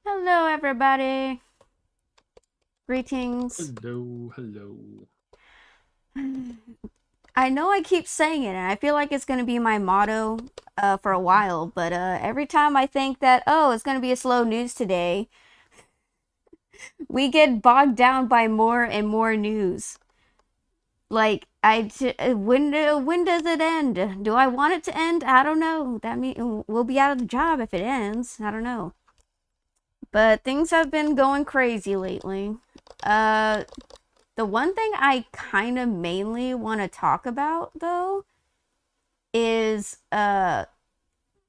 Hello, everybody. Greetings. Hello, hello. I know I keep saying it, and I feel like it's going to be my motto for a while, but every time I think that, oh, it's going to be a slow news today, we get bogged down by more and more news. Like, when does it end? Do I want it to end? I don't know. That means we'll be out of the job if it ends. I don't know. But things have been going crazy lately. Uh, The one thing I kind of mainly want to talk about though is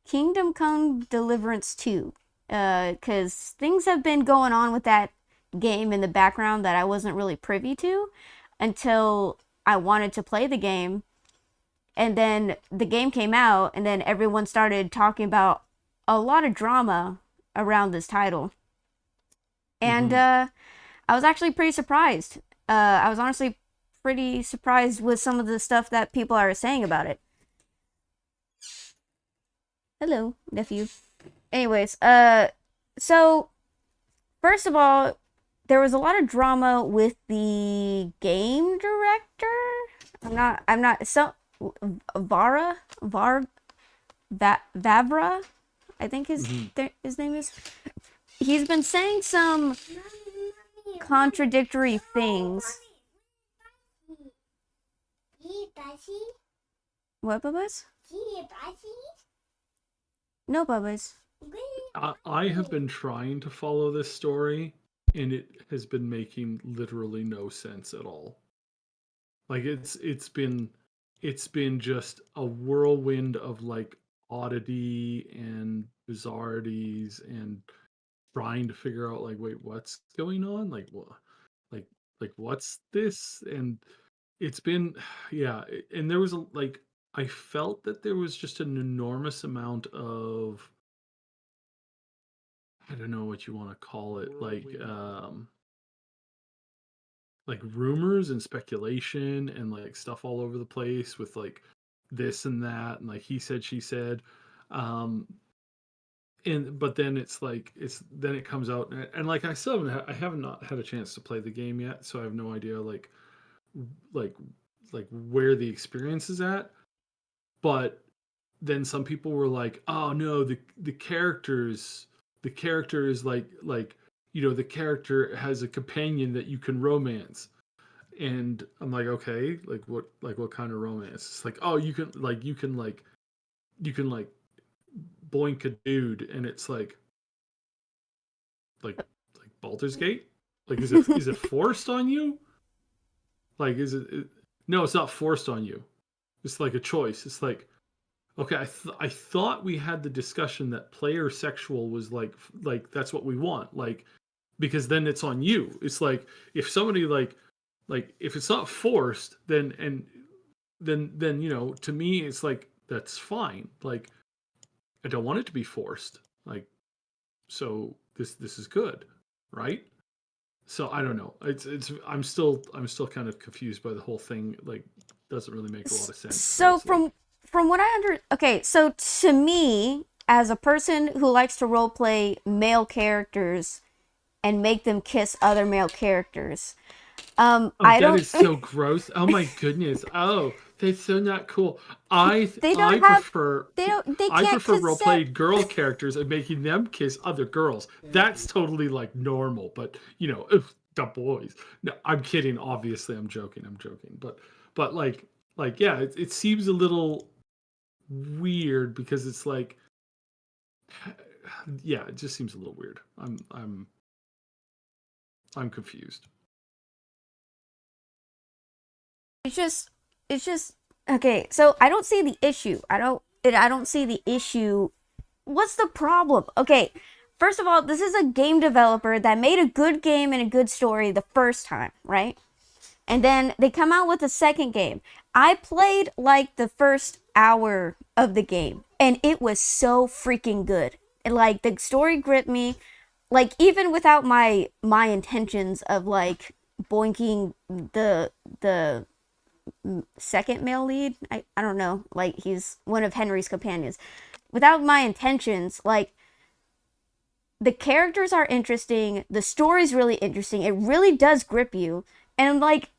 Kingdom Come Deliverance 2. Cuz things have been going on with that game in the background that I wasn't really privy to until I wanted to play the game. And then the game came out and then everyone started talking about a lot of drama around this title. And Mm-hmm. I was actually pretty surprised. I was honestly pretty surprised with some of the stuff that people are saying about it. Hello, nephew. Anyways, so first of all, there was a lot of drama with the game director. I'm not, so, Vavra, I think Mm-hmm. his name is. He's been saying some contradictory things. What, Bubba's? No, Bubba's. I have been trying to follow this story, and it has been making literally no sense at all. Like it's been just a whirlwind of like oddity and bizarrities and trying to figure out like, wait, what's going on? Like what? Like like what's this? And it's been yeah, and there was a like I felt that there was just an enormous amount of I don't know what you want to call it, like rumors and speculation and like stuff all over the place with like this and that and like he said she said um and but then it's like it's then it comes out and like I still I have not had a chance to play the game yet, so I have no idea like like where the experience is at. But then some people were like, "Oh no, the character is like the character has a companion that you can romance." And I'm like, "Okay, like what kind of romance?" It's like, "Oh, you can like boink a dude," and it's like like Baldur's Gate. Like, is it forced on you? Like, no, it's not forced on you. It's like a choice. It's like, okay, I thought we had the discussion that player sexual was like that's what we want, like because then it's on you. It's like if somebody like if it's not forced, then to me it's like that's fine. Like I don't want it to be forced. Like so this is good, right? So I don't know. It's I'm still kind of confused by the whole thing. Like doesn't really make a lot of sense, So honestly. from what okay, so to me, as a person who likes to role play male characters and make them kiss other male characters, Oh, I that don't. is so gross. Oh my goodness. Oh, that's so not cool. They I don't have. prefer They don't. They I can't prefer consent. role-played girl characters and making them kiss other girls. That's totally like normal, but the boys. No, I'm kidding. Obviously, I'm joking. I'm joking. But like yeah, it seems a little weird because it's like yeah, it just seems a little weird. I'm confused. It's just. It's just. Okay, so I don't see the issue. I don't see the issue. What's the problem? Okay, first of all, this is a game developer that made a good game and a good story the first time, right? And then they come out with a second game. I played like the first hour of the game and it was so freaking good. And like the story gripped me, like even without my intentions of like boinking the second male lead. I don't know, like he's one of Henry's companions. Without my intentions, like the characters are interesting, the story's really interesting, it really does grip you, and like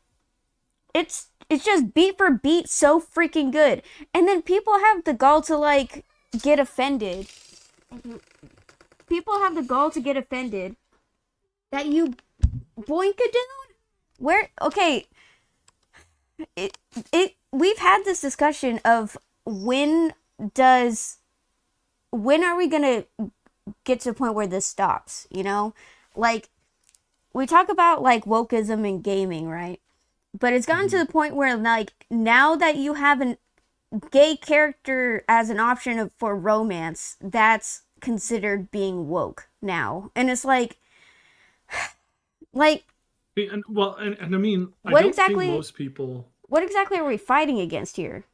it's just beat for beat so freaking good. And then people have the gall to like get offended. People have the gall to get offended that you boink a dude. Where okay, it we've had this discussion of when are we gonna get to a point where this stops, you know? Like, we talk about like wokeism in gaming, right? But it's gotten to the point where like now that you have a gay character as an option for romance, that's considered being woke now. And it's like And I mean, I what don't exactly think most people what exactly are we fighting against here?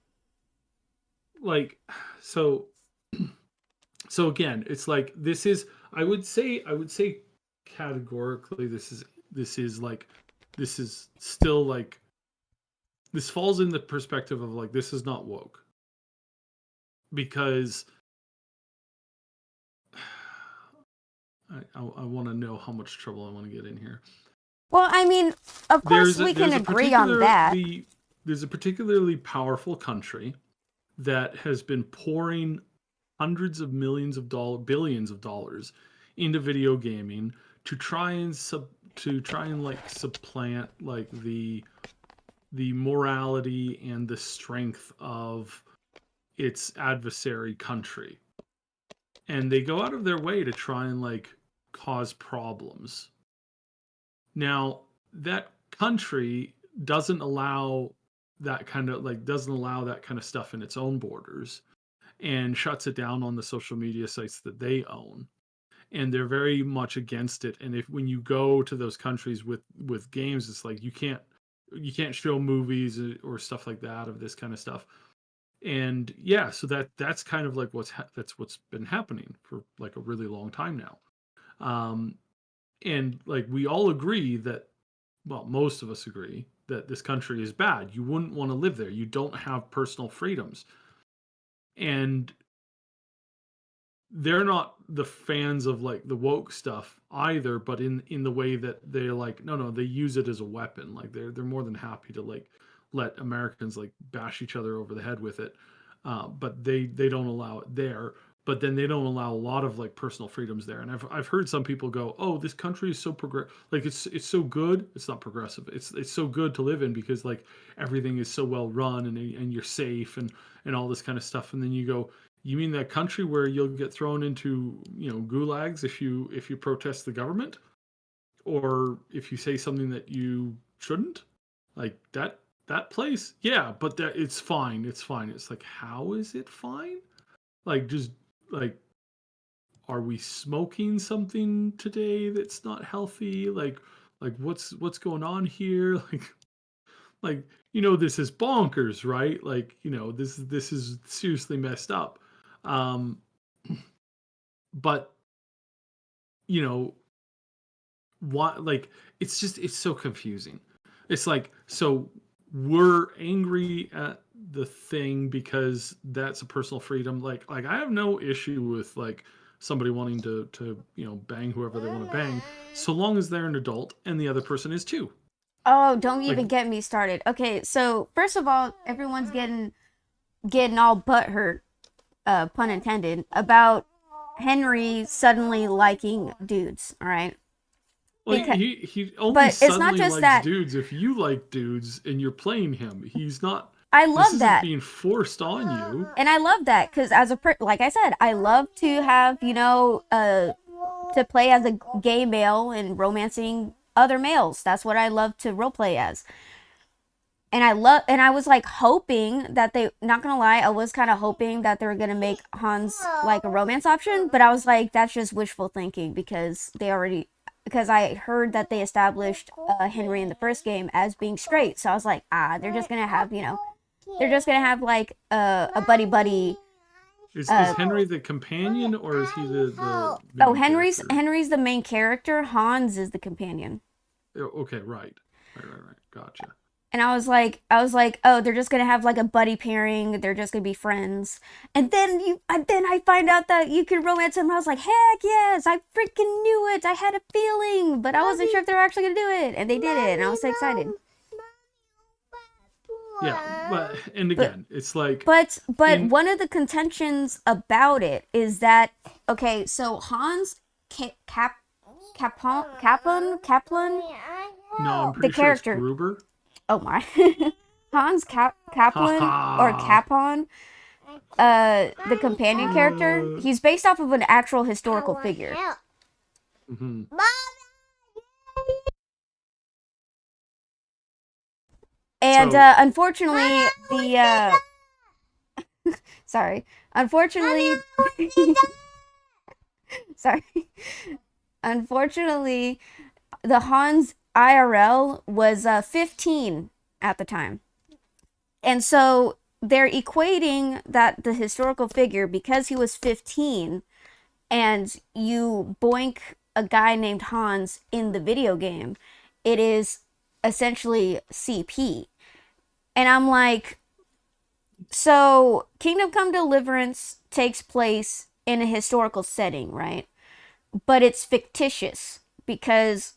like so again, it's like I would say categorically this is still like this falls in the perspective of like this is not woke. Because I want to know how much trouble I want to get in here. Well, I mean, of course we can agree on that. There's a particularly powerful country that has been pouring hundreds of millions of billions of dollars into video gaming to try and like supplant like the morality and the strength of its adversary country. And they go out of their way to try and like cause problems. Now, that country doesn't allow that kind of stuff in its own borders and shuts it down on the social media sites that they own. And they're very much against it. And when you go to those countries with games, it's like you can't show movies or stuff like that of this kind of stuff. And yeah, so that's kind of like what's been happening for like a really long time now. And like we all agree that, well, most of us agree that this country is bad. You wouldn't want to live there. You don't have personal freedoms. And they're not the fans of like the woke stuff either, but in the way that they're like, no, they use it as a weapon. Like they're more than happy to like let Americans like bash each other over the head with it. But they don't allow it there. But then they don't allow a lot of like personal freedoms there. And I've heard some people go, "Oh, this country is so like it's so good. It's not progressive. It's so good to live in because like everything is so well run and you're safe and all this kind of stuff." And then you go, "You mean that country where you'll get thrown into, gulags if you protest the government or if you say something that you shouldn't? Like that place? Yeah, but it's fine. It's fine." It's like, how is it fine? Like just like, are we smoking something today that's not healthy? Like what's going on here? Like this is bonkers, right? Like this is seriously messed up. But what, like it's so confusing. It's like, so we're angry at the thing because that's a personal freedom. Like I have no issue with like somebody wanting to bang whoever they want to bang, so long as they're an adult and the other person is too. Oh, don't even get me started. Okay, so first of all, everyone's getting all butthurt, pun intended, about Henry suddenly liking dudes. All right. Well, he only but suddenly it's not just likes that. dudes if you like dudes and you're playing him. He's not. I love that being forced on you. And I love that because as like I said, I love to have to play as a gay male and romancing other males. That's what I love to roleplay as. And I was like hoping that not gonna lie, I was kind of hoping that they were gonna make Hans like a romance option, but I was like, that's just wishful thinking because I heard that they established Henry in the first game as being straight. So I was like, they're just gonna have like a buddy. Is Henry the companion or is he the Henry's the main character. Hans is the companion. Okay, right. Gotcha. And I was like, oh, they're just gonna have like a buddy pairing. They're just gonna be friends. And then I find out that you can romance them. I was like, heck yes! I freaking knew it. I had a feeling, but I wasn't sure if they were actually gonna do it, and they did it, and I was so excited. Yeah, but and again, it's like But in one of the contentions about it is that okay, so Hans Kaplan, no, I'm the pretty sure it's character. Gruber. Oh my, Hans Kaplan or Haha. Capon, the companion character. He's based off of an actual historical figure. Mhm. And So unfortunately, the sorry, unfortunately, sorry, unfortunately, the Hans IRL was 15 at the time, and so they're equating that the historical figure because he was 15, and you boink a guy named Hans in the video game, it is essentially CP. And I'm like, so Kingdom Come Deliverance takes place in a historical setting, right? But it's fictitious because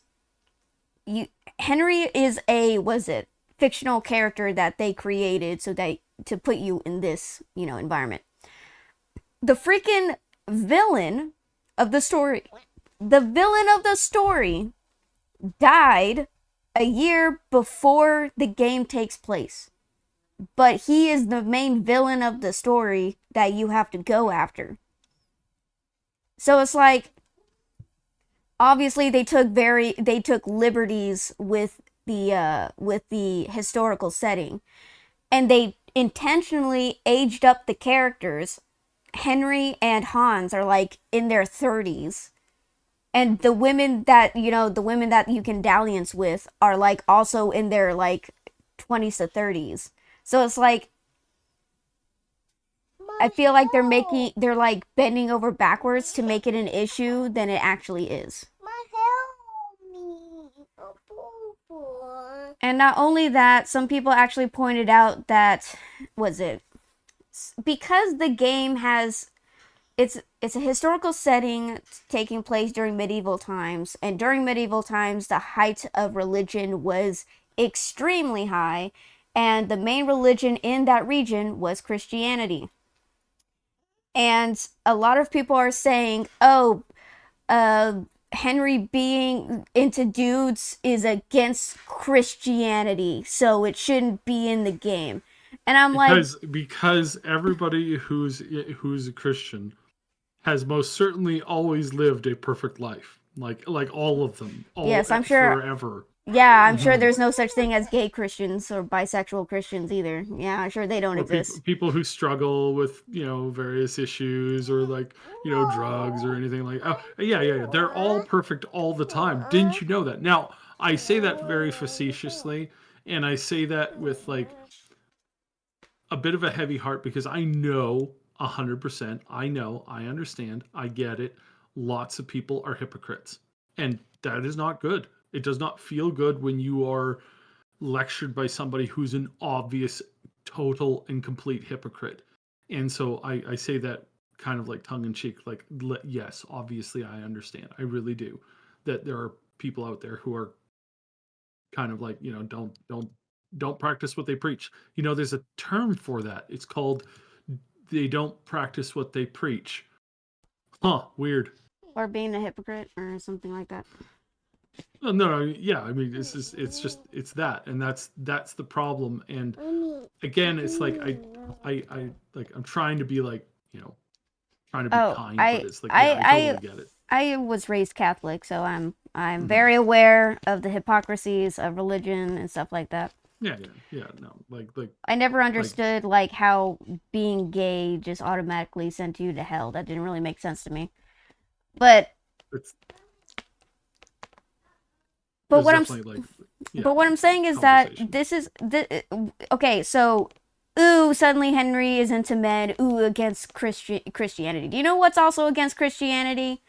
you Henry is a was it fictional character that they created so that to put you in this, environment. The freaking villain of the story, the villain of the story died a year before the game takes place. But he is the main villain of the story that you have to go after. So it's like obviously they took liberties with the historical setting, and they intentionally aged up the characters. Henry and Hans are like in their 30s, and the women that you can dalliance with are like also in their like 20s to 30s. So it's like I feel like they're like bending over backwards to make it an issue than it actually is. And not only that, some people actually pointed out that was it because the game has it's a historical setting taking place during medieval times, and during medieval times the height of religion was extremely high, and the main religion in that region was Christianity. And a lot of people are saying, oh, Henry being into dudes is against Christianity, so it shouldn't be in the game. And I'm like, because everybody who's a Christian has most certainly always lived a perfect life. Like all of them, all yes, I'm sure. forever. Yeah, I'm sure Mhm. there's no such thing as gay Christians or bisexual Christians either. Yeah, I'm sure they don't Or people exist. people who struggle with various issues or like drugs or anything like yeah, they're all perfect all the time. Didn't you know that? Now I say that very facetiously, and I say that with like a bit of a heavy heart because I know 100%. I know, I understand, I get it. Lots of people are hypocrites, and that is not good. It does not feel good when you are lectured by somebody who's an obvious, total, and complete hypocrite. And so I say that kind of like tongue in cheek, like, yes, obviously I understand. I really do. That there are people out there who are kind of like, don't practice what they preach. There's a term for that. It's called they don't practice what they preach. Huh, weird. Or being a hypocrite or something like that. No, yeah, I mean, it's that, and that's the problem. And again, it's like I like I'm trying to be like trying to be Oh, kind, but it's like yeah, I totally get it. I was raised Catholic, so I'm Hmm. very aware of the hypocrisies of religion and stuff like that. Yeah, no, I never like understood like how being gay just automatically sent you to hell. That didn't really make sense to me. But it's but there's what I'm definitely like yeah but what I'm saying is that conversation. this is okay. So ooh, suddenly Henry is into men. Ooh, against Christianity. Do you know what's also against Christianity?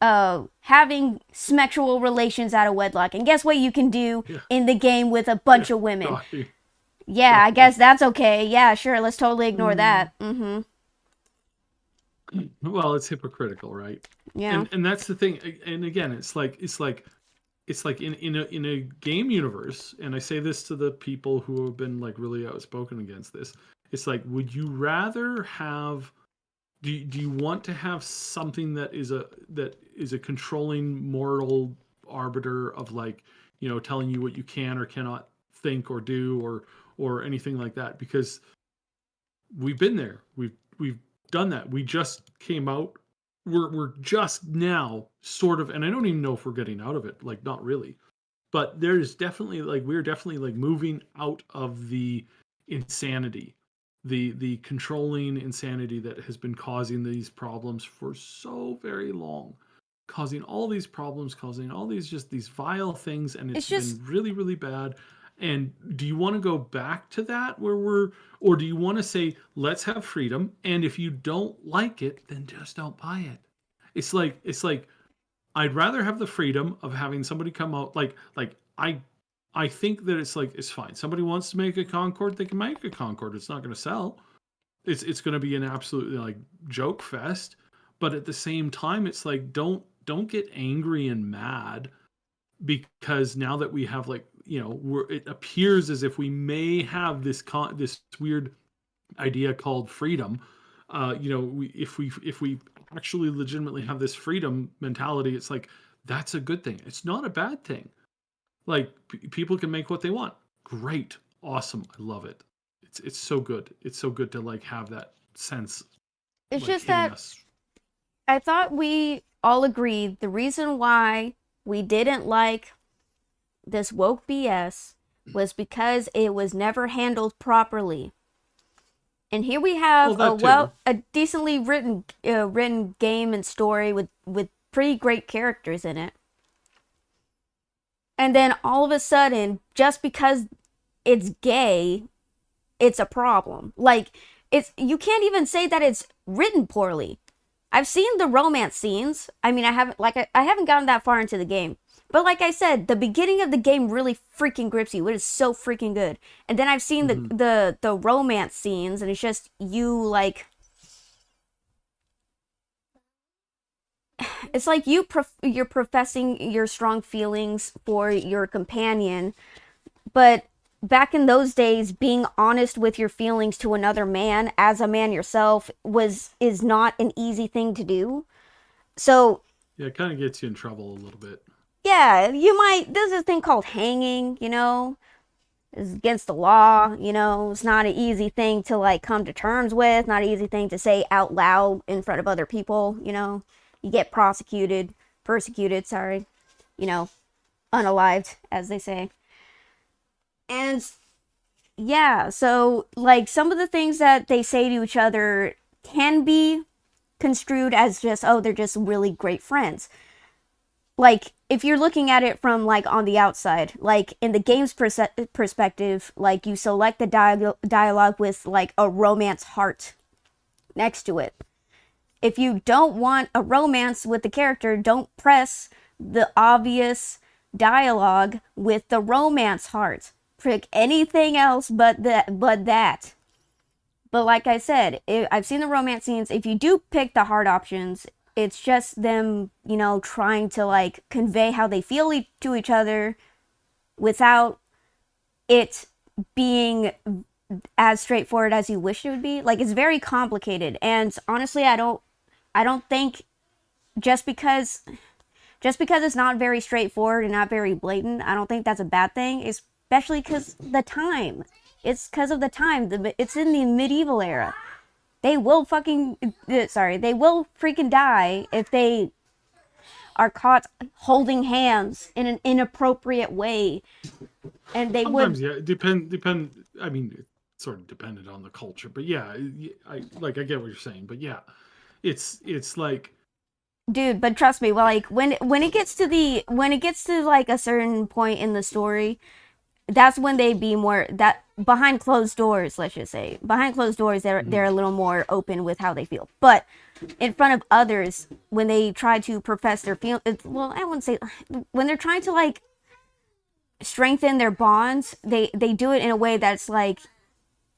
having sexual relations out of wedlock. And guess what you can do Yeah. in the game with a bunch Yeah. of women? Shocking. Yeah, I Shocking. guess that's okay. Yeah, sure. Let's totally ignore that. Mm-hmm. Well, it's hypocritical, right? Yeah. And that's the thing. And again, it's like in a game universe, and I say this to the people who have been like really outspoken against this. It's like, would you rather have do you want to have something that is a controlling moral arbiter of, like, telling you what you can or cannot think or do, or anything like that? Because we've been there. We've done that. We just came out. We're just now sort of, and I don't even know if we're getting out of it. Like, not really. But there's definitely, like, we're definitely like moving out of the insanity, the controlling insanity that has been causing these problems for so very long, causing all these problems, causing all these just these vile things, and It's it's just been really, really bad. And do you want to go back to that where we're, or do you want to say, let's have freedom, and if you don't like it, then just don't buy it? It's like I'd rather have the freedom of having somebody come out, like I think that it's like, it's fine. Somebody wants to make a Concord, they can make a Concord. It's not going to sell. It's going to be an absolutely like joke fest. But at the same time, it's like, don't get angry and mad because now that we have, like, it appears as if we may have this weird idea called freedom. If we actually legitimately have this freedom mentality, it's like, that's a good thing. It's not a bad thing. Like, people can make what they want. Great, awesome, I love it. It's so good. It's so good to, like, have that sense, it's like, just hitting that us. I thought we all agreed the reason why we didn't like this woke BS was because it was never handled properly. And here we Well, have that too. a decently written game and story with pretty great characters in it. And then all of a sudden, just because it's gay, it's a problem. Like, it's, you can't even say that it's written poorly. I've seen the romance scenes. I mean, I haven't gotten that far into the game. But like I said, the beginning of the game really freaking grips you. It is so freaking good. And then I've seen Hmm. the romance scenes, and it's just you, like, it's like you're professing your strong feelings for your companion, but back in those days, being honest with your feelings to another man as a man yourself is not an easy thing to do. So Yeah, it kind of gets you in trouble a little bit. yeah, there's a thing called hanging, is against the law, it's not an easy thing to, like, come to terms with, not an easy thing to say out loud in front of other people. You get persecuted, sorry, you know, unalived, as they say. And yeah, so, like, some of the things that they say to each other can be construed as just, oh, they're just really great friends. Like, if you're looking at it from, like, on the outside, like, in the game's perspective, like, you select the dialogue with, like, a romance heart next to it. If you don't want a romance with the character, don't press the obvious dialogue with the romance heart. Pick anything else but that. But like I said, I've seen the romance scenes. If you do pick the hard options, it's just them, trying to, like, convey how they feel to each other without it being as straightforward as you wish it would be. Like, it's very complicated, and honestly, I don't think just because it's not very straightforward and not very blatant, I don't think that's a bad thing, especially because the time. It's because of the time. It's in the medieval era. They will they will freaking die if they are caught holding hands in an inappropriate way. And they would, Sometimes, yeah, depend. I mean, it sort of depended on the culture, but yeah, I get what you're saying, but yeah, it's like, dude, but trust me, well, like, when it gets to like a certain point in the story, that's when they be more that behind closed doors, let's just say, behind closed doors, they're a little more open with how they feel. But in front of others, when they try to profess their feel, well, I wouldn't say, when they're trying to like strengthen their bonds, they do it in a way that's like,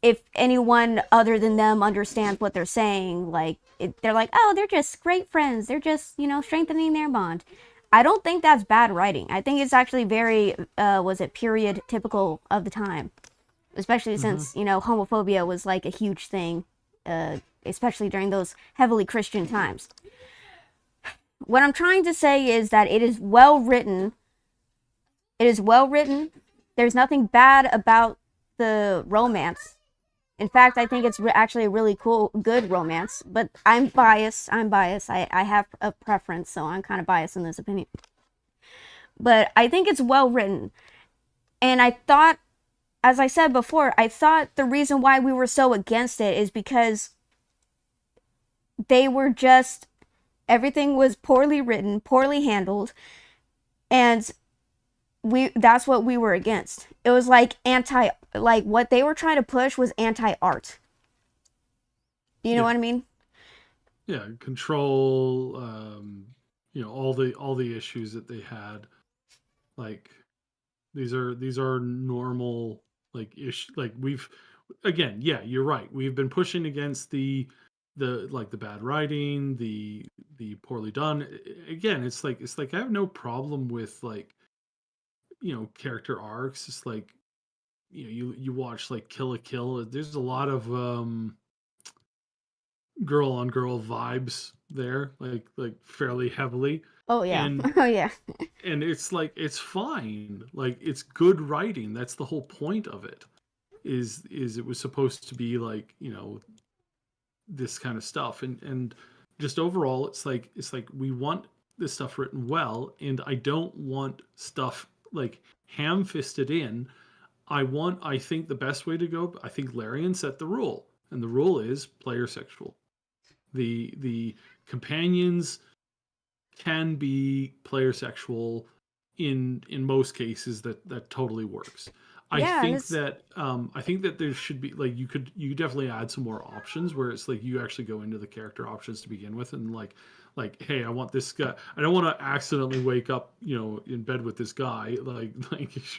if anyone other than them understands what they're saying, like they're like, oh, they're just great friends. They're just, you know, strengthening their bond. I don't think that's bad writing. I think it's actually very, was it period typical of the time, especially since, you know, homophobia was like a huge thing, especially during those heavily Christian times. What I'm trying to say is that it is well written. It is well written. There's nothing bad about the romance. In fact, I think it's actually a really cool, good romance, but I'm biased. I have a preference, so I'm kind of biased in this opinion. But I think it's well written. And I thought, as I said before, I thought the reason why we were so against it is because they were just, everything was poorly written, poorly handled, and that's what we were against. It was like like what they were trying to push was anti-art. You know what I mean? Yeah, control, you know, all the issues that they had. Like these are normal like like we've, again, yeah, you're right. We've been pushing against the like the bad writing, the poorly done. Again, it's like I have no problem with like, you know, character arcs. It's like, you know, you watch like Kill la Kill. There's a lot of girl on girl vibes there, like fairly heavily. Oh yeah. And Oh yeah. and it's like, it's fine. Like it's good writing. That's the whole point of it. Is it was supposed to be like, you know, this kind of stuff. And just overall, it's like we want this stuff written well, and I don't want stuff like ham-fisted in. I think the best way to go, I think Larian set the rule, and the rule is player sexual. The companions can be player sexual in most cases. That totally works. I think that there should be like, you definitely add some more options where it's like you actually go into the character options to begin with, and like, hey, I want this guy. I don't want to accidentally wake up, you know, in bed with this guy. Like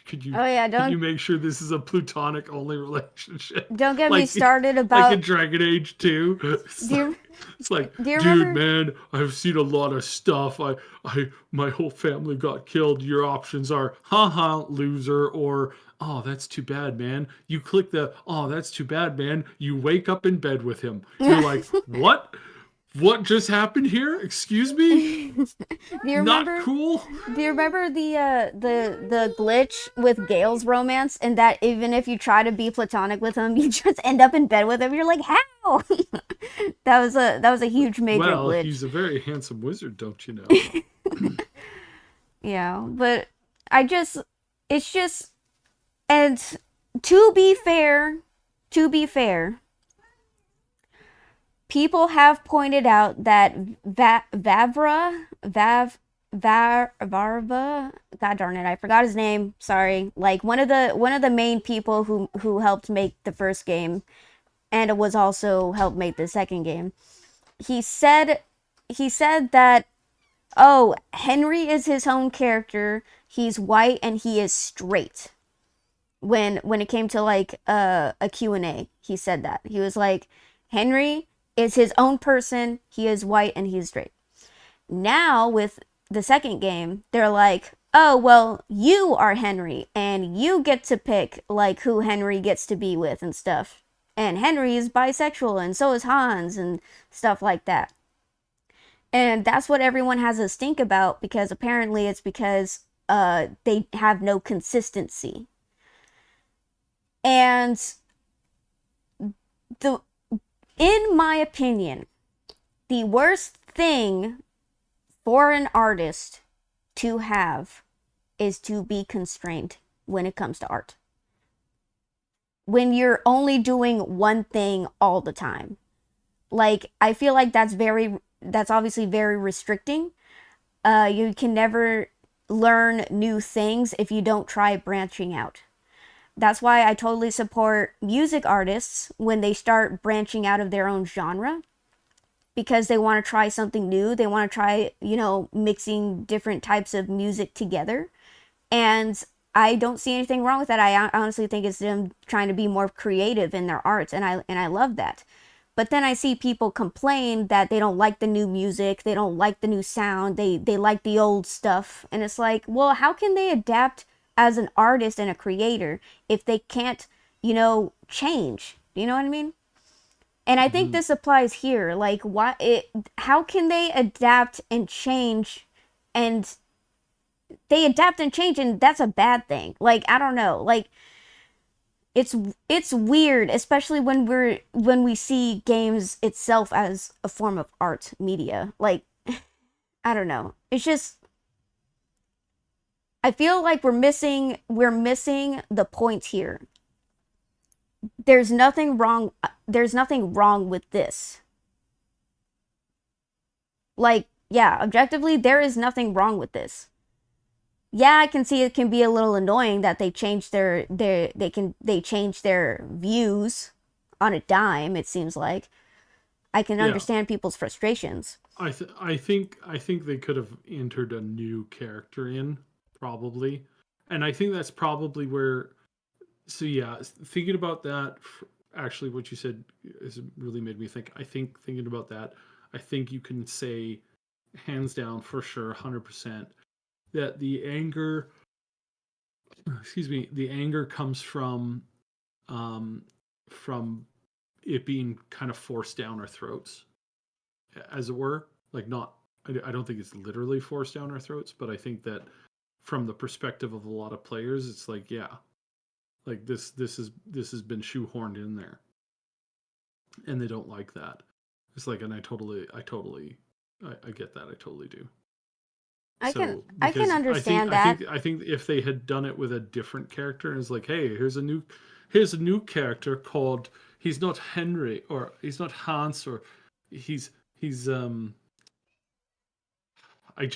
could you? Oh yeah. Can you make sure this is a platonic only relationship? Don't get like, me started about like in Dragon Age 2. It's like, dude, man, I've seen a lot of stuff. My whole family got killed. Your options are, haha, loser, or, oh, that's too bad, man. You click the, oh, that's too bad, man. You wake up in bed with him. You're like, what? What just happened here? Excuse me? Do you remember, not cool? Do you remember the glitch with Gale's romance, and that even if you try to be platonic with him, you just end up in bed with him? You're like, how? that was a huge major glitch. Well, he's a very handsome wizard, don't you know? Yeah, but it's just, and to be fair, people have pointed out that Varva, God darn it, I forgot his name. Sorry. Like one of the main people who helped make the first game, and it was also helped make the second game. He said that, oh, Henry is his own character. He's white and he is straight. When it came to like a Q&A, he said that. He was like, Henry is his own person. He is white and he's straight. Now with the second game, they're like, oh, well, you are Henry and you get to pick like who Henry gets to be with and stuff. And Henry is bisexual and so is Hans and stuff like that. And that's what everyone has a stink about, because apparently it's because they have no consistency. And in my opinion, the worst thing for an artist to have is to be constrained when it comes to art. When you're only doing one thing all the time. Like, I feel like that's obviously very restricting. You can never learn new things if you don't try branching out. that's why I totally support music artists when they start branching out of their own genre, because they want to try something new. They want to try, mixing different types of music together. And I don't see anything wrong with that. I honestly think it's them trying to be more creative in their arts, and I love that. But then I see people complain that they don't like the new music, they don't like the new sound, they like the old stuff. And it's like, well, how can they adapt as an artist and a creator if they can't, change? Do you know what I mean? And I think this applies here. Like, how can they adapt and change, and they adapt and change, and that's a bad thing. Like, I don't know. Like, it's weird, especially when we see games itself as a form of art media. Like, I don't know. It's just, I feel like we're missing the point here. There's nothing wrong with this. Like, yeah, objectively, there is nothing wrong with this. Yeah, I can see it can be a little annoying that they change their views on a dime. It seems like I can understand people's frustrations. I think they could have entered a new character in, probably, and I think that's probably where. So yeah, thinking about that, actually, what you said has really made me think. I think thinking about that, I think you can say, hands down, for sure, 100%. That the anger comes from it being kind of forced down our throats, as it were. Like, not, I don't think it's literally forced down our throats, but I think that from the perspective of a lot of players, it's like, yeah, like this has been shoehorned in there, and they don't like that. It's like, and I get that. I totally do. I can understand that. I think if they had done it with a different character, and it's like, hey, here's a new character called, he's not Henry, or he's not Hans, or he's I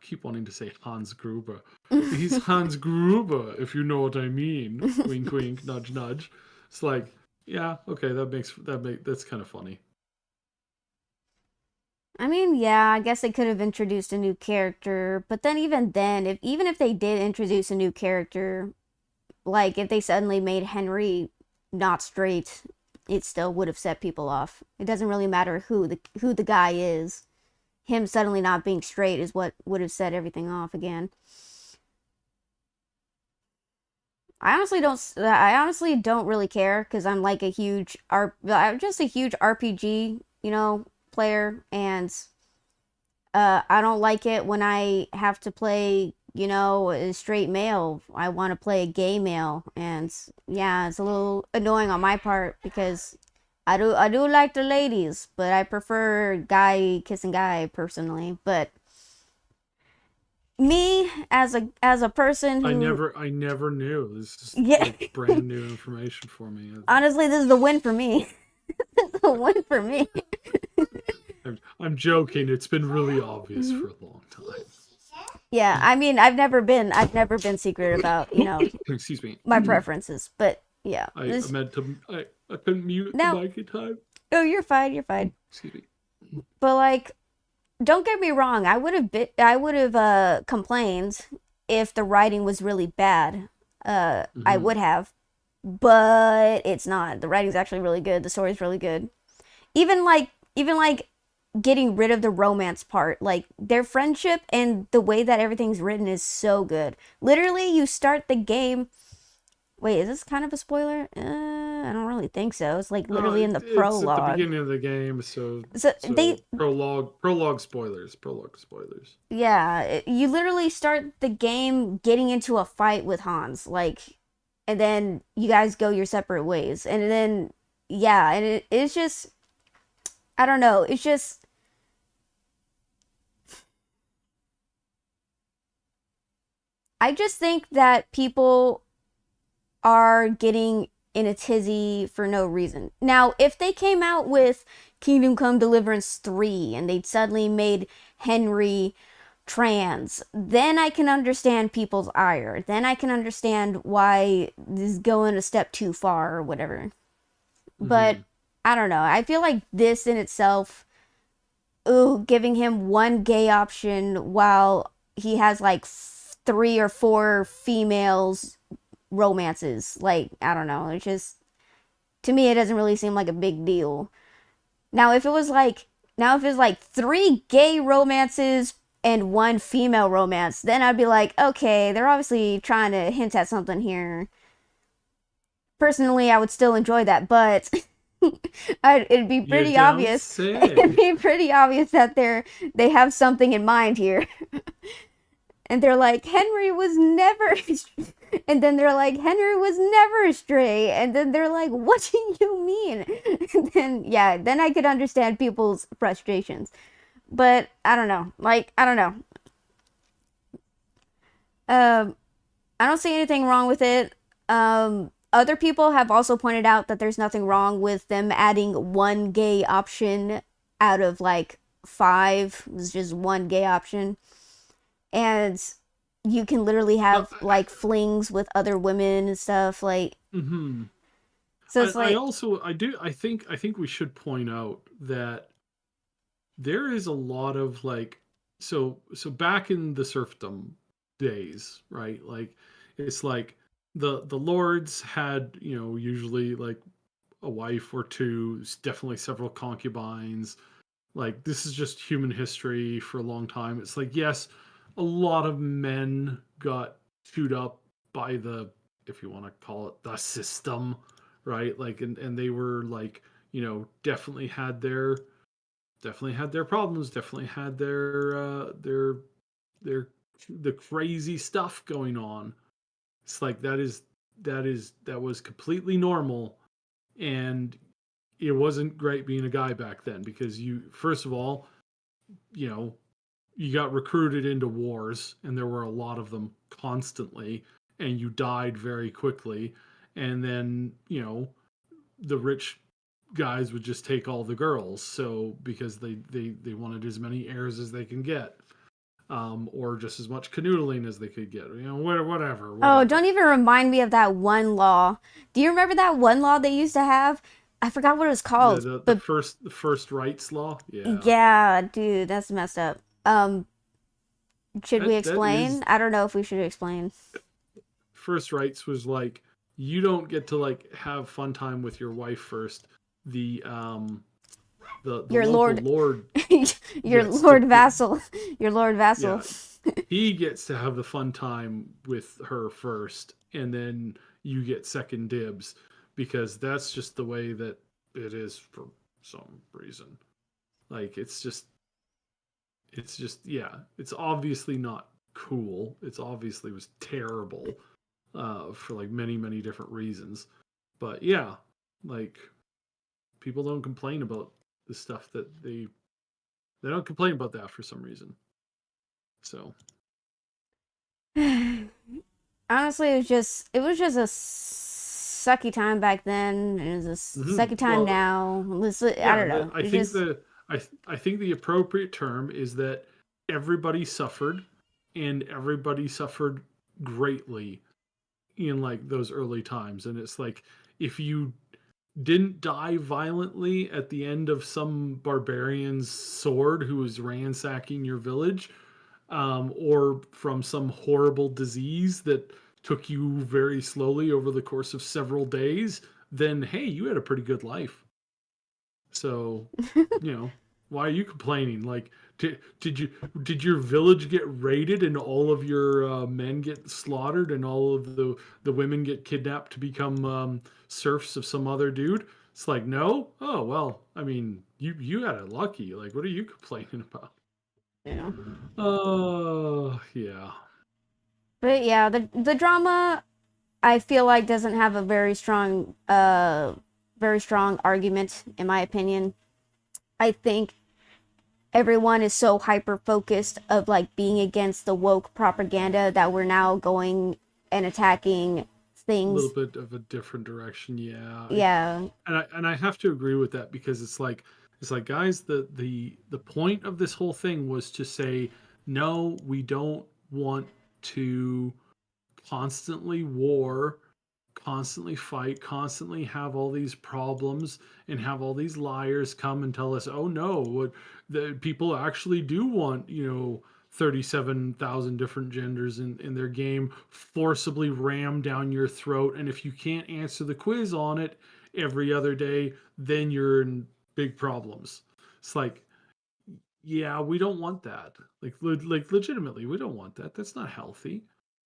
keep wanting to say Hans Gruber. He's Hans Gruber, if you know what I mean. Wink, wink, nudge, nudge. It's like, yeah, okay, that's kind of funny. I mean, yeah, I guess they could have introduced a new character, but then even then, even if they did introduce a new character, like if they suddenly made Henry not straight, it still would have set people off. It doesn't really matter who the guy is. Him suddenly not being straight is what would have set everything off again. I honestly don't really care, because I'm like I'm just a huge RPG, player, and I don't like it when I have to play, a straight male. I want to play a gay male, and yeah, it's a little annoying on my part, because I do like the ladies, but I prefer guy kissing guy personally. But me as a person who, I never knew. This is like brand new information for me. Honestly, this is the win for me. This is the win for me. I'm joking. It's been really obvious for a long time. Yeah, I mean, I've never been secret about, excuse me, my preferences, but yeah. I couldn't mute the mic in time. Oh, you're fine. Excuse me. But like, don't get me wrong. I would have complained if the writing was really bad. I would have, but it's not. The writing's actually really good. The story's really good. Even like getting rid of the romance part, like their friendship and the way that everything's written is so good. Literally, you start the game. Wait, is this kind of a spoiler? I don't really think so. It's like literally in the prologue. It's at the beginning of the game, so they prologue spoilers. Yeah, you literally start the game getting into a fight with Hans, like, and then you guys go your separate ways, and then yeah, and it's just, I don't know, it's just. I just think that people are getting in a tizzy for no reason. Now, if they came out with Kingdom Come Deliverance 3 and they'd suddenly made Henry trans, then I can understand people's ire. Then I can understand why this is going a step too far or whatever. But Mm-hmm. I don't know. I feel like this in itself, ooh, giving him one gay option while he has like 3 or 4 females romances. Like, I don't know. It's just, to me, it doesn't really seem like a big deal. Now, if it was like, now if it's like 3 gay romances and 1 female romance, then I'd be like, okay, they're obviously trying to hint at something here. Personally, I would still enjoy that, but it'd be You pretty don't obvious. It'd say. be pretty obvious that they have something in mind here. And they're like, Henry was never, and then they're like, Henry was never stray, and then they're like, what do you mean? And then yeah, then I could understand people's frustrations, but I don't know, like I don't know. Um, I don't see anything wrong with it. Other people have also pointed out that there's nothing wrong with them adding one gay option out of like 5. It's just one gay option, and you can literally No, have like flings with other women and stuff. Like, mm-hmm. so it's I like, also I think we should point out that there is a lot of like so back in the serfdom days, right? Like it's like the lords had, usually like a wife or two, definitely several concubines. Like this is just human history for a long time. It's like yes, a lot of men got chewed up by the, if you want to call it, the system, right? Like and they were like, definitely had their problems, definitely had their the crazy stuff going on. It's like that was completely normal, and it wasn't great being a guy back then because you, first of all, you know you got recruited into wars, and there were a lot of them constantly, and you died very quickly, and then the rich guys would just take all the girls, so because they wanted as many heirs as they can get, or just as much canoodling as they could get, whatever, oh, whatever. don't even remind me of that one law. Do you remember that one law they used to have? I forgot what it was the called, the, the but first the first rights law, yeah. yeah, dude, that's messed up. Should we That explain? is, I don't know if we should explain. first rights was like, you don't get to like have fun time with your wife first. The Your local lord, lord your gets to lord vassal, your lord vassal. yeah, he gets to have the fun time with her first, and then you get second dibs, because that's just the way that it is for some reason. Like it's just yeah, it's obviously not cool. It's obviously was terrible, for like many many different reasons. But yeah, like people don't complain about the stuff that they don't complain about that for some reason. So Honestly, it was just a sucky time back then. It was a sucky time well, now. I yeah, don't know. I It's think just the appropriate term is that everybody suffered, and everybody suffered greatly in like those early times. And it's like, if you didn't die violently at the end of some barbarian's sword who was ransacking your village, or from some horrible disease that took you very slowly over the course of several days, then hey, you had a pretty good life. So, why are you complaining? Like, did your village get raided and all of your men get slaughtered and all of the women get kidnapped to become serfs of some other dude? It's like, no. Oh well, I mean, you got it lucky. Like, what are you complaining about? yeah. Oh yeah. But yeah, the drama I feel like doesn't have a very strong argument in my opinion. I think everyone is so hyper focused of like being against the woke propaganda that we're now going and attacking A little things. bit of a different direction, yeah. Yeah. And I have to agree with that, because it's like, guys, the point of this whole thing was to say no, we don't want to constantly war, constantly fight, constantly have all these problems, and have all these liars come and tell us, oh no, what the people actually do want, 37,000 different genders in their game forcibly rammed down your throat. And if you can't answer the quiz on it every other day, then you're in big problems. It's like, yeah, we don't want that. Like legitimately, we don't want that. That's not healthy.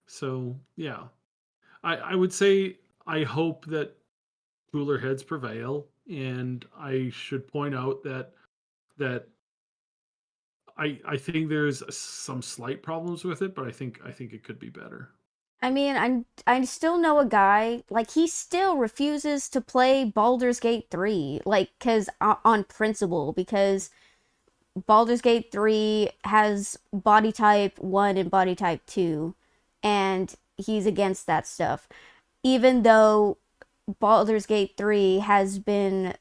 So yeah, I would say I hope that cooler heads prevail, and I should point out that I think there's some slight problems with it, but I think it could be better. I mean, I still know a guy, like, he still refuses to play Baldur's Gate 3, like, cuz on principle, because Baldur's Gate 3 has body type 1 and body type 2, and he's against that stuff. Even though Baldur's Gate 3 has been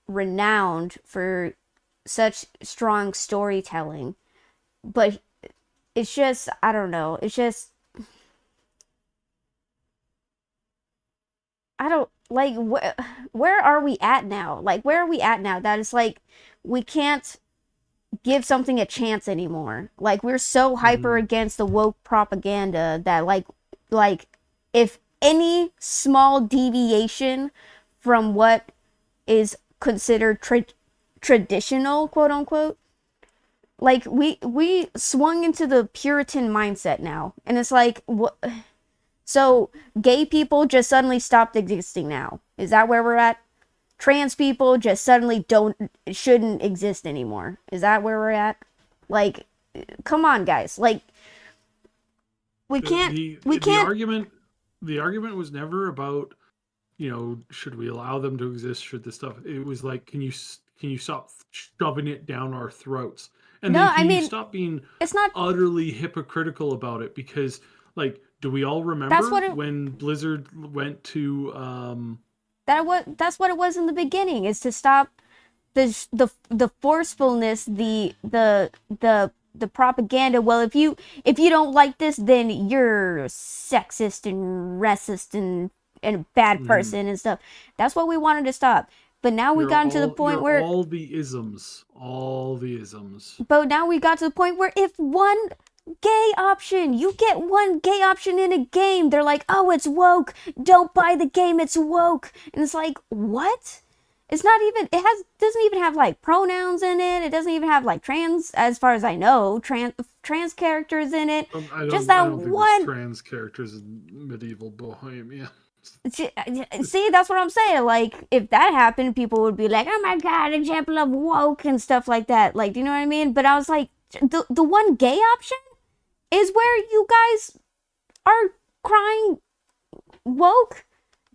renowned for such strong storytelling, but it's just, I don't know, it's just, I don't like where are we at now? Like, where are we at now that it's like we can't give something a chance anymore. Like, we're so hyper Hmm. against the woke propaganda that like if any small deviation from what is considered traditional, quote unquote, like we swung into the Puritan mindset now. And it's like, what? So gay people just suddenly stopped existing now. Is that where we're at? Trans people just suddenly shouldn't exist anymore. Is that where we're at? Like, come on, guys. Like, we The, can't the we the can't argument the argument was never about, should we allow them to exist? Should this stuff? It was like, can you stop shoving it down our throats? And No, then I can you mean, stop being it's not utterly hypocritical about it? Because, like, do we all that's remember what it when Blizzard went to that's what it was in the beginning, is to stop the forcefulness, the propaganda. Well, if you don't like this, then you're sexist and racist and a bad mhm, person and stuff. That's what we wanted to stop. But now we you're gotten to the all point you're where all the isms, all the isms. But now we got to the point where if one gay option, you get one gay option in a game, they're like, oh, it's woke. Don't buy the game, it's woke. And it's like, what? It's not even, doesn't even have like pronouns in it. It doesn't even have like trans, as far as I know, trans characters in it. I Just don't I that don't think there's one. trans characters in medieval Bohemia. See, that's what I'm saying. Like, if that happened, people would be like, "Oh my god, example of woke and stuff like that." Like, do you know what I mean? But I was like, the one gay option is where you guys are crying woke.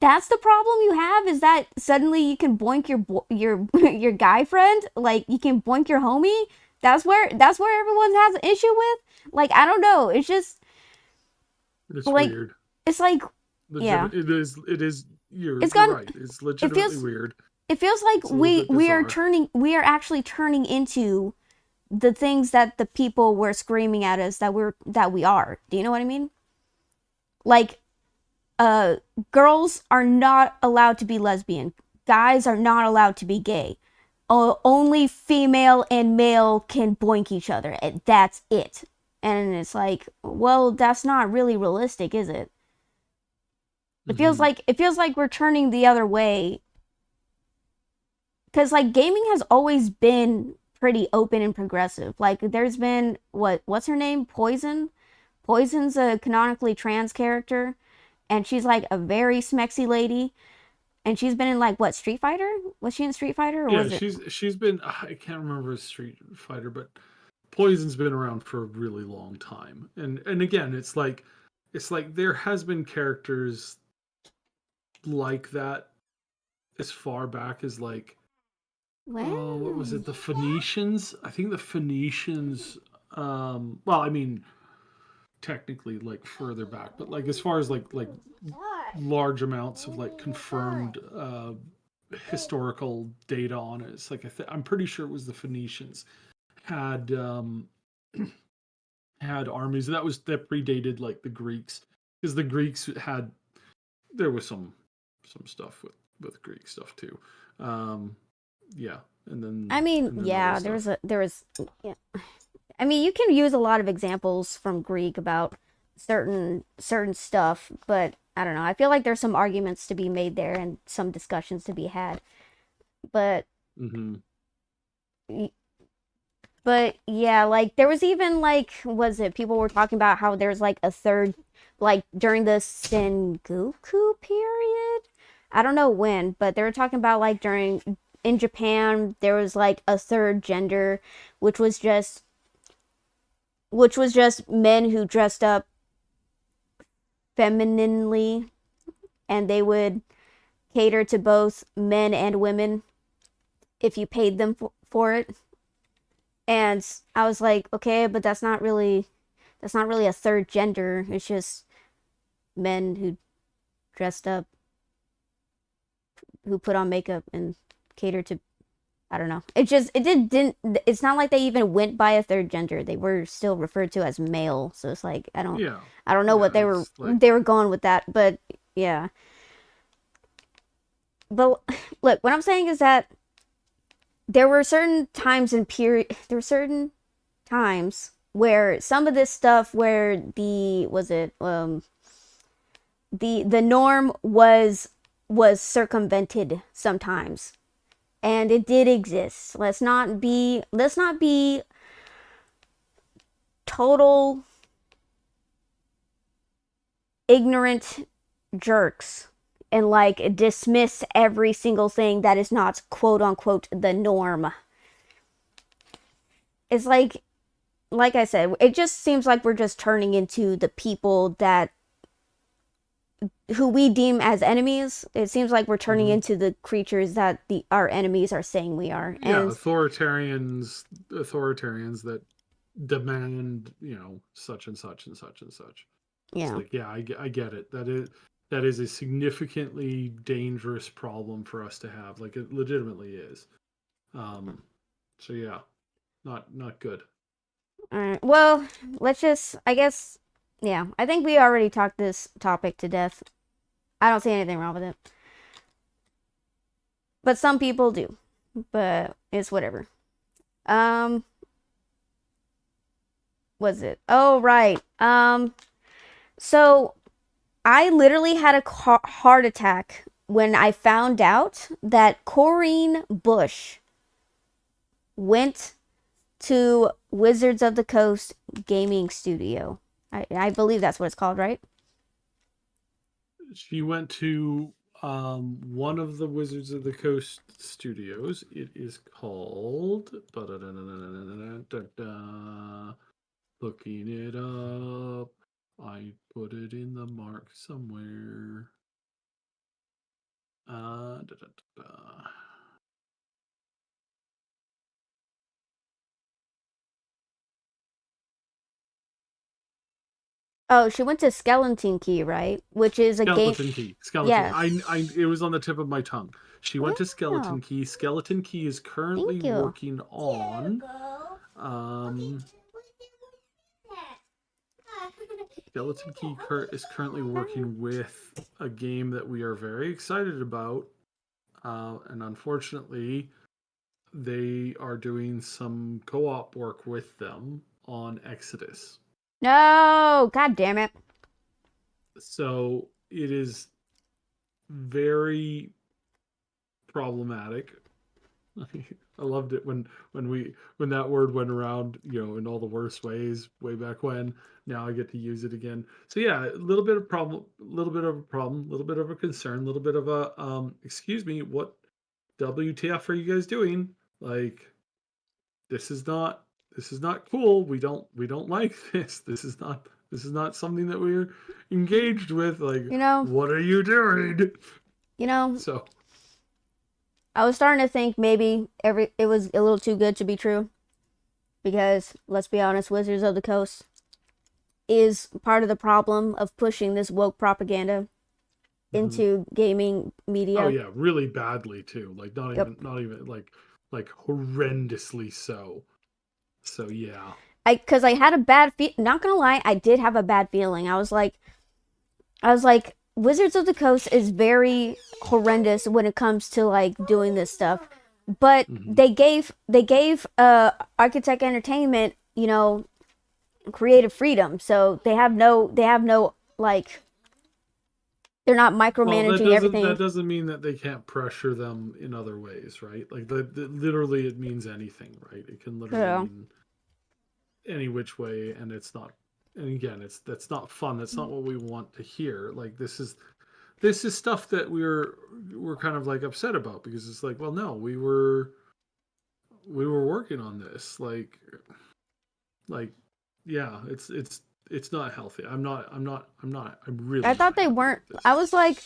That's the problem you have, is that suddenly you can boink your your guy friend, like you can boink your homie. That's where everyone has an issue with. Like, I don't know. It's just It's like weird. it's like yeah. It is you're It's you're gone. right. It's It legitimately feels weird. it feels like It's a little bit bizarre. we are actually turning into the things that the people were screaming at us that we are. Do you know what I mean? Like, uh girls are not allowed to be lesbian. Guys are not allowed to be gay. Only female and male can boink each other, and that's it. And it's like, well, that's not really realistic, is it? Hmm. It feels like we're turning the other way, because like gaming has always been pretty open and progressive. Like, there's been what's her name? Poison. Poison's a canonically trans character, and she's like a very smexy lady. And she's been in, like, what, Street Fighter? Was she in Street Fighter, or Yeah, was it? she's been, I can't remember Street Fighter, but Poison's been around for a really long time. And again, it's like there has been characters like that as far back as, like, oh, what was Well, it? The Phoenicians? I think the Phoenicians, well, I mean, technically, like, further back, but, like, as far as, like large amounts of, like, confirmed historical data on it, it's like, I'm pretty sure it was the Phoenicians had had armies. That predated like the Greeks, because the Greeks had, there was some stuff with Greek stuff too. Yeah, I mean, and then other yeah, stuff. there was, yeah. I mean, you can use a lot of examples from Greek about certain stuff, but I don't know. I feel like there's some arguments to be made there and some discussions to be had. But Mm-hmm. but yeah, like there was even like, was it people were talking about how there's like a third, like during the Sengoku period? I don't know when, but they were talking about like during, in Japan there was like a third gender, which was just men who dressed up femininely, and they would cater to both men and women if you paid them for it. And I was like, okay, but that's not really a third gender. It's just men who dressed up, who put on makeup and cater to, I don't know. Didn't it's not like they even went by a third gender. They were still referred to as male. So it's like Yeah, I don't know what yeah. It's like, they were going with that, but yeah. But look, what I'm saying is that there were certain times where some of this stuff, where the norm was circumvented sometimes, and it did exist. Let's not be total ignorant jerks and like dismiss every single thing that is not quote unquote the norm. It's like I said, it just seems like we're just turning into the people that who we deem as enemies. It seems like we're turning mm-hmm. into the creatures that our enemies are saying we are. Yeah, And authoritarians that demand, such and such and such and such. It's yeah. like, yeah, I get it. That is a significantly dangerous problem for us to have. Like, it legitimately is. So yeah, not good. All right. Well, let's just, I guess, yeah. I think we already talked this topic to death. I don't see anything wrong with it. But some people do. But it's whatever. Um, was it? Oh, right. So I literally had a heart attack when I found out that Corinne Busche went to Wizards of the Coast Gaming Studio. I believe that's what it's called, right? She went to one of the Wizards of the Coast studios. It is called. Looking it up. I put it in the mark somewhere. Da, da, da, da. Oh, she went to Skeleton Key, right? Which is a game. Skeleton Key. Skeleton. Yeah. It was on the tip of my tongue. She went to Wow. Skeleton Key. Skeleton Key is currently Thank you. working on. Skeleton Key is currently working with a game that we are very excited about, and unfortunately, they are doing some co-op work with them on Exodus. No, god damn it. So it is very problematic. I loved it when that word went around, in all the worst ways way back when. Now I get to use it again. So yeah, a little bit of problem, a little bit of a problem, a little bit of a concern, a little bit of a excuse me, what WTF are you guys doing? Like, this is not cool. We don't like this. This is not something that we're engaged with. Like, You know, what are you doing? you know, So I was starting to think maybe it was a little too good to be true. Because let's be honest, Wizards of the Coast is part of the problem of pushing this woke propaganda mhm. into gaming Oh media. yeah, really badly too. Like, Yep. not even like horrendously so. So yeah. because I had a bad not gonna lie, I did have a bad feeling. I was like, Wizards of the Coast is very horrendous when it comes to like doing this stuff. But they gave Architect Entertainment, you know, creative freedom. So they have no like they're not micromanaging everything. That doesn't mean that they can't pressure them in other ways, right? Like literally it means anything, right? It can literally mean any which way, and it's not, and again, that's not fun. That's not what we want to hear. Like this is stuff that we're kind of like upset about, because it's like, well, no, we were working on this. Like yeah, it's not healthy. I'm really, I thought they weren't. I was like,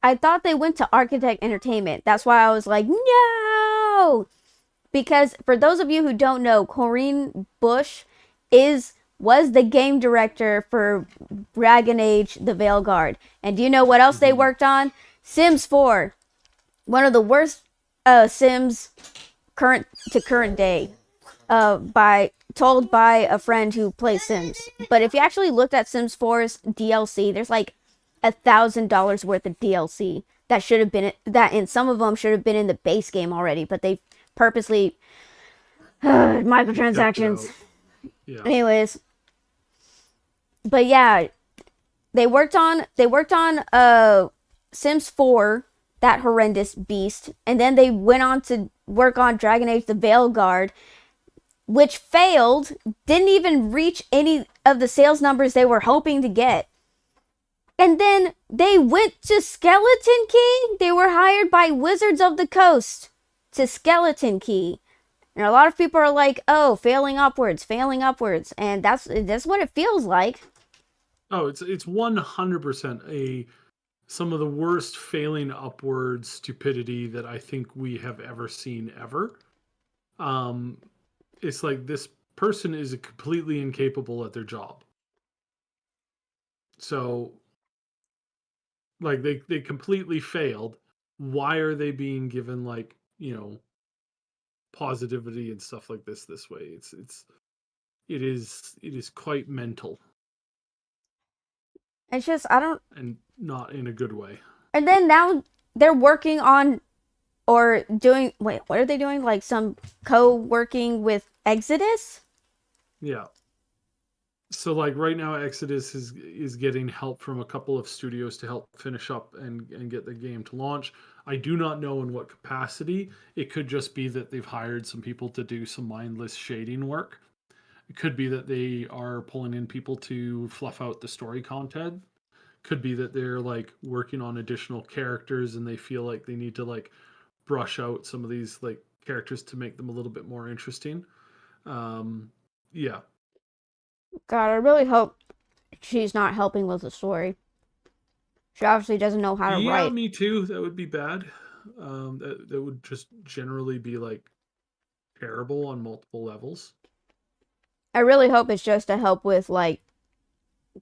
I thought they went to Architect Entertainment. That's why I was like, no. Because for those of you who don't know, Corinne Busche was the game director for Dragon Age: The Veilguard. And do you know what else they worked on? Sims 4. One of the worst Sims current day. Told by a friend who plays Sims. But if you actually looked at Sims 4's DLC, there's like $1,000 worth of DLC that should have been and some of them should have been in the base game already, but they purposely microtransactions. Yeah. Anyways, but yeah, they worked on Sims 4, that horrendous beast, and then they went on to work on Dragon Age: The Veilguard, which failed, didn't even reach any of the sales numbers they were hoping to get. And then they went to Skeleton Key. They were hired by Wizards of the Coast to Skeleton Key. And a lot of people are like, oh, failing upwards. And that's what it feels like. Oh, it's 100% some of the worst failing upwards stupidity that I think we have ever seen ever. It's like this person is completely incapable at their job. So, like, they completely failed. Why are they being given, like, you know, positivity and stuff like this way? It is quite mental. It's just, and not in a good way. And then now they're working on or doing, wait, what are they doing? Like some co-working with Exodus? Yeah. So like right now Exodus is getting help from a couple of studios to help finish up and get the game to launch. I do not know in what capacity. It could just be that they've hired some people to do some mindless shading work. It could be that they are pulling in people to fluff out the story content. Could be that they're like working on additional characters and they feel like they need to like brush out some of these like characters to make them a little bit more interesting. Yeah. God, I really hope she's not helping with the story. She obviously doesn't know how to write. Yeah, me too. That would be bad. That would just generally be like terrible on multiple levels. I really hope it's just to help with like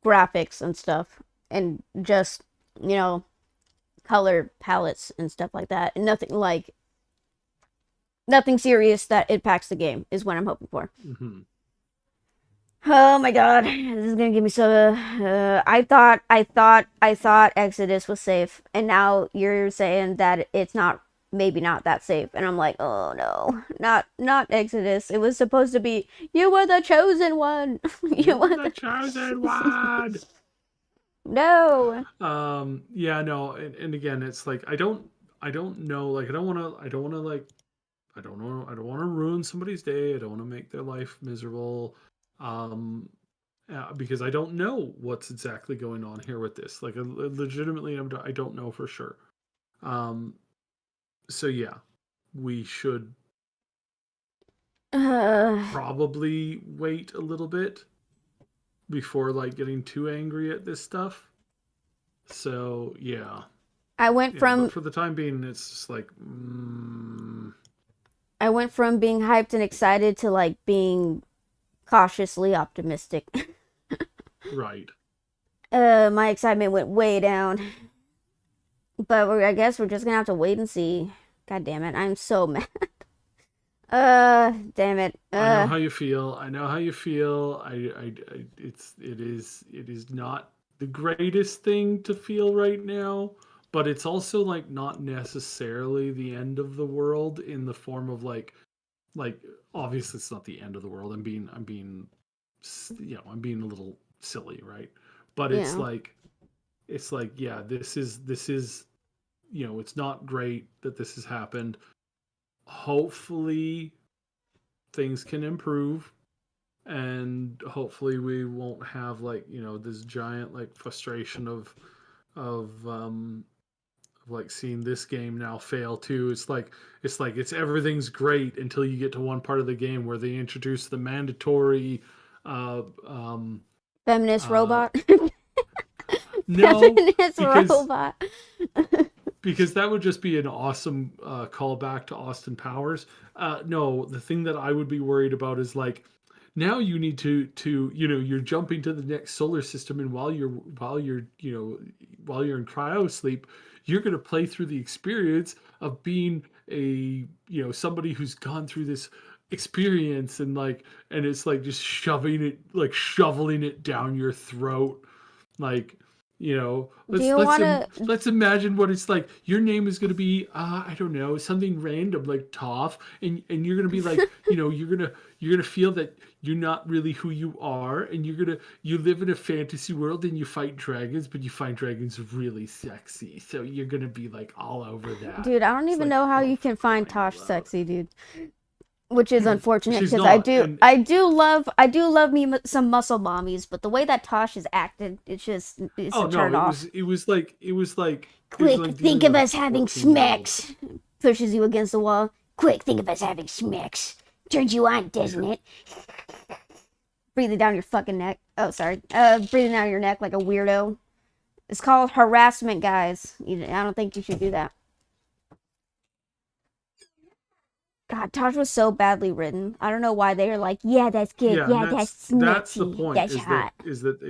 graphics and stuff and just, you know, color palettes and stuff like that. And nothing serious that impacts the game is what I'm hoping for. Mm-hmm. Oh my god, this is gonna give me so. I thought Exodus was safe, and now you're saying that it's not, maybe not that safe, and I'm like, oh no, not Exodus. It was supposed to be, you were the chosen one. you were the chosen one. No. Yeah, no, and again, it's like I don't know, like I don't want to ruin somebody's day. I don't want to make their life miserable. Because I don't know what's exactly going on here with this. Like, legitimately, I don't know for sure. So yeah, we should probably wait a little bit before like getting too angry at this stuff. So yeah, I went from, but for the time being, it's just like I went from being hyped and excited to like being cautiously optimistic. Right. My excitement went way down. But I guess we're just gonna have to wait and see. God damn it, I'm so mad. Damn it. I know how you feel. I know how you feel. It is not the greatest thing to feel right now, but it's also like not necessarily the end of the world in the form of like obviously it's not the end of the world. I'm being a little silly, right? But Yeah. it's like yeah, this is it's not great that this has happened. Hopefully things can improve and hopefully we won't have this giant like frustration of like seeing this game now fail too. It's everything's great until you get to one part of the game where they introduce the mandatory uh um Feminist uh robot. no, Feminist because robot. that would just be an awesome callback to Austin Powers. No, the thing that I would be worried about is like now you need to you're jumping to the next solar system, and while you're in cryo sleep, you're going to play through the experience of being a somebody who's gone through this experience and it's like just shoving it like shoveling it down your throat like Do you want to? let's imagine what it's like. Your name is going to be I don't know, something random like Toph, and you're going to be like, you're going to feel that you're not really who you are, and you live in a fantasy world and you fight dragons, but you find dragons really sexy. So you're going to be like all over that. Dude, I don't It's even like, know how oh, you can for find crying out Tosh loud. sexy, dude. Which is unfortunate She's because not. And I do love me some muscle mommies, but the way that Tosh is acted, it's a oh no, turn off. it was Quick, like think dealing of with a us having 14-year-old. smacks. Pushes you against the wall. Quick, think of us having smacks. Turns you on, doesn't it? Breathing down your fucking neck. Oh, sorry. Breathing down your neck like a weirdo. It's called harassment, guys. I don't think you should do that. God, Tosh was so badly written. I don't know why they were like, yeah, that's good. Yeah, and Yeah, that's that's the nutty. point That's is hot. that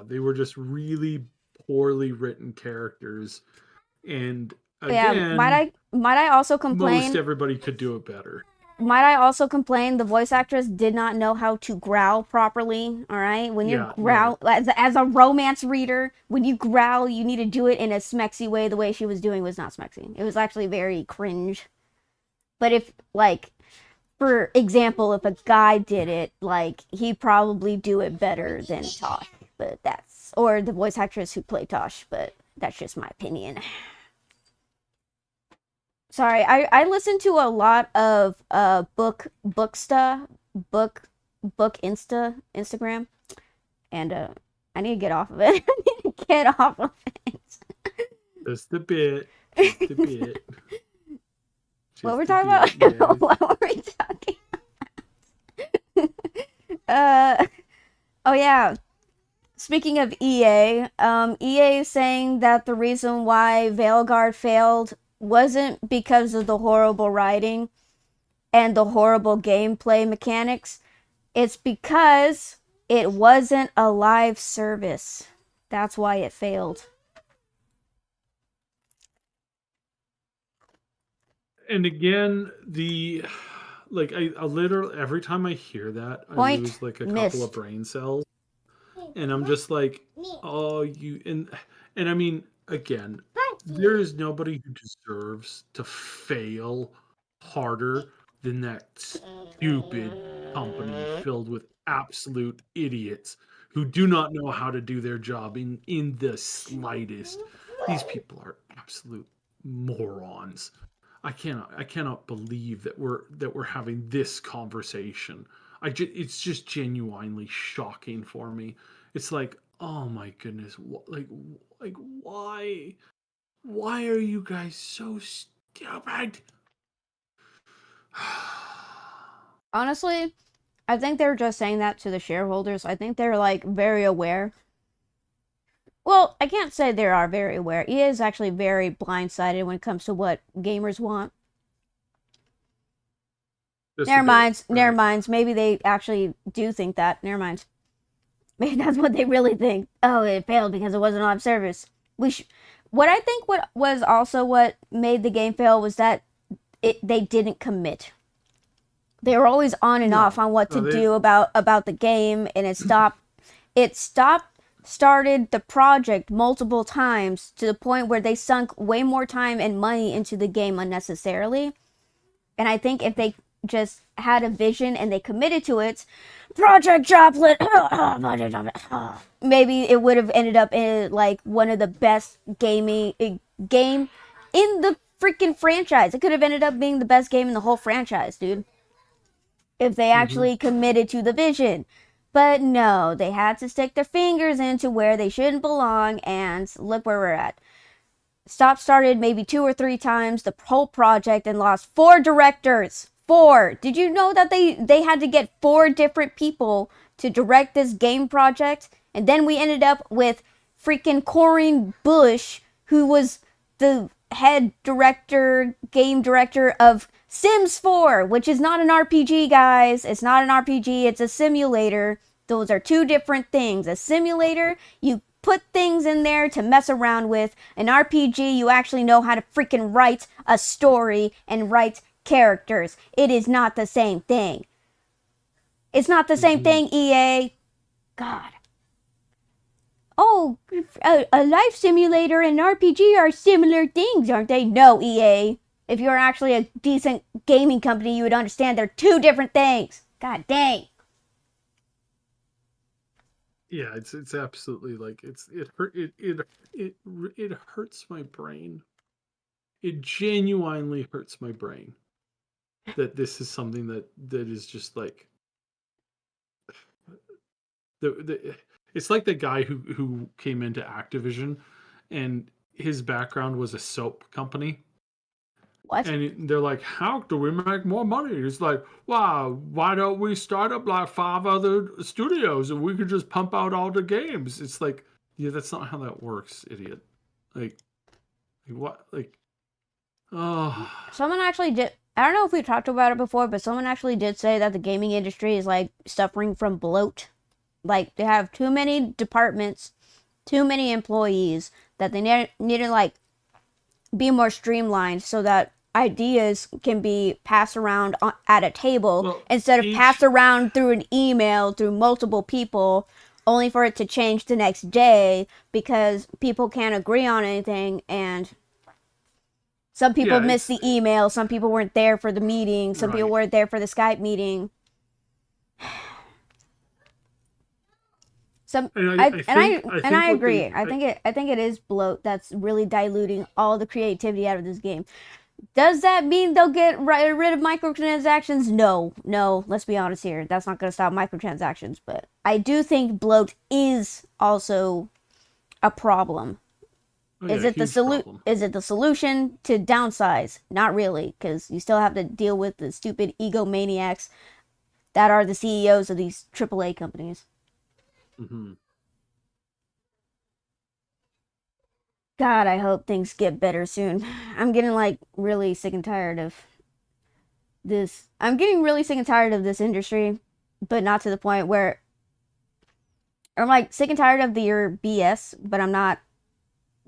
they were just really poorly written characters. And Yeah, again, might I also most complain? everybody could do it better. Might I also complain? The voice actress did not know how to growl properly. All right, when you Yeah, no. growl as a romance reader, when you growl, you need to do it in a smexy way. The way she was doing was not smexy. It was actually very cringe. But if like for example, if a guy did it, like he'd probably do it better than Tosh. But that's or the voice actress who played Tosh. But that's just my opinion. Sorry, I listen to a lot of book book Instagram, and I need to get off of it. I need to get off of it. Just a bit. Just a bit. What we're Just a talking bit. Yeah. about? What were we talking? Uh oh yeah. Speaking of EA, EA is saying that the reason why Veilguard failed wasn't because of the horrible writing and the horrible gameplay mechanics. It's because it wasn't a live service. That's why it failed. And again, I literally every time I hear that, I Point lose like a couple of missed. brain cells. And I'm just like, oh, you and I mean, again, there is nobody who deserves to fail harder than that stupid company filled with absolute idiots who do not know how to do their job in the slightest. These people are absolute morons. I cannot believe that we're having this conversation. It's just genuinely shocking for me. It's like, oh my goodness, like why are you guys so stupid? Honestly, I think they're just saying that to the shareholders. I think they're like very aware. Well, I can't say they are very aware. EA is actually very blindsided when it comes to what gamers want. Just a bit, Never right? mind. Maybe they actually do think that. Never mind. Maybe that's what they really think. Oh, it failed because it wasn't a live service. What I think what was also what made the game fail was that they didn't commit. They were always on and No, off on what no, to do about the game, and it started the project multiple times to the point where they sunk way more time and money into the game unnecessarily. And I think if they just had a vision and they committed to it, Project Joplin, maybe it would have ended up in like one of the best game in the freaking franchise. It could have ended up being the best game in the whole franchise, dude, if they actually committed to the vision. But no, they had to stick their fingers into where they shouldn't belong, and look where we're at. Started maybe 2 or 3 times the whole project and lost 4 directors. 4. Did you know that they had to get 4 different people to direct this game project? And then we ended up with freaking Corinne Busche, who was the head director, game director of Sims 4, which is not an RPG, guys. It's not an RPG, it's a simulator. Those are 2 different things. A simulator, you put things in there to mess around with. An RPG, you actually know how to freaking write a story and write characters. It is not the same thing. It's not the same thing, EA. God. Oh, a life simulator and an RPG are similar things, aren't they? No, EA. If you're actually a decent gaming company, you would understand they're 2 different things. God dang. Yeah, it's absolutely like it hurts my brain. It genuinely hurts my brain that this is something that is just like it's like the guy who came into Activision and his background was a soap company. What? And they're like, how do we make more money? It's like, wow, why don't we start up like 5 other studios and we could just pump out all the games? It's like, yeah, that's not how that works, idiot. Like what? Like, oh, Someone actually did. I don't know if we talked about it before, but someone actually did say that the gaming industry is like suffering from bloat. Like they have too many departments, too many employees, that they need to like be more streamlined so that ideas can be passed around at a table well, instead of passed around through an email through multiple people, only for it to change the next day because people can't agree on anything. And some people yeah, missed the email, some people weren't there for the meeting, some people right. weren't there for the Skype meeting. Some And I I and think I what agree. they I think it is bloat that's really diluting all the creativity out of this game. Does that mean they'll get rid of microtransactions? No, no. Let's be honest here. That's not going to stop microtransactions. But I do think bloat is also a problem. oh yeah, huge problem. Is it the solution to downsize? Not really, because you still have to deal with the stupid egomaniacs that are the CEOs of these AAA companies. Hmm. God, I hope things get better soon. I'm getting like really sick and tired of this. I'm getting really sick and tired of this industry, but not to the point where I'm like sick and tired of your BS, but I'm not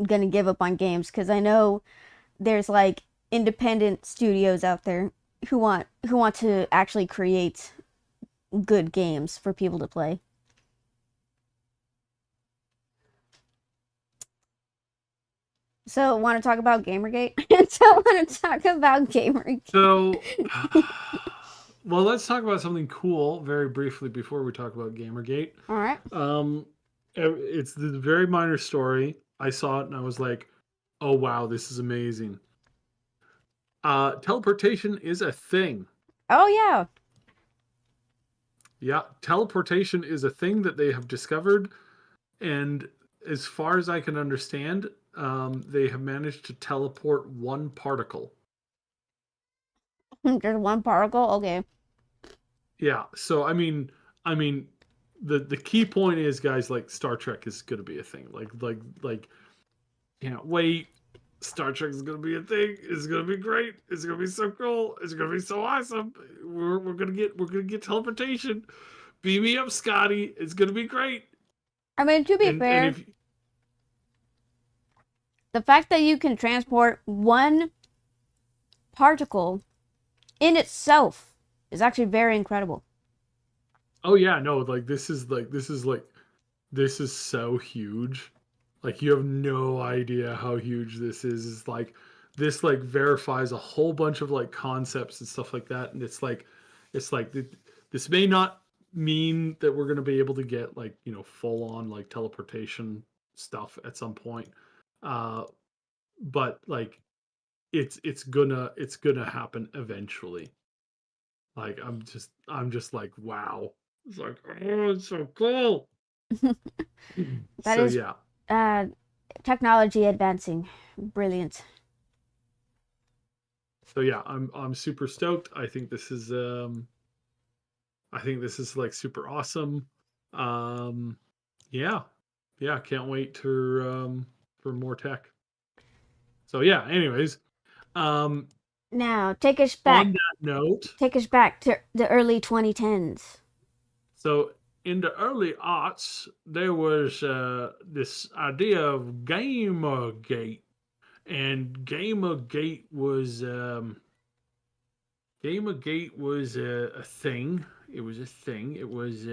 gonna give up on games because I know there's like independent studios out there who want to actually create good games for people to play. So, want to talk about GamerGate? So, want to talk about GamerGate? So, well, let's talk about something cool very briefly before we talk about Gamergate. All right. It's the very minor story. I saw it and I was like, "Oh wow, this is amazing." Teleportation is a thing. Oh yeah. Yeah, teleportation is a thing that they have discovered, and as far as I can understand, they have managed to teleport 1 particle. Just one particle. Okay. Yeah, so I mean, the key point is, guys, like Star Trek is going to be a thing. Like, can't wait. Star Trek is going to be a thing. It's going to be great. It's going to be so cool. It's going to be so awesome. We're gonna get teleportation. Beam me up, Scotty. It's going to be great. I mean, to be And fair, if the fact that you can transport one particle in itself It's actually very incredible. Oh yeah, no, like this is so huge. Like you have no idea how huge this is. It's like this like verifies a whole bunch of like concepts and stuff like that. And this may not mean that we're gonna be able to get like, full on like teleportation stuff at some point. Uh but like it's gonna happen eventually. Like I'm just like wow. It's like, oh, it's so cool. That So is yeah. uh, technology advancing. Brilliant. So yeah, I'm super stoked. I think this is like super awesome. Um yeah. Yeah, can't wait for more tech. So yeah, anyways, um Now, on that note, take us back to the early 2010s. so in the early aughts, there was this idea of GamerGate, and GamerGate was a thing. It was a thing. It was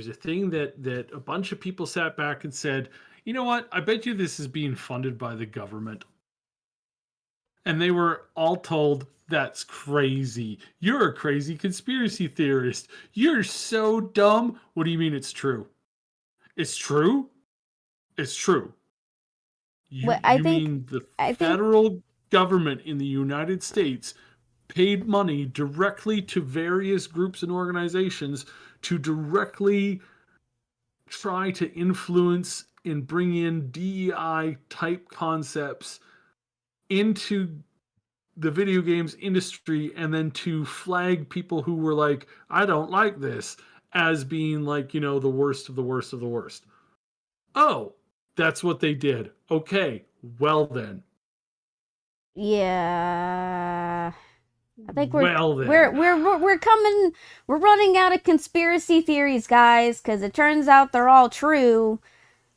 a thing that a bunch of people sat back and said, you know what? I bet you this is being funded by the government. And they were all told, that's crazy. You're a crazy conspiracy theorist. You're so dumb. What do you mean it's true? It's true? It's true. You What you mean the I think federal government in the United States paid money directly to various groups and organizations to directly try to influence and bring in DEI type concepts into the video games industry, and then to flag people who were like, I don't like this, as being like, the worst of the worst of the worst. Oh, that's what they did. Okay, well then. yeah. I think Well then. we're coming we're running out of conspiracy theories, guys, cuz it turns out they're all true.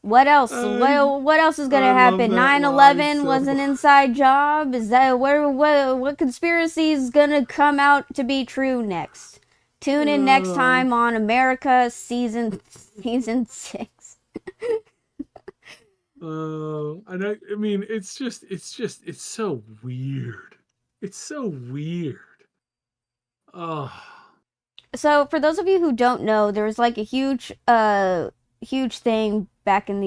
What else? I Well, what else is gonna I love happen? that Nine line 11 was so. an inside job. Is that what conspiracy is gonna come out to be true next? Tune in next Uh, time on America season 6. I mean, it's so weird. It's so weird. Oh, So for those of you who don't know, there was like a huge thing back in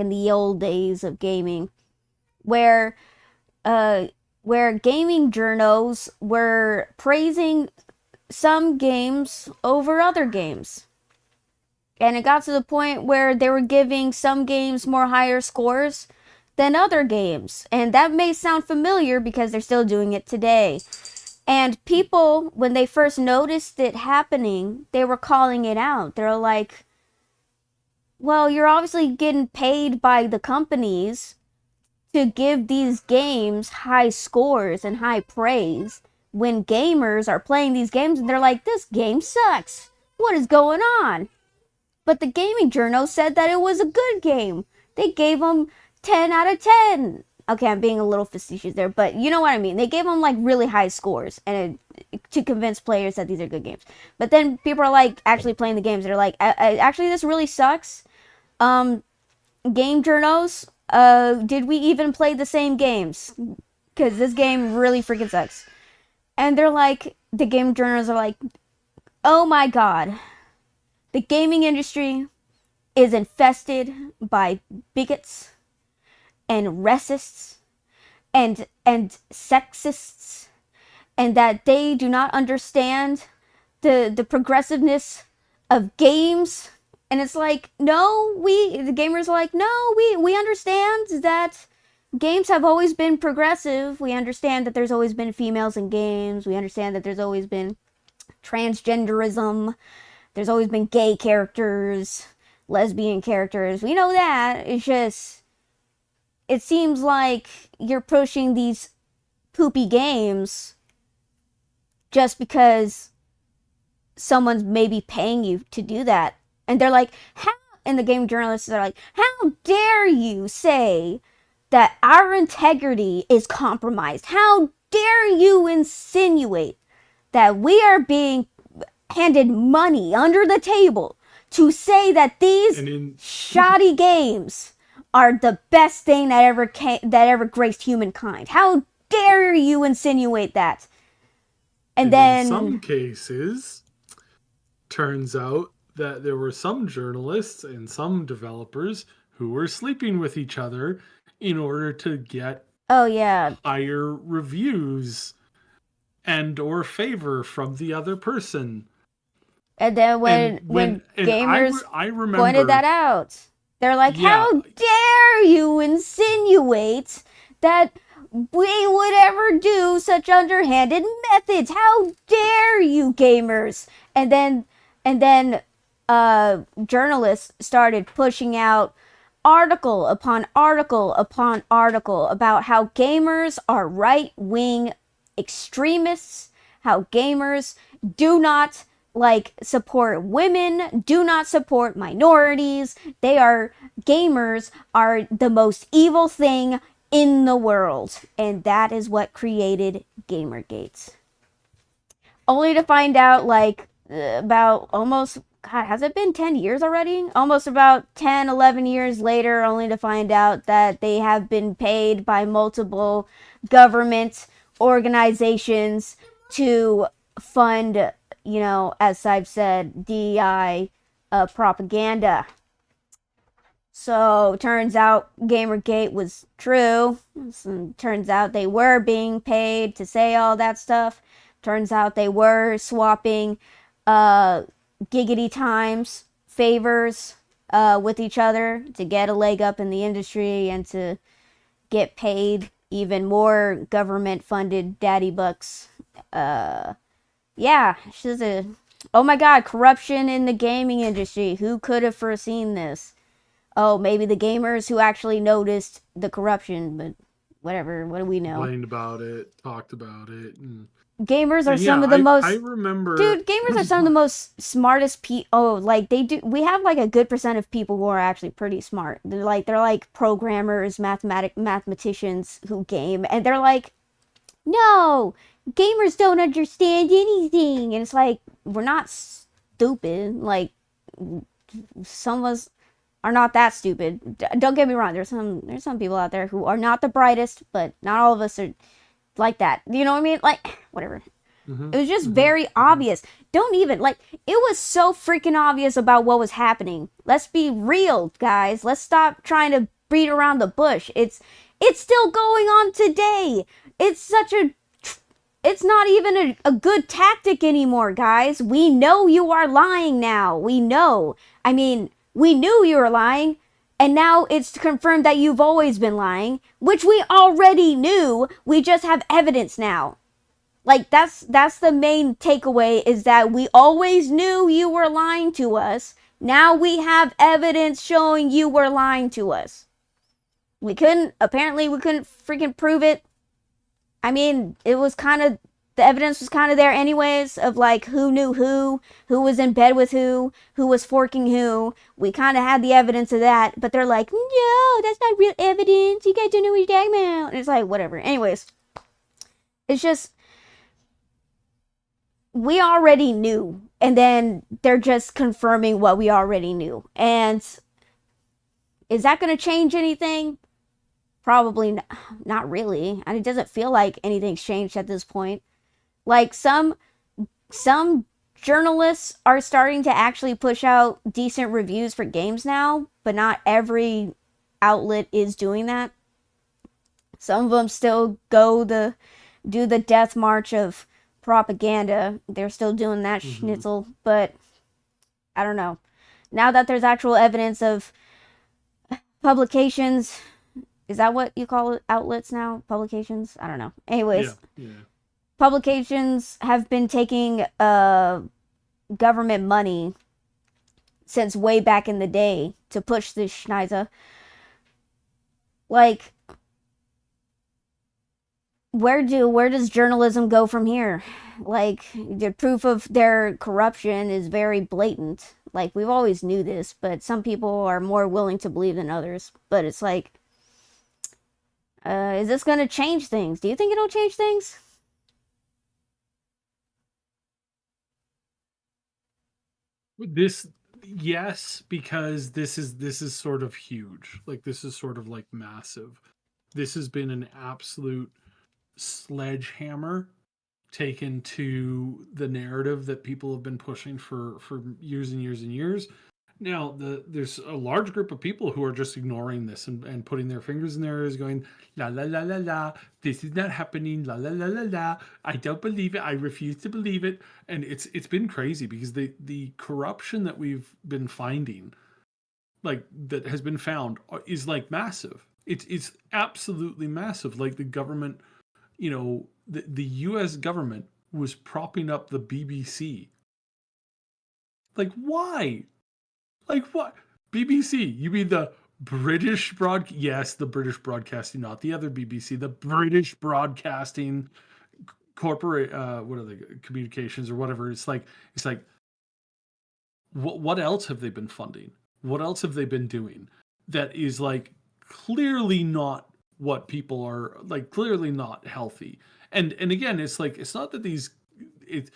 the old days of gaming where uh where gaming journals were praising some games over other games. And it got to the point where they were giving some games more higher scores than other games. And that may sound familiar because they're still doing it today. And people, when they first noticed it happening, they were calling it out. They're like, well, you're obviously getting paid by the companies to give these games high scores and high praise when gamers are playing these games and they're like, this game sucks. What is going on? But the gaming journal said that it was a good game. They gave them 10 out of 10. Okay, I'm being a little facetious there, but you know what I mean. They gave them like really high scores and to convince players that these are good games. But then people are like actually playing the games. They're like, actually, this really sucks. Um, Game journals, did we even play the same games? Because this game really freaking sucks. And they're like, the game journals are like, oh my god, the gaming industry is infested by bigots and racists and sexists, and that they do not understand the progressiveness of games. And it's like, no, the gamers are like, no, we understand that games have always been progressive. We understand that there's always been females in games. We understand that there's always been transgenderism. There's always been gay characters, lesbian characters. We know that. It's just, it seems like you're pushing these poopy games just because someone's maybe paying you to do that. And they're like, how? And the game journalists are like, how dare you say that our integrity is compromised? How dare you insinuate that we are being handed money under the table to say that these shoddy games are the best thing that ever graced humankind. How dare you insinuate that? And then in some cases, turns out that there were some journalists and some developers who were sleeping with each other in order to get higher reviews and or favor from the other person. And then when gamers I remember, pointed that out, they're like, how dare you insinuate that we would ever do such underhanded methods? How dare you, gamers? And then journalists started pushing out article upon article upon article about how gamers are right-wing extremists, how gamers do not support women, do not support minorities. Gamers are the most evil thing in the world. And that is what created GamerGate. Only to find out about almost, God, has it been 10 years already? Almost about 10, 11 years later, only to find out that they have been paid by multiple government organizations to fund, as I've said, DEI propaganda. So, turns out Gamergate was true. Turns out they were being paid to say all that stuff. Turns out they were swapping giggity times, favors with each other to get a leg up in the industry and to get paid even more government-funded daddy bucks. Oh my god, corruption in the gaming industry. Who could have foreseen this? Oh, maybe the gamers who actually noticed the corruption, but whatever. What do we know? Complained about it, talked about it. Gamers are some of the most. I remember. Dude, gamers are some of the most smartest people. Oh, they do. We have a good percent of people who are actually pretty smart. They're programmers, mathematicians who game, and they're like, no, gamers don't understand anything, and it's we're not stupid. Some of us are not that stupid. Don't get me wrong. There's some people out there who are not the brightest, but not all of us are like that. You know what I mean? Whatever. It was just very obvious. Don't even it was so freaking obvious about what was happening. Let's be real, guys. Let's stop trying to beat around the bush. It's still going on today. It's not even a good tactic anymore, guys. We know you are lying now. We know. I mean, we knew you were lying, and now it's confirmed that you've always been lying, which we already knew. We just have evidence now. That's the main takeaway, is that we always knew you were lying to us. Now we have evidence showing you were lying to us. Apparently we couldn't freaking prove it. I mean, the evidence was kind of there anyways, of who knew who was in bed with who was forking who. We kind of had the evidence of that, but they're like, no, that's not real evidence. You guys don't know what you're talking about. And it's whatever. Anyways, it's just, we already knew, and then they're just confirming what we already knew. And is that going to change anything? Probably not really. And it doesn't feel like anything's changed at this point. Some journalists are starting to actually push out decent reviews for games now, but not every outlet is doing that. Some of them still do the death march of propaganda. They're still doing that schnitzel, but I don't know. Now that there's actual evidence of publications, is that what you call it? Outlets now? Publications? I don't know. Anyways. Yeah. Publications have been taking government money since way back in the day to push this schniza. Where does journalism go from here? The proof of their corruption is very blatant. We've always knew this, but some people are more willing to believe than others. But it's is this gonna change things? Do you think it'll change things? This, yes, because this is sort of huge. Like, this is sort of like massive. This has been an absolute sledgehammer taken to the narrative that people have been pushing for years and years and years. Now, there's a large group of people who are just ignoring this and putting their fingers in their ears, going la la la la la. This is not happening. La la la la la. I don't believe it. I refuse to believe it. And it's been crazy because the corruption that we've been finding, like that has been found, is like massive. It's absolutely massive. Like the government, the U.S. government was propping up the BBC. Like, why? Like, what? BBC? You mean the British Yes, the British Broadcasting, not the other BBC. The British Broadcasting Corporate. What are they? Communications or whatever. It's like, what else have they been funding? What else have they been doing that is like clearly not what people are like, clearly not healthy. And again, it's like, it's not that these it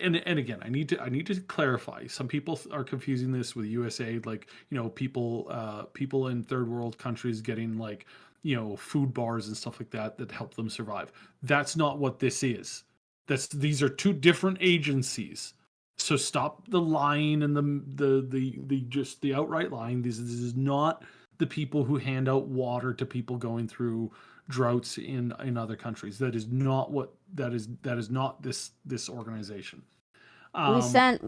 and again, I need to clarify. Some people are confusing this with USAID, like, people in third world countries getting, like, food bars and stuff like that help them survive. That's not what this is. These are two different agencies. So stop the lying and the just the outright lying. This is not the people who hand out water to people going through droughts in other countries. That is not what that is not this organization. We Um, sent,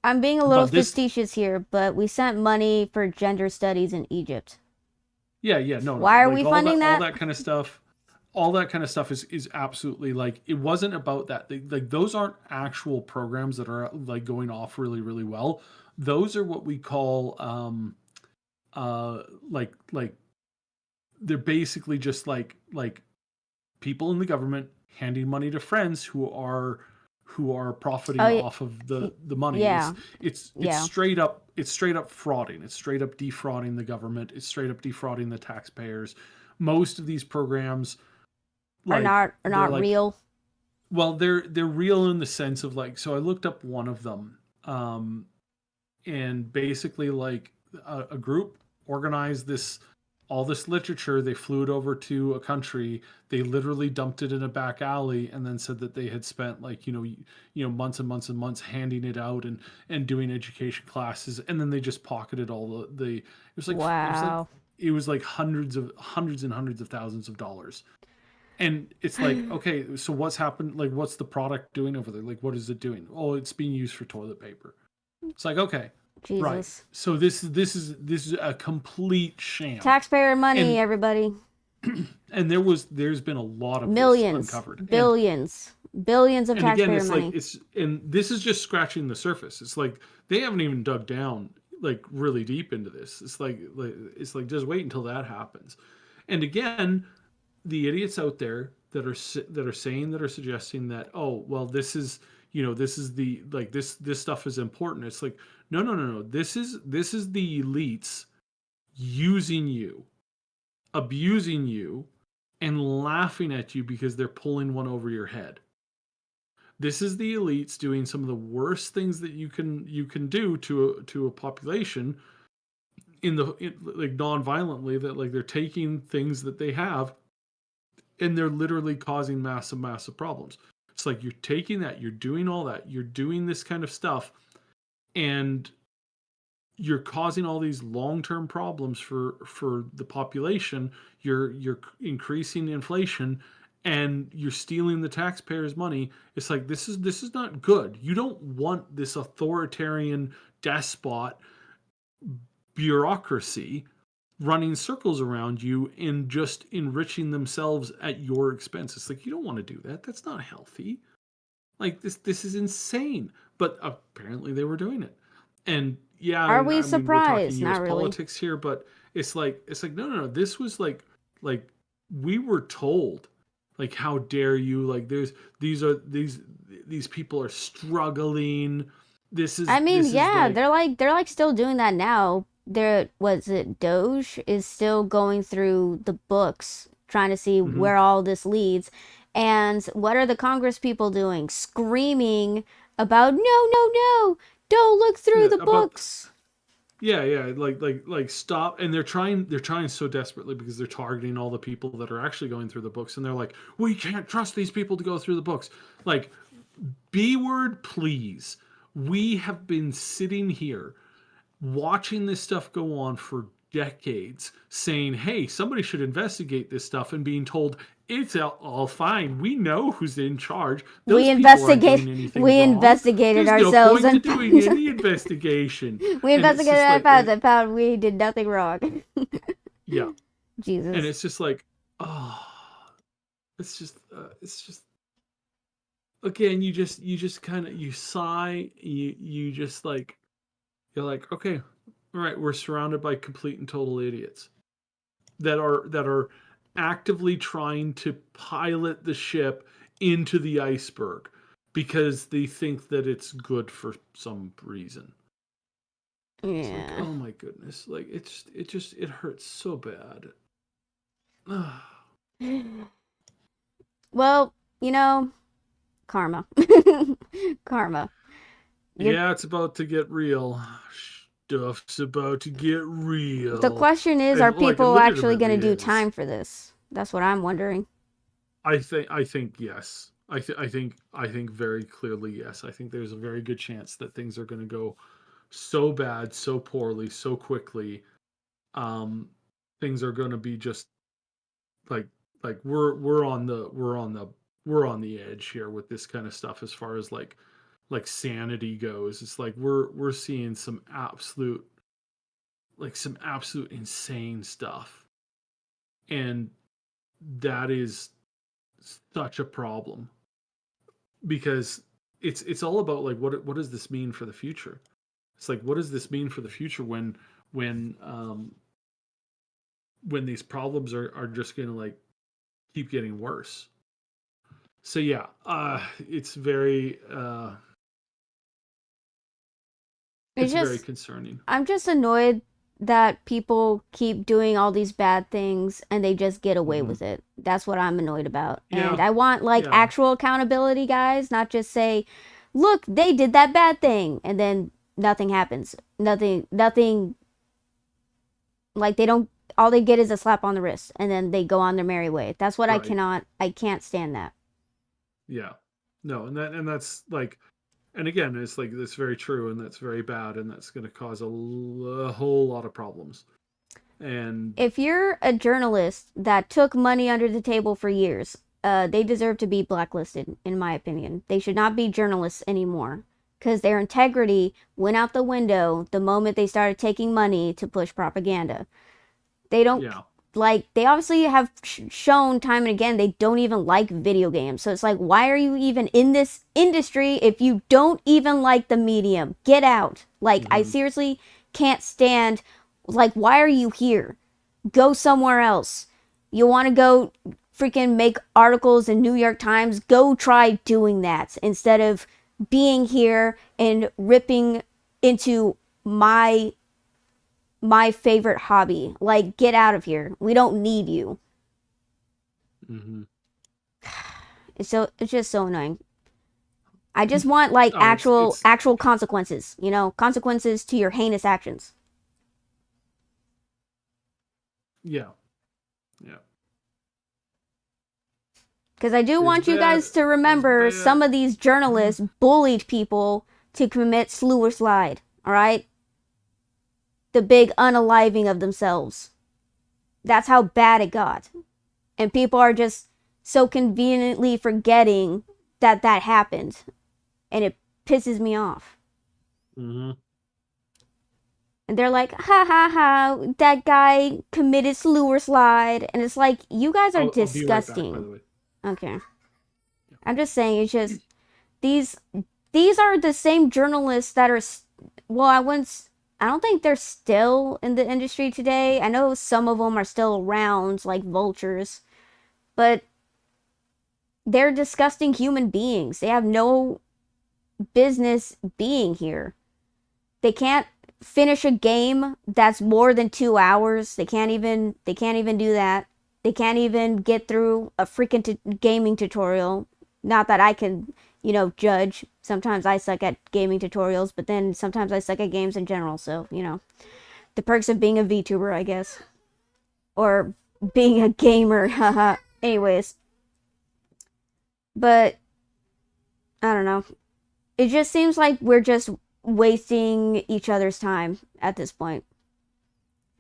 I'm being a little but this, facetious here, but we sent money for gender studies in Egypt. yeah, yeah, no, no, Why are like we all that funding all that? that kind of stuff, is absolutely, like, it wasn't about that. Like, those aren't actual programs that are like going off really really well. Those are what we call uh like they're basically just like people in the government handing money to friends who are Oh, profiting off of the money. yeah, It's yeah. straight up frauding. It's straight up defrauding the government. It's straight up defrauding the taxpayers. Most of these programs, Are like, not are they're not like, real. well, they're real in the sense of, like, so I looked up one of them, and basically, like, a group organized this literature. They flew it over to a country. They literally dumped it in a back alley, and then said that they had spent, like, months and months and months handing it out and doing education classes, and then they just pocketed all the. Wow. It was like hundreds and hundreds of thousands of dollars. And it's like, okay, so what's happened? Like, what's the product doing over there? Like, what is it doing? Oh, it's being used for toilet paper. It's like, okay, right. Jesus. So this is a complete sham. Taxpayer money, And everybody. there's been a lot of this Millions, uncovered. billions, billions of And again, taxpayer it's like, money. and this is just scratching the surface. It's like they haven't even dug down, like, really deep into this. It's like just wait until that happens. And again, the idiots out there that are suggesting that, oh, well, this is the, like, this stuff is important. It's like, no, no, no, no. This is the elites using you, abusing you, and laughing at you because they're pulling one over your head. This is the elites doing some of the worst things that you can do to a population, like, non-violently, that, like, they're taking things that they have, and they're literally causing massive problems. It's like, you're taking that, you're doing all that, you're doing this kind of stuff, and you're causing all these long-term problems for the population. You're increasing inflation, and you're stealing the taxpayers' money. It's like, this is not good. You don't want this authoritarian despot bureaucracy running circles around you and just enriching themselves at your expense. It's like, you don't want to do that. That's not healthy. Like, this is insane. But apparently they were doing it. And yeah, Are we I mean, we're talking surprised? US Not really. politics here, but it's like, no, no, no. This was like we were told, like, how dare you? Like, these people are struggling. This is I mean, this is yeah, like, they're like still doing that now. There was it Doge is still going through the books trying to see mhm. where all this leads. And what are the Congress people doing? Screaming about no, no, no. Don't look through Yeah, the about books. yeah, like stop. And they're trying so desperately because they're targeting all the people that are actually going through the books, and they're like, we can't trust these people to go through the books. Like, B word, please. We have been sitting here watching this stuff go on for decades, saying, hey, somebody should investigate this stuff, and being told it's all fine. We know who's in charge. Those people aren't doing anything We wrong. investigated There's no ourselves point to and doing any investigation. we And it's investigated just our like, past and found we did nothing wrong. yeah. And Jesus. it's just like, oh, it's just again, you just kind of, you sigh, you just like, you're like, okay, all right, we're surrounded by complete and total idiots that are actively trying to pilot the ship into the iceberg because they think that it's good for some reason. It's like, Yeah. oh my goodness, like it hurts so bad. Well, karma. Karma. You're, Yeah, it's about to get real. Stuff's about to get the real. question is, are And like, it people actually going to legitimately do is. time for this? That's what I'm wondering. I think yes. I think very clearly yes. I think there's a very good chance that things are going to go so bad, so poorly, so quickly. Um, things are going to be just like we're on the edge here with this kind of stuff as far as like sanity goes. It's like we're seeing some absolute insane stuff, and that is such a problem because it's all about like what does this mean for the future? It's like, what does this mean for the future when um when these problems are just going to like keep getting worse? So yeah, it's very It's it's very just, concerning. I'm just annoyed that people keep doing all these bad things and they just get away Hmm. with it. That's what I'm annoyed about. And Yeah, I want like yeah, actual accountability, guys, not just say, look, they did that bad thing and then nothing happens. Nothing, like they don't, all they get is a slap on the wrist and then they go on their merry way. That's what right. I can't stand that. Yeah, no, and that's like, and again, it's like that's very true, and that's very bad, and that's going to cause a whole lot of problems. And If you're a journalist that took money under the table for years, they deserve to be blacklisted, in my opinion. They should not be journalists anymore because their integrity went out the window the moment they started taking money to push propaganda. They don't yeah, like, they obviously have shown time and again they don't even like video games. So it's like, why are you even in this industry if you don't even like the medium? Get out. Like, I hmm, seriously can't stand, like, why are you here? Go somewhere else. You want to go freaking make articles in New York Times? Go try doing that instead of being here and ripping into my favorite hobby. Like, get out of here. We don't need you. hmm. It's just so annoying. I just want like Oh, it's actual it's actual consequences, consequences to your heinous actions. yeah, yeah. Because I do It's want you bad. guys to It's remember bad. some of these journalists bullied people to commit slew or slide. All right, the big unaliving of themselves. That's how bad it got, and people are just so conveniently forgetting that that happened, and it pisses me off. Hmm. And they're like, ha ha ha, that guy committed slew or slide. And it's like, you guys are I'll be right back. By disgusting. the way. Okay. I'm just saying, it's just, these, these are the same journalists that are, well, I don't think they're still in the industry today. I know some of them are still around, like vultures, but they're disgusting human beings. They have no business being here. They can't finish a game that's more than 2 hours. They can't even do that. They can't even get through a freaking gaming tutorial. Not that I can, judge. Sometimes I suck at gaming tutorials, but then sometimes I suck at games in general. So, the perks of being a VTuber, I guess. Or being a gamer, haha. Anyways. But, I don't know. It just seems like we're just wasting each other's time at this point.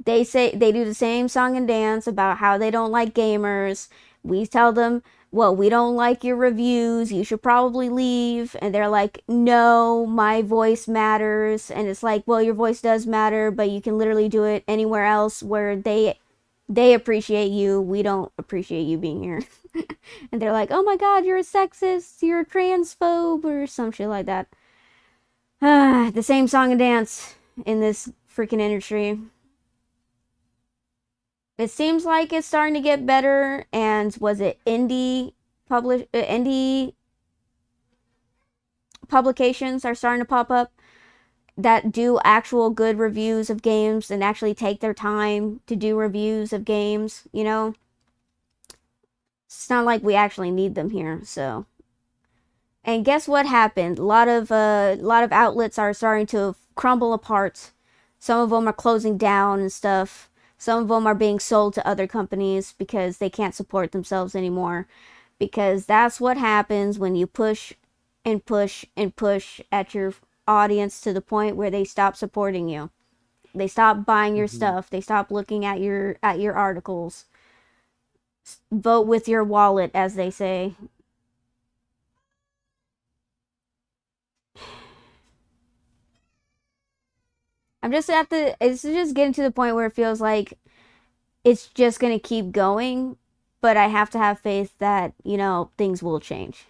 They say they do the same song and dance about how they don't like gamers. We tell them, well, we don't like your reviews. You should probably leave. And they're like, no, my voice matters. And it's like, well, your voice does matter, but you can literally do it anywhere else where they appreciate you. We don't appreciate you being here. And they're like, oh my god, you're a sexist, you're a transphobe, or some shit like that. The same song and dance in this freaking industry. It seems like it's starting to get better, and was it indie publications are starting to pop up that do actual good reviews of games and actually take their time to do reviews of games, It's not like we actually need them here, so. And guess what happened? A lot of outlets are starting to crumble apart. Some of them are closing down and stuff. Some of them are being sold to other companies because they can't support themselves anymore. Because that's what happens when you push and push and push at your audience to the point where they stop supporting you. They stop buying your stuff. They stop looking at your articles. Vote with your wallet, as they say. It's just getting to the point where it feels like it's just gonna keep going, but I have to have faith that, things will change.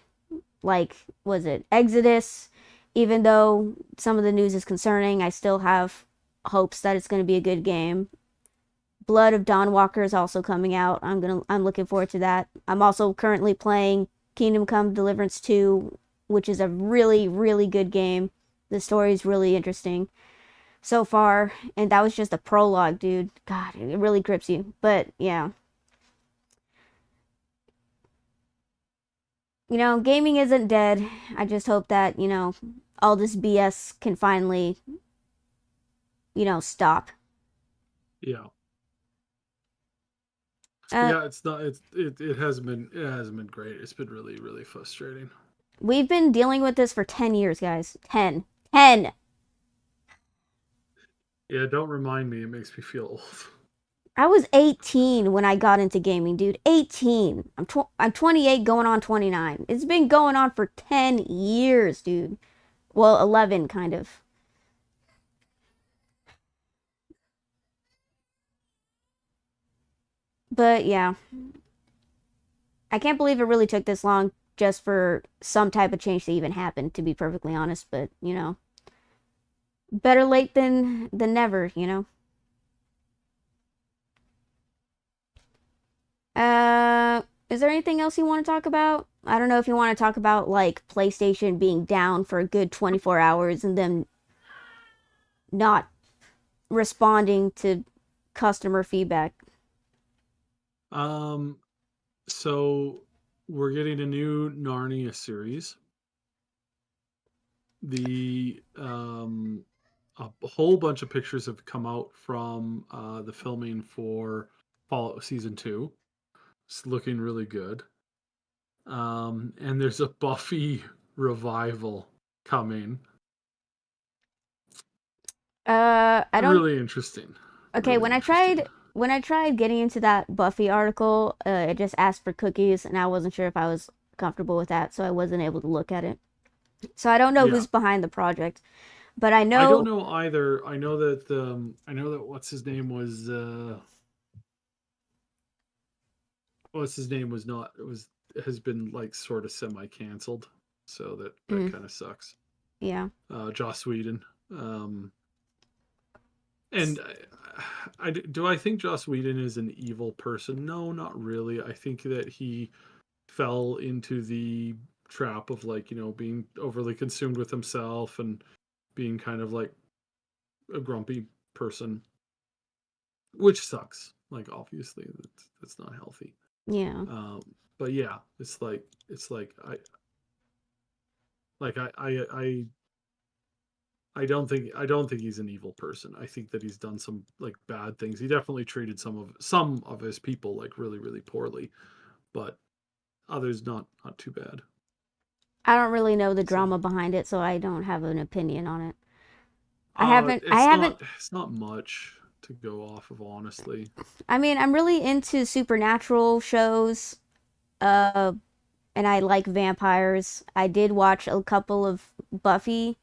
Like, was it Exodus? Even though some of the news is concerning, I still have hopes that it's gonna be a good game. Blood of Dawnwalker is also coming out. I'm looking forward to that. I'm also currently playing Kingdom Come Deliverance 2, which is a really, really good game. The story is really interesting so far, and that was just a prologue, dude. God, it really grips you. But yeah, gaming isn't dead. I just hope that all this BS can finally stop. Yeah. uh, Yeah, it's not. It hasn't been great. It's been really really frustrating. we've been dealing with this for 10 years, guys. 10. Yeah, don't remind me. It makes me feel old. I was 18 when I got into gaming, dude. 18. I'm 28 going on 29. It's been going on for 10 years, dude. Well, 11 kind of. But yeah, I can't believe it really took this long just for some type of change to even happen, to be perfectly honest, but better late than never. Is there anything else you want to talk about? I don't know if you want to talk about like PlayStation being down for a good 24 hours and then not responding to customer feedback. Um, so we're getting a new Narnia series. The a whole bunch of pictures have come out from the filming for Fallout Season 2. It's looking really good. And there's a Buffy revival coming. I don't. Really interesting. Okay, Really interesting. when I tried getting into that Buffy article, it just asked for cookies, and I wasn't sure if I was comfortable with that, so I wasn't able to look at it. So I don't know Yeah. who's behind the project, but I I don't know. know either. I know that what's his name was not it was has been like sort of semi canceled. So that Mm, kind of sucks. yeah. Joss Whedon. And do I think Joss Whedon is an evil person? No, not really. I think that he fell into the trap of like being overly consumed with himself and being kind of like a grumpy person, which sucks. Like obviously that's not healthy. Yeah. But yeah, it's like Like I don't think he's an evil person. I think that he's done some like bad things. He definitely treated some of his people like really really poorly, but others not too bad. I don't really know the So drama behind it, so I don't have an opinion on it. I haven't it's not much to go off of, honestly. I mean, I'm really into supernatural shows. Uh and I like vampires. I did watch a couple of Buffy.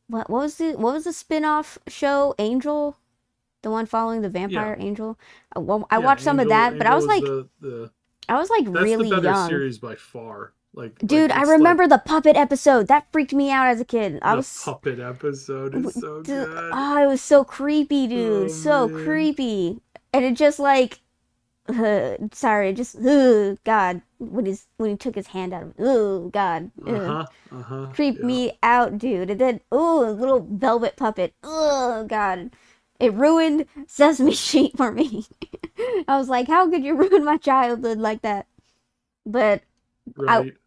What was the spin-off show? Angel? The one following the Yeah, vampire Angel? Well, I yeah. watched some of that, but Angel is the I was like that's the really better young. series by far. Dude, I It's like remember the puppet episode. That freaked me out as a kid. I the was puppet episode is so dude, good. oh, it was so creepy, dude. Oh So man. creepy. And it just like sorry, just God, when he took his hand out of God. Uh-huh. Uh-huh. Creeped Yeah. me out, dude. And then little velvet puppet. Oh God. It ruined Sesame Street for me. I was like, how could you ruin my childhood like that? But I Right.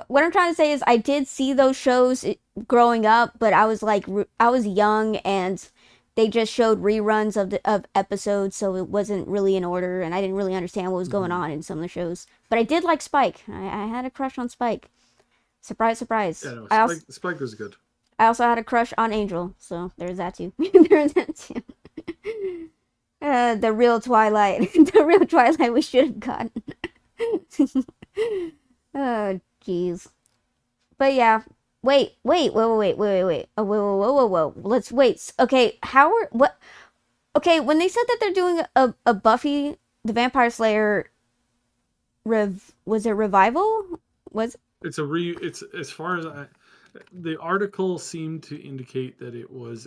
what I'm trying to say is I did see those shows growing up, but I was like I was young and they just showed reruns of episodes, so it wasn't really in order, and I didn't really understand what was going Hmm. on in some of the shows. But I did like Spike. I had a crush on Spike. Surprise, Yeah, surprise. no, I also Spike was good. I also had a crush on Angel, so there's that too. There's that too. The real Twilight, the real Twilight we should have gotten. Oh, jeez. But yeah. Wait. Oh, whoa. Let's wait. Okay, how are what? Okay, when they said that they're doing a Buffy the Vampire Slayer was it revival? Was It's as far as the article seemed to indicate that it was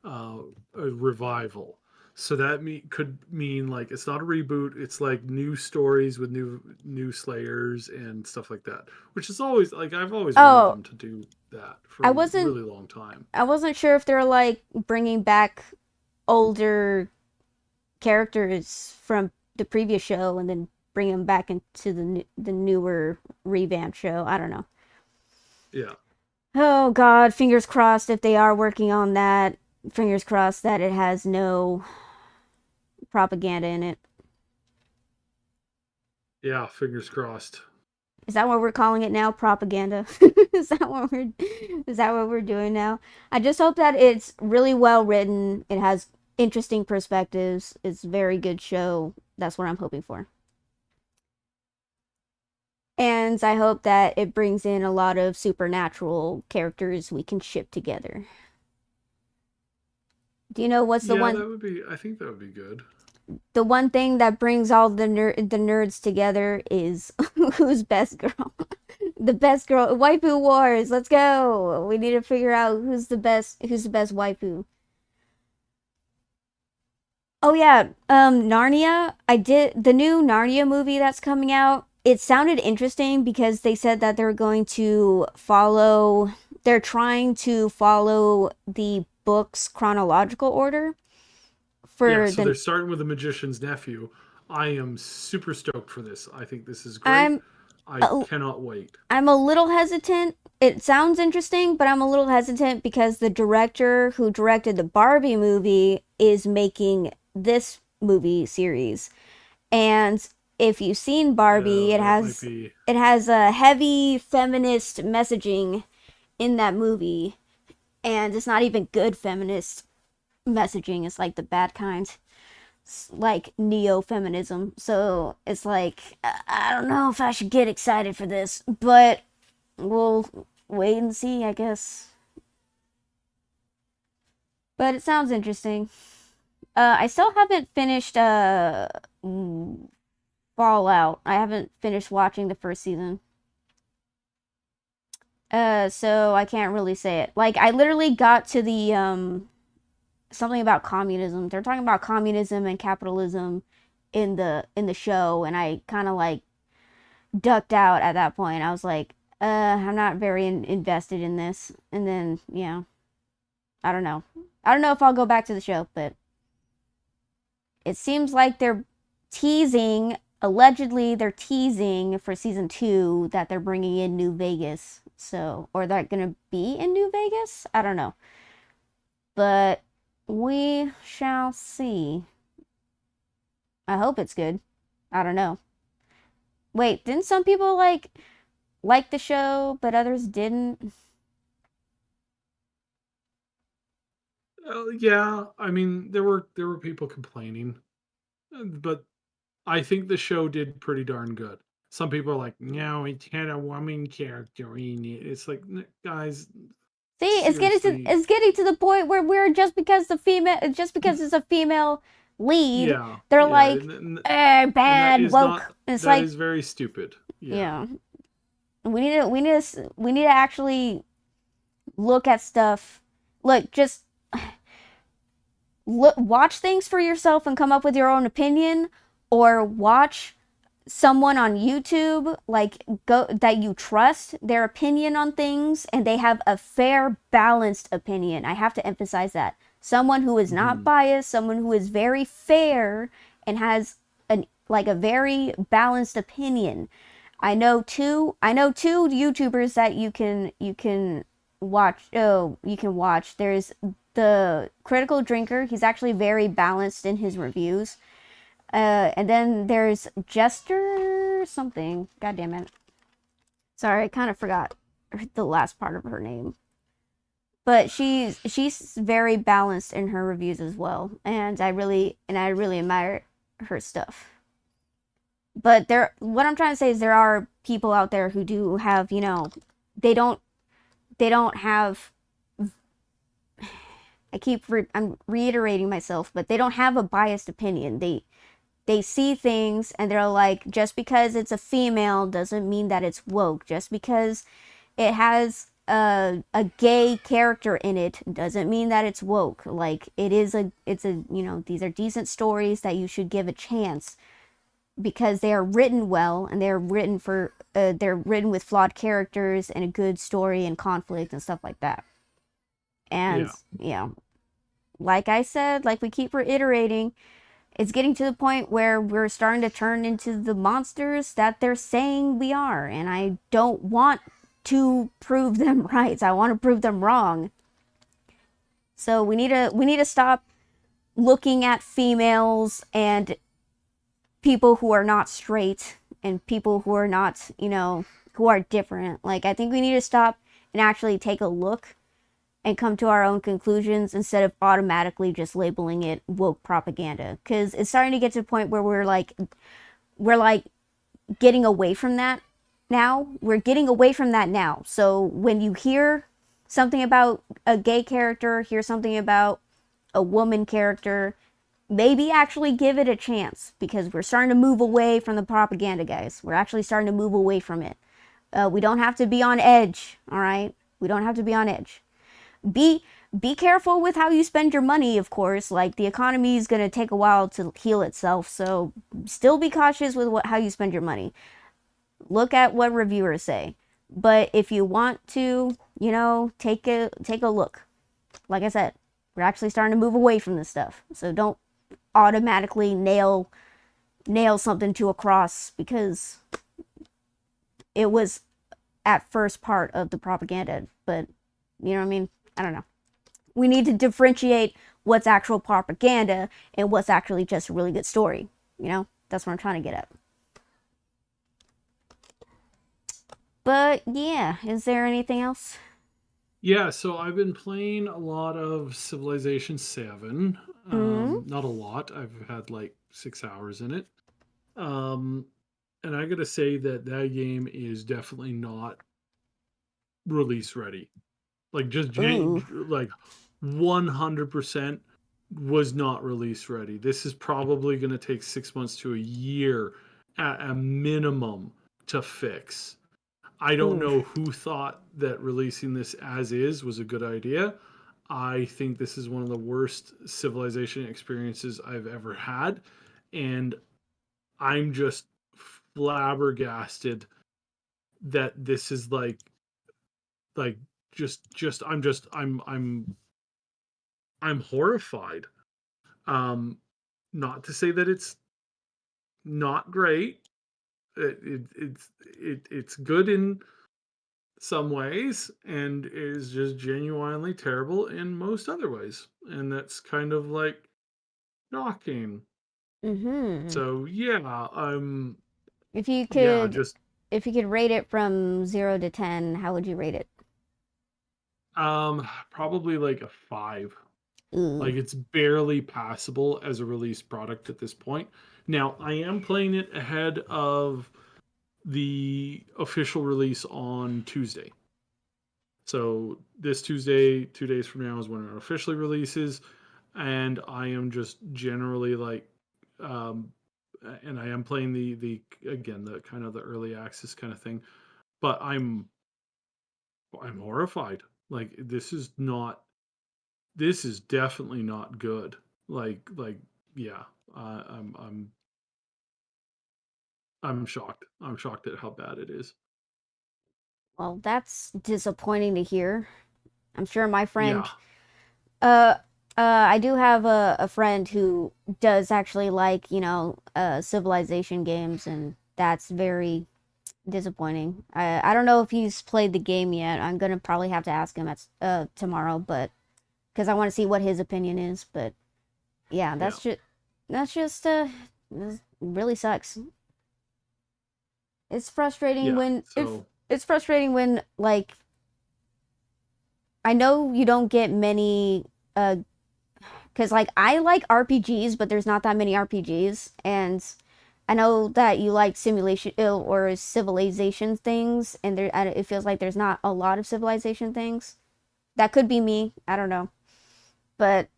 uh, a revival. So that could mean like it's not a reboot. It's like new stories with new Slayers and stuff like that. Which is always like I've always wanted oh them to do that I for a wasn't really long time. I wasn't sure if they're like bringing back older characters from the previous show and then bring them back into the newer revamped show. I don't know. Yeah, Oh God, fingers crossed if they are working on that. Fingers crossed that it has no propaganda in it. yeah. Fingers crossed. Is that what we're calling it now? Propaganda? Is that what we're doing now? I just hope that it's really well written. It has interesting perspectives. It's a very good show. That's what I'm hoping for. And I hope that it brings in a lot of supernatural characters we can ship together. Do you know what's the Yeah, one that would be. I think that would be good. the one thing that brings all the nerds together is who's best girl. The best girl waifu wars. Let's go. We need to figure out who's the best waifu. Oh yeah, Narnia. I did the new Narnia movie that's coming out. It sounded interesting because they said that they're trying to follow the book's chronological order Yeah, for so the they're starting with the magician's nephew. I am super stoked for this. I think this is great. I'm I a, cannot wait. I'm a little hesitant. It sounds interesting, but I'm a little hesitant because the director who directed the Barbie movie is making this movie series. And if you've seen Barbie, it That might has be. it has a heavy feminist messaging in that movie, and it's not even good feminist messaging. It's like the bad kind. It's like neo-feminism. So it's like I don't know if I should get excited for this, but we'll wait and see, I guess. But it sounds interesting. I still haven't finished Fallout. I haven't finished watching the first season. So I can't really say it. Like I literally got to the something about communism. They're talking about communism and capitalism in the show, and I kind of like ducked out at that point. I was like, I'm not very invested in this. And then, yeah, I don't know. I don't know if I'll go back to the show, but it seems like allegedly they're teasing for season 2 that they're bringing in New Vegas. So, or they're gonna be in New Vegas? I don't know. But we shall see. I hope it's good. I don't know. Wait, didn't some people like the show, but others didn't? Yeah, I mean there were people complaining, but I think the show did pretty darn good. Some people are like, no, it had a woman character in it. It's like, guys, See, seriously, it's getting to the point where we're just because it's a female lead, yeah, they're yeah, like, and that bad is woke. not And it's that like, is very stupid. Yeah, yeah, we need to actually look at stuff. Look, just watch things for yourself and come up with your own opinion, or watch someone on YouTube go that you trust their opinion on things and they have a fair balanced opinion. I have to emphasize that. Someone who is not hmm biased, someone who is very fair and has a very balanced opinion. I know two YouTubers that you can watch. Oh, you can watch. There's the Critical Drinker. He's actually very balanced in his reviews. And then there's Jester something. God damn it. Sorry, I kind of forgot the last part of her name. But she's very balanced in her reviews as well, and I really admire her stuff. But what I'm trying to say is there are people out there who do have, they don't they don't have I'm reiterating myself, but they don't have a biased opinion. They see things and they're like, just because it's a female doesn't mean that it's woke. Just because it has a gay character in it doesn't mean that it's woke. Like it's a these are decent stories that you should give a chance because they are written well and they're written with flawed characters and a good story and conflict and stuff like that. And yeah, like I said, like we keep reiterating, it's getting to the point where we're starting to turn into the monsters that they're saying we are, and I don't want to prove them right. I want to prove them wrong. So we need to stop looking at females and people who are not straight and people who are not, who are different. Like I think we need to stop and actually take a look and come to our own conclusions instead of automatically just labeling it woke propaganda, because it's starting to get to the point where we're like getting away from that now. We're getting away from that now. So when you hear something about a gay character, hear something about a woman character, maybe actually give it a chance, because we're starting to move away from the propaganda, guys. We're actually starting to move away from it. We don't have to be on edge, all right? We don't have to be on edge. Be be careful with how you spend your money, of course. Like the economy is going to take a while to heal itself, so still be cautious with how you spend your money. Look at what reviewers say. But if you want to, take a look. Like I said, we're actually starting to move away from this stuff. So don't automatically nail something to a cross because it was at first part of the propaganda. But you know what I mean? I don't know. We need to differentiate what's actual propaganda and what's actually just a really good story. That's what I'm trying to get at. But yeah, is there anything else? yeah. So I've been playing a lot of Civilization 7. Mm. Not a lot. I've had like 6 hours in it. Um, and I gotta say that that game is definitely not release ready. Like Ooh. like 100% was not release ready. This is probably going to take 6 months to a year at a minimum to fix. I don't Ooh. know who thought that releasing this as is was a good idea. I think this is one of the worst civilization experiences I've ever had, and I'm just flabbergasted that this is like just I'm horrified. Um, Not to say that it's not great. It's good in some ways and is just genuinely terrible in most other ways. And that's kind of like shocking. Mm-hmm. So yeah, If you yeah, could, just if you could rate it from 0 to 10, how would you rate it? probably like a 5. Ooh. Like it's barely passable as a release product at this point. Now, I am playing it ahead of the official release on Tuesday. So this Tuesday, 2 days from now, is when it officially releases, and I am just generally like, um, and I am playing the again the kind of the early access kind of thing, but I'm horrified. Like this is definitely not good. Like yeah, I'm shocked. I'm shocked at how bad it is. Well, that's disappointing to hear. I'm sure my Yeah, friend, uh, I do have a friend who does actually like, civilization games, and that's very disappointing. I don't know if he's played the game yet. I'm gonna probably have to ask him at tomorrow, but because I want to see what his opinion is. But yeah, yeah, that's just this really sucks. It's frustrating yeah. when if So it's frustrating when like I know you don't get many because like I like RPGs, but there's not that many RPGs, and I know that you like simulation or civilization things, and it feels like there's not a lot of civilization things. That could be me. I don't know, but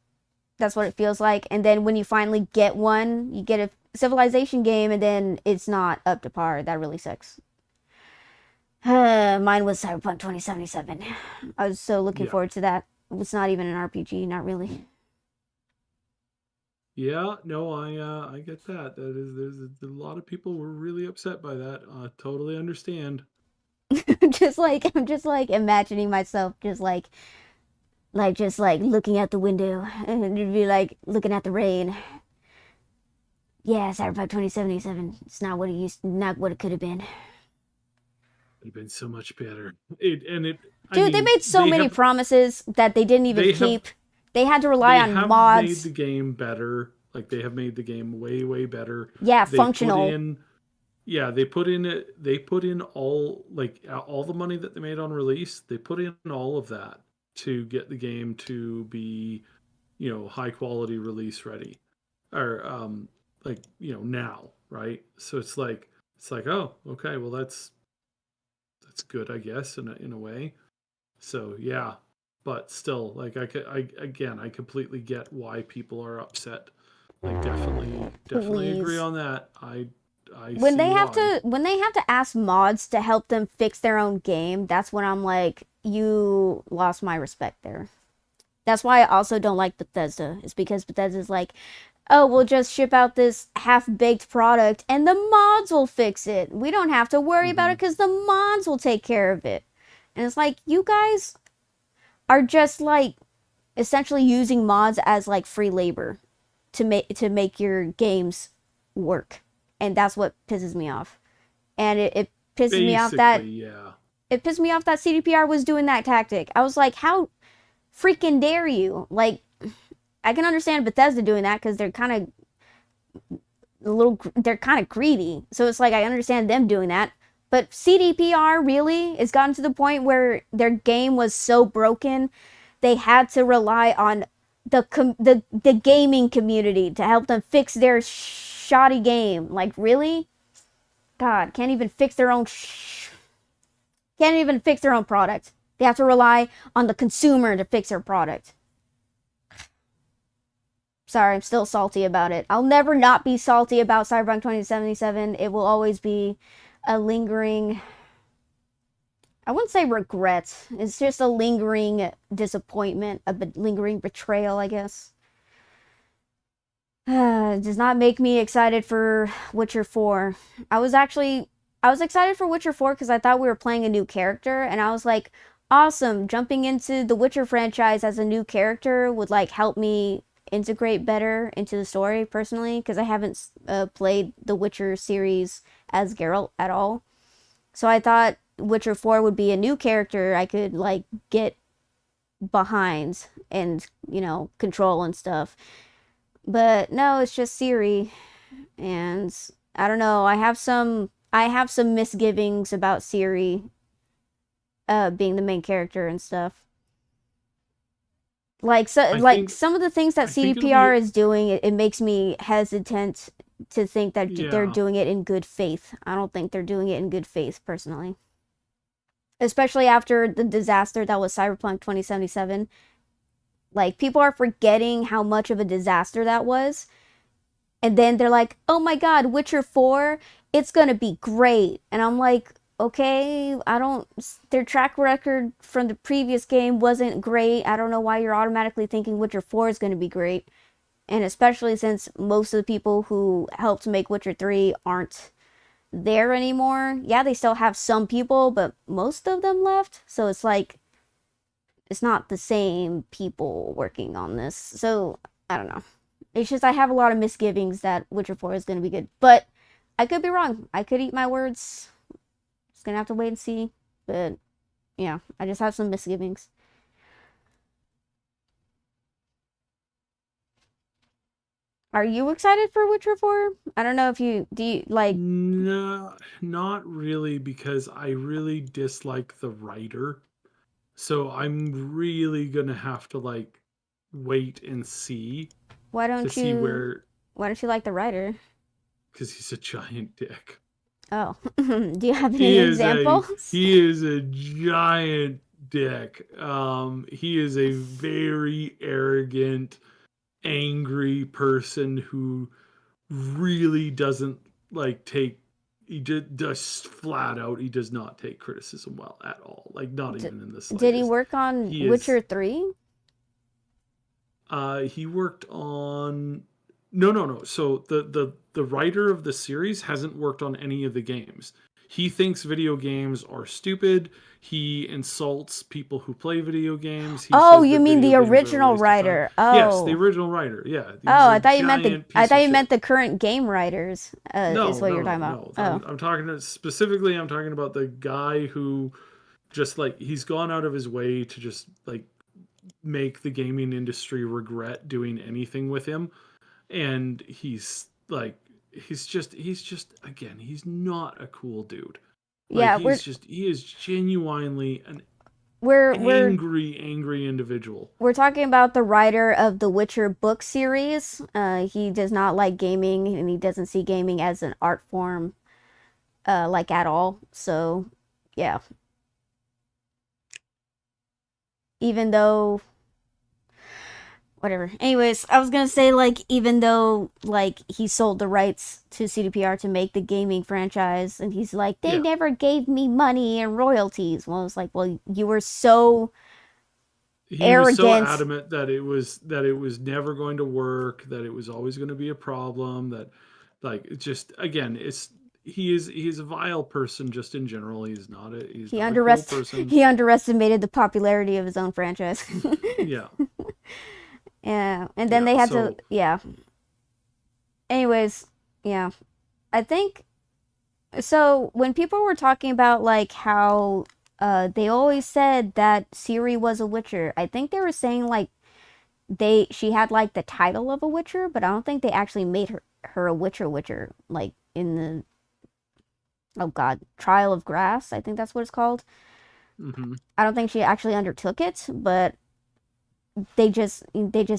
that's what it feels like. And then when you finally get one, you get a civilization game, and then it's not up to par. That really sucks. Mine was Cyberpunk 2077. I was so looking yeah, forward to that. It's not even an RPG, not really. yeah. No, I get that. There's a lot of people were really upset by that. Totally understand. I'm just like imagining myself just just like looking out the window and it'd be like looking at the rain. Yeah, Cyberpunk 2077. It's not what it could have been. It'd been so much better. It and it. I Dude, they mean, made so many promises that they didn't even they have keep. They had to rely they on have made the mods. game better. Like they have made the game way better. Yeah, They put functional. in Yeah, they put in it. They put in all the money that they made on release. They put in all of that to get the game to be, high quality release ready, or like now, right? So it's like oh okay, well that's good I guess in a way. So yeah, but still like I again I completely get why people are upset. Like definitely agree Please. on that. I see why. When they have to ask mods to help them fix their own game, that's when I'm like, you lost my respect there. That's why I also don't like Bethesda. It's because Bethesda's like, oh, we'll just ship out this half-baked product and the mods will fix it. We don't have to worry about Hmm. it because the mods will take care of it. And it's like, you guys are just like essentially using mods as like free labor to make your games work. And that's what pisses me off. And it pisses me off Basically, that yeah. CDPR was doing that tactic. I was like, how freaking dare you? Like, I can understand Bethesda doing that because they're kind of greedy. So it's like I understand them doing that. But CDPR really has gotten to the point where their game was so broken, they had to rely on the gaming community to help them fix their shoddy game. Like really, God, can't even fix their own product. They have to rely on the consumer to fix their product. Sorry, I'm still salty about it. I'll never not be salty about Cyberpunk 2077. It will always be a lingering, I wouldn't say regret. It's just a lingering disappointment, lingering betrayal, I guess. It does not make me excited for Witcher 4. I was actually I was excited for Witcher 4 because I thought we were playing a new character and I was like, awesome, jumping into the Witcher franchise as a new character would like help me integrate better into the story personally because I haven't played the Witcher series as Geralt at all. So I thought Witcher 4 would be a new character I could like get behind and, you know, control and stuff. But no, it's just Ciri, and I don't know. I have some misgivings about Ciri being the main character and stuff. Like some of the things that I think it'll CDPR be is doing, it makes me hesitant to think that they're yeah. doing it in good faith. I don't think they're doing it in good faith personally. Especially after the disaster that was Cyberpunk 2077. Like, people are forgetting how much of a disaster that was. And then they're like, oh my god, Witcher 4, it's gonna be great. And I'm like, okay, I don't. Their track record from the previous game wasn't great. I don't know why you're automatically thinking Witcher 4 is gonna be great. And especially since most of the people who helped make Witcher 3 aren't there anymore. Yeah, they still have some people, but most of them left. So it's like, it's not the same people working on this. So I don't know. It's just I have a lot of misgivings that Witcher 4 is going to be good. But I could be wrong. I could eat my words. Just going to have to wait and see. But yeah, I just have some misgivings. Are you excited for Witcher 4? I don't know if you do you, like No, not really, because I really dislike the writer. So I'm really gonna have to like wait and see why to don't see you where, why don't you like the writer? because he's a giant dick. Oh. Do you have He any is a examples? he is a giant dick. He is a very arrogant, angry person who really doesn't like take he just flat out he does not take criticism well at all, like not D- even in the did he slightest. work on He is Witcher 3? he worked on no, so the writer of the series hasn't worked on any of the games. He thinks video games are stupid. He insults people who play video games. He Oh, says you that mean video the games are a original waste of time. writer. Yes, the Oh. original writer. Yeah, he's Oh, a giant I piece thought of you meant shit. the current game writers. Is No, what no, you're no, talking about. no. Oh. I'm talking specifically. I'm talking about the guy who just like he's gone out of his way to just like make the gaming industry regret doing anything with him, and he's like he's just again he's not a cool dude. Like Yeah, he is genuinely an we're we're angry individual. we're talking about the writer of the Witcher book series. He does not like gaming, and he doesn't see gaming as an art form, like at all. So, yeah. Even though, whatever. Anyways, I was gonna say, like, even though like he sold the rights to CDPR to make the gaming franchise, and he's like, they Yeah, never gave me money and royalties. Well, it's like, well, you were so he was so arrogant. adamant that it was never going to work, that it was always going to be a problem, that like it's just again it's he is a vile person just in general. He's not a cool person. He underestimated the popularity of his own franchise. Yeah, Yeah, and then yeah. they had to, So yeah. Anyways, yeah. I think so when people were talking about like how they always said that Ciri was a witcher, I think they were saying like she had like the title of a witcher, but I don't think they actually made her a witcher like in the, oh god, Trial of Grass, I think that's what it's called. mhm. I don't think she actually undertook it, but they just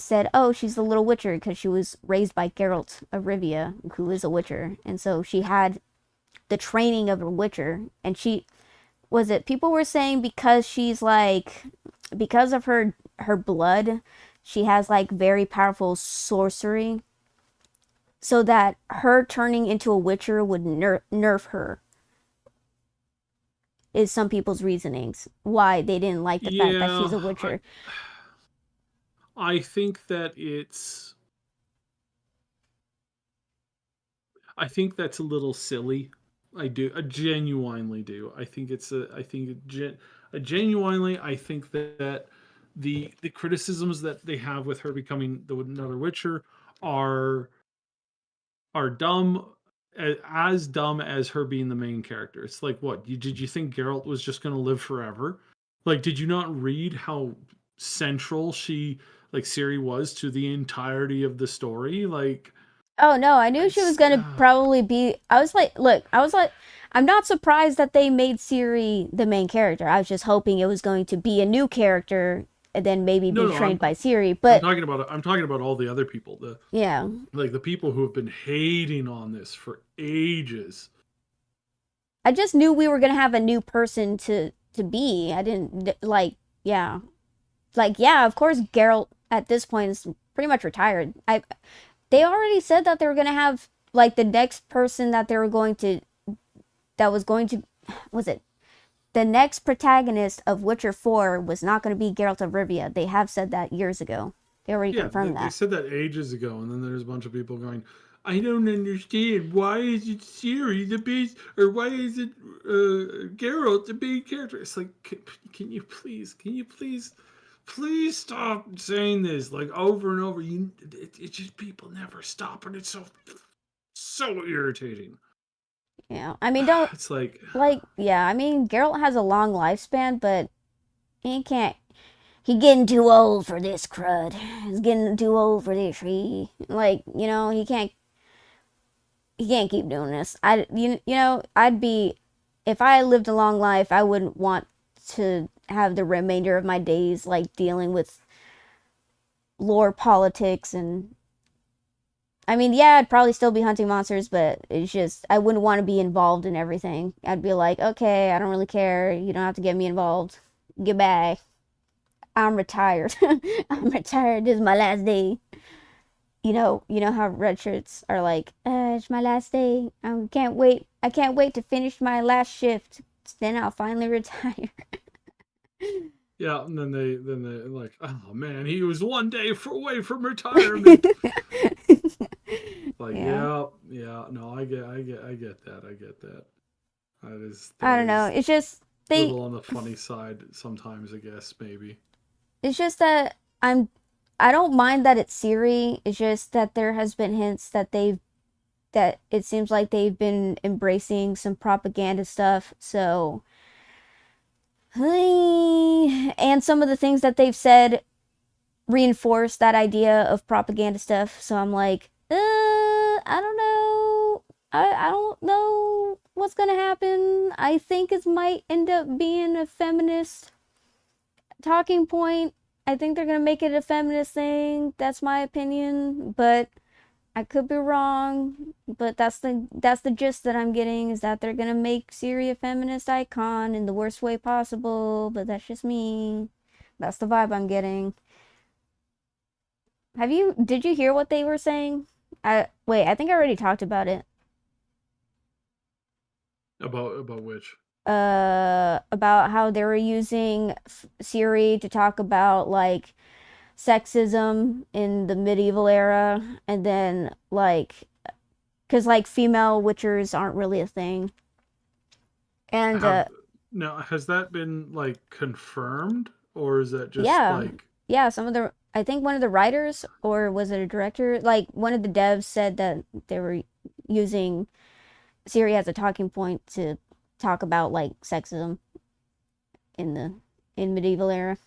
said, "Oh, she's the little witcher because she was raised by Geralt of Rivia, who is a witcher." And so she had the training of a witcher, and she was it people were saying because she's like because of her blood, she has like very powerful sorcery, so that her turning into a witcher would nerf her, is some people's reasonings why they didn't like the fact that she's Yeah, a witcher. I think that I think that's a little silly. I genuinely do. I think it's a I think genuinely I think that the criticisms that they have with her becoming the another Witcher are are dumb. as dumb as her being the main character. It's like, what? Did you think Geralt was just going to live forever? Like, did you not read how central like Ciri was to the entirety of the story? Like, Oh no, I knew she was it's gonna probably be. I was like, look, I was like, I'm not surprised that they made Ciri the main character. I was just hoping it was going to be a new character and then maybe no, be no. trained by Ciri. I'm But talking about all the other people. yeah, Like the people who have been hating on this for ages. I just knew we were gonna have a new person to be. I didn't like, yeah, like yeah. Of course, Geralt at this point is pretty much retired. They already said that they were gonna have like the next person that they were going to that was going to was it the next protagonist of Witcher 4 was not going to be Geralt of Rivia. They have said that years ago. They already Yeah, confirmed they that. said that ages ago, and then there's a bunch of people going, "I don't understand. Why is it Ciri the base, or why is it Geralt the main character?" It's like, can you please stop saying this like over and over? It's just people never stop, and it's so irritating. Yeah, I mean, don't It's like, like, yeah, I mean, Geralt has a long lifespan, but he can't. He getting too old for this crud. He's getting too old for this. Like, you know, he can't. He can't keep doing this. You know, I'd be, if I lived a long life, I wouldn't want to have the remainder of my days like dealing with lore politics and I mean, yeah, I'd probably still be hunting monsters, but it's just, I wouldn't want to be involved in everything. I'd be like, okay, I don't really care. You don't have to get me involved. Goodbye. I'm retired. I'm retired. This is my last day. You know how red shirts are like, it's my last day. I can't wait. I can't wait to finish my last shift. Then I'll finally retire. yeah, and then they like, oh man, he was one day away from retirement. Like, Yeah. yeah, no, I get that, I get that. I That don't know. is It's just a they little on the funny side sometimes, I guess, maybe. it's just that I don't mind that it's Siri. It's just that there has been hints that that it seems like they've been embracing some propaganda stuff. So and some of the things that they've said reinforce that idea of propaganda stuff. So I'm like, I don't know. I don't know what's gonna happen. I think it might end up being a feminist talking point. I think they're gonna make it a feminist thing. That's my opinion, but I could be wrong. But that's the gist that I'm getting is that they're gonna make Siri a feminist icon in the worst way possible. But that's just me. That's the vibe I'm getting. Did you hear what they were saying? Wait, I think I already talked about it. About which? About how they were using Siri to talk about like sexism in the medieval era, and then like, because like female witchers aren't really a thing, and Have Now, has that been like confirmed, or is that just yeah, like, yeah, some of the I think one of the writers or was it a director, like one of the devs said that they were using Siri as a talking point to talk about like sexism in the in medieval era.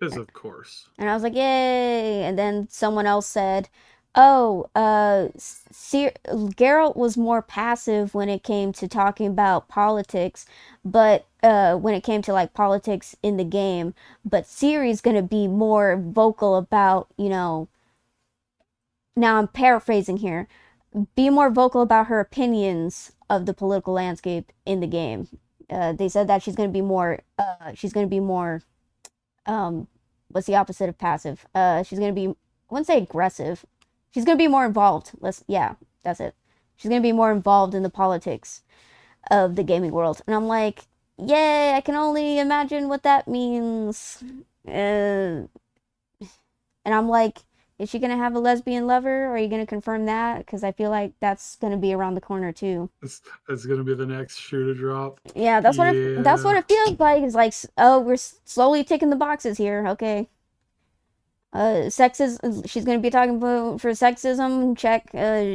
is of course? And I was like, yay! And then someone else said, oh, Geralt was more passive when it came to talking about politics, but when it came to like politics in the game, but Ciri's gonna be more vocal about, you know, now I'm paraphrasing here, be more vocal about her opinions of the political landscape in the game. They said that she's gonna be more, um, what's the opposite of passive? She's gonna be, I wouldn't say aggressive. She's gonna be more involved. Yeah, that's it. She's gonna be more involved in the politics of the gaming world. And I'm like, yay, I can only imagine what that means. And I'm like, is she gonna have a lesbian lover? Or are you gonna confirm that? Because I feel like that's gonna be around the corner too. That's gonna be the next shoe to drop. Yeah, that's what Yeah. it feels like. It's like, oh, we're slowly ticking the boxes here. Okay. Sexism. She's gonna be talking for sexism. Check.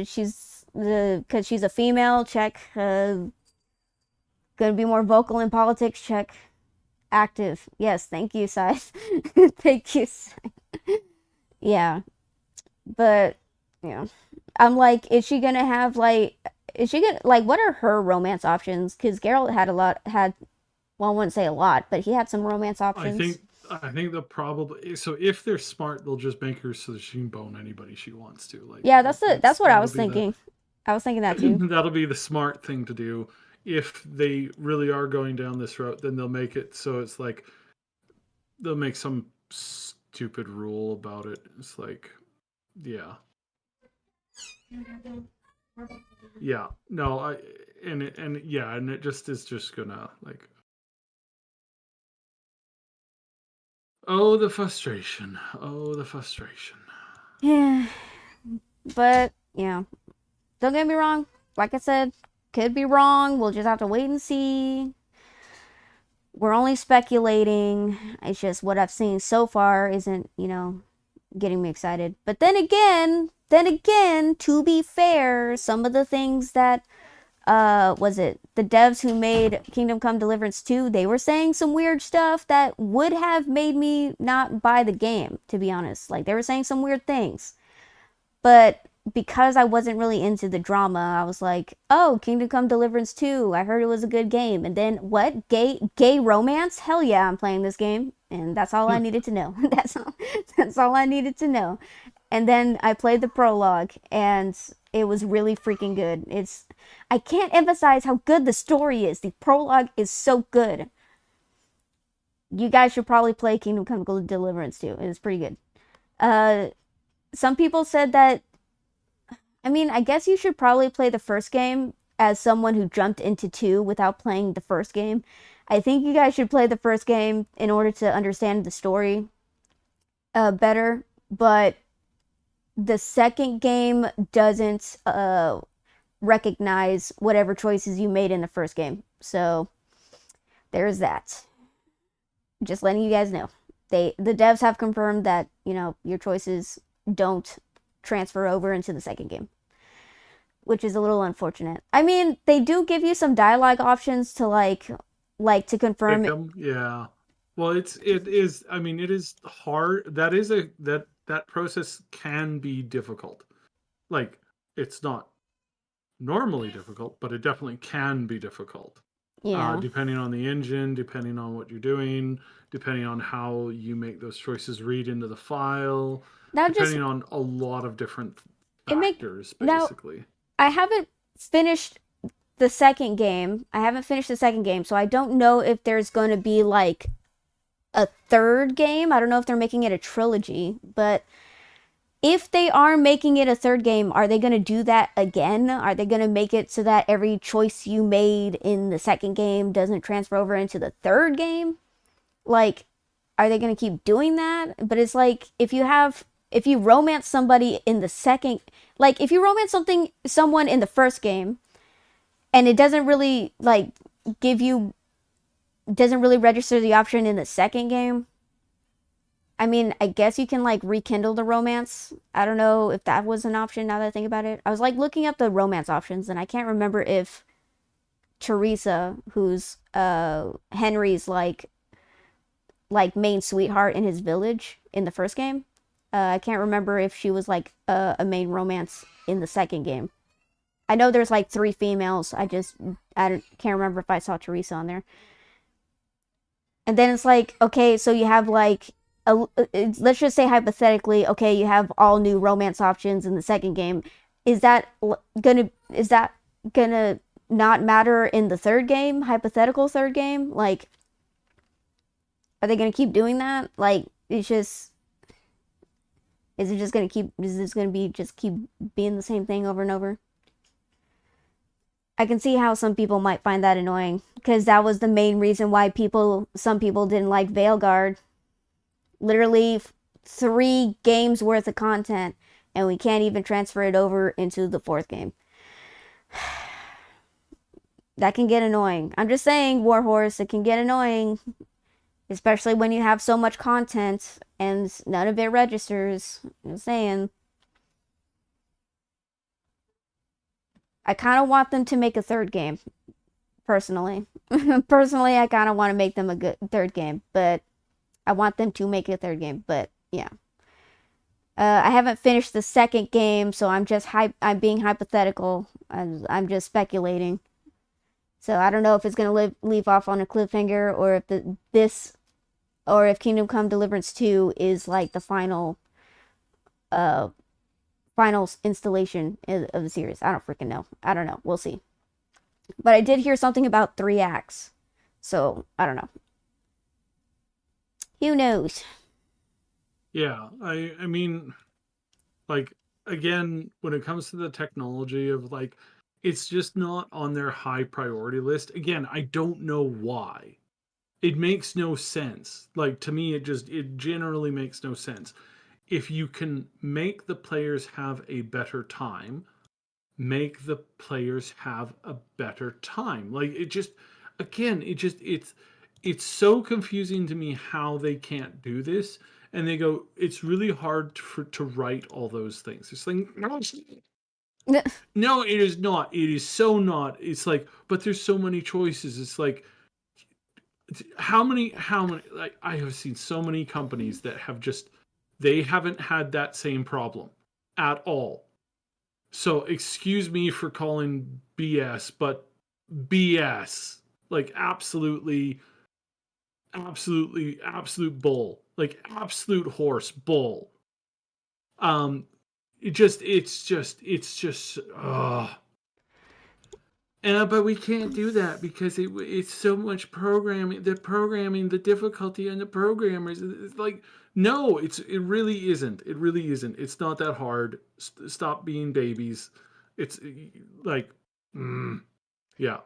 She's because she's a female, check. Gonna be more vocal in politics, check. Active, yes, thank you, Scythe. Thank you, Scythe. Yeah, but, I'm like, is she gonna have, like, is she gonna, like, what are her romance options? Because Geralt well, I wouldn't say a lot, but he had some romance options. I think they'll probably, so if they're smart, they'll just make her so that she can bone anybody she wants to. Like Yeah, that's what I that'll was be thinking. I was thinking that too. that'll be the smart thing to do. If they really are going down this route, then they'll make it so it's like they'll make some stupid rule about it. It's like, yeah. Yeah. No, and yeah, and it just is just gonna like, oh, the frustration. Oh, the frustration. Yeah, but don't get me wrong. Like I said, could be wrong. We'll just have to wait and see. We're only speculating. It's just what I've seen so far isn't, getting me excited. But then again, to be fair, some of the things that was it the devs who made Kingdom Come Deliverance 2, they were saying some weird stuff that would have made me not buy the game, to be honest. Like, they were saying some weird things. But because I wasn't really into the drama, I was like, oh, Kingdom Come Deliverance 2, I heard it was a good game. And then what? Gay romance? Hell yeah, I'm playing this game. And that's all I needed to know. That's all I needed to know. And then I played the prologue, and it was really freaking good. I can't emphasize how good the story is. The prologue is so good. You guys should probably play Kingdom Come Deliverance 2. It's pretty good. Some people said that, I guess you should probably play the first game as someone who jumped into 2 without playing the first game. I think you guys should play the first game in order to understand the story better, but the second game doesn't recognize whatever choices you made in the first game. So there's that. Just letting you guys know. The devs have confirmed that, your choices don't transfer over into the second game, which is a little unfortunate. They do give you some dialogue options to like to confirm it. Yeah. Well, it is hard. That process can be difficult. Like, it's not normally difficult, but it definitely can be difficult. Yeah. Depending on the engine, depending on what you're doing, depending on how you make those choices read into the file, depending on a lot of different factors, basically. Now, I haven't finished the second game. So I don't know if there's going to be like a third game. I don't know if they're making it a trilogy, but if they are making it a third game, are they going to do that again? Are they going to make it so that every choice you made in the second game doesn't transfer over into the third game? Like, are they going to keep doing that? But it's like, if you romance somebody in the second, like, if you romance someone in the first game, and it doesn't really, like, doesn't really register the option in the second game, I guess you can, like, rekindle the romance. I don't know if that was an option now that I think about it. I was, like, looking up the romance options, and I can't remember if Teresa, who's Henry's, like main sweetheart in his village in the first game, I can't remember if she was, like, a main romance in the second game. I know there's, like, 3 females. I can't remember if I saw Teresa on there. And then it's like, okay, so you have, like, let's just say hypothetically, okay, you have all new romance options in the second game. Is that gonna not matter in the third game? Hypothetical third game? Like, are they gonna keep doing that? Like, is this gonna keep being the same thing over and over? I can see how some people might find that annoying, because that was the main reason why some people didn't like Veilguard. Literally 3 games worth of content, and we can't even transfer it over into the 4th game. That can get annoying. I'm just saying, Warhorse, it can get annoying. Especially when you have so much content and none of it registers. I'm saying. I kind of want them to make a third game, personally. Personally, I kind of want to make them a good third game, but I want them to make a third game, but yeah. I haven't finished the second game, so I'm being hypothetical. I'm just speculating. So I don't know if it's gonna leave off on a cliffhanger, or if or if Kingdom Come Deliverance 2 is like the uh final installation of the series. I don't freaking know. I don't know. We'll see. But I did hear something about 3 acts. So, I don't know. Who knows? Yeah, I mean, like, again, when it comes to the technology of like, it's just not on their high priority list. Again, I don't know why. It makes no sense. Like, to me, it generally makes no sense. If you can make the players have a better time, make the players have a better time. Like, it just, again, it's so confusing to me how they can't do this. And they go, it's really hard to write all those things. It's like, no, it is not. It is so not. It's like, but there's so many choices. It's like, how many, like, I have seen so many companies that have just, they haven't had that same problem at all. So excuse me for calling BS, but BS. Like, absolute bull. Like, absolute horse bull. It's just and but we can't do that because it's so much programming. The difficulty on the programmers. It's like, no, it really isn't. It really isn't. It's not that hard. Stop being babies. It's like, yeah,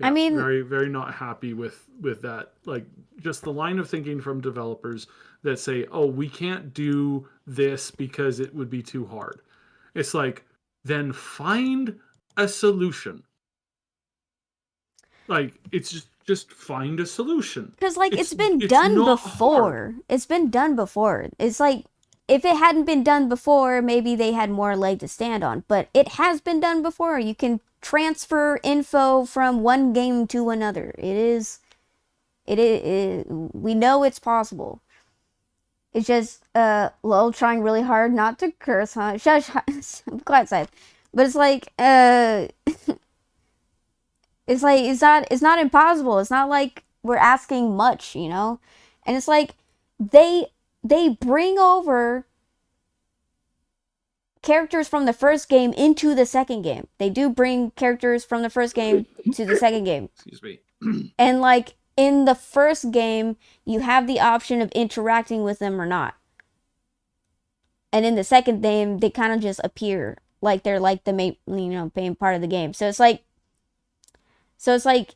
I yeah, mean, very very not happy with that. Like, just the line of thinking from developers that say, oh, we can't do this because it would be too hard. It's like, then find a solution. Like, it's just find a solution. because like It's it's been it's done not hard. before. It's been done before. It's like if it hadn't been done before, maybe they had more leg to stand on. But it has been done before. You can transfer info from one game to another. We know it's possible. It's just lol trying really hard not to curse, huh? Shush, I'm quite sad. But it's like it's not impossible. It's not like we're asking much, you know? And it's like they bring over characters from the first game into the second game. They do bring characters from the first game to the second game. Excuse me. And like in the first game, you have the option of interacting with them or not. And in the second game, they kind of just appear like they're like the main part of the game. So it's like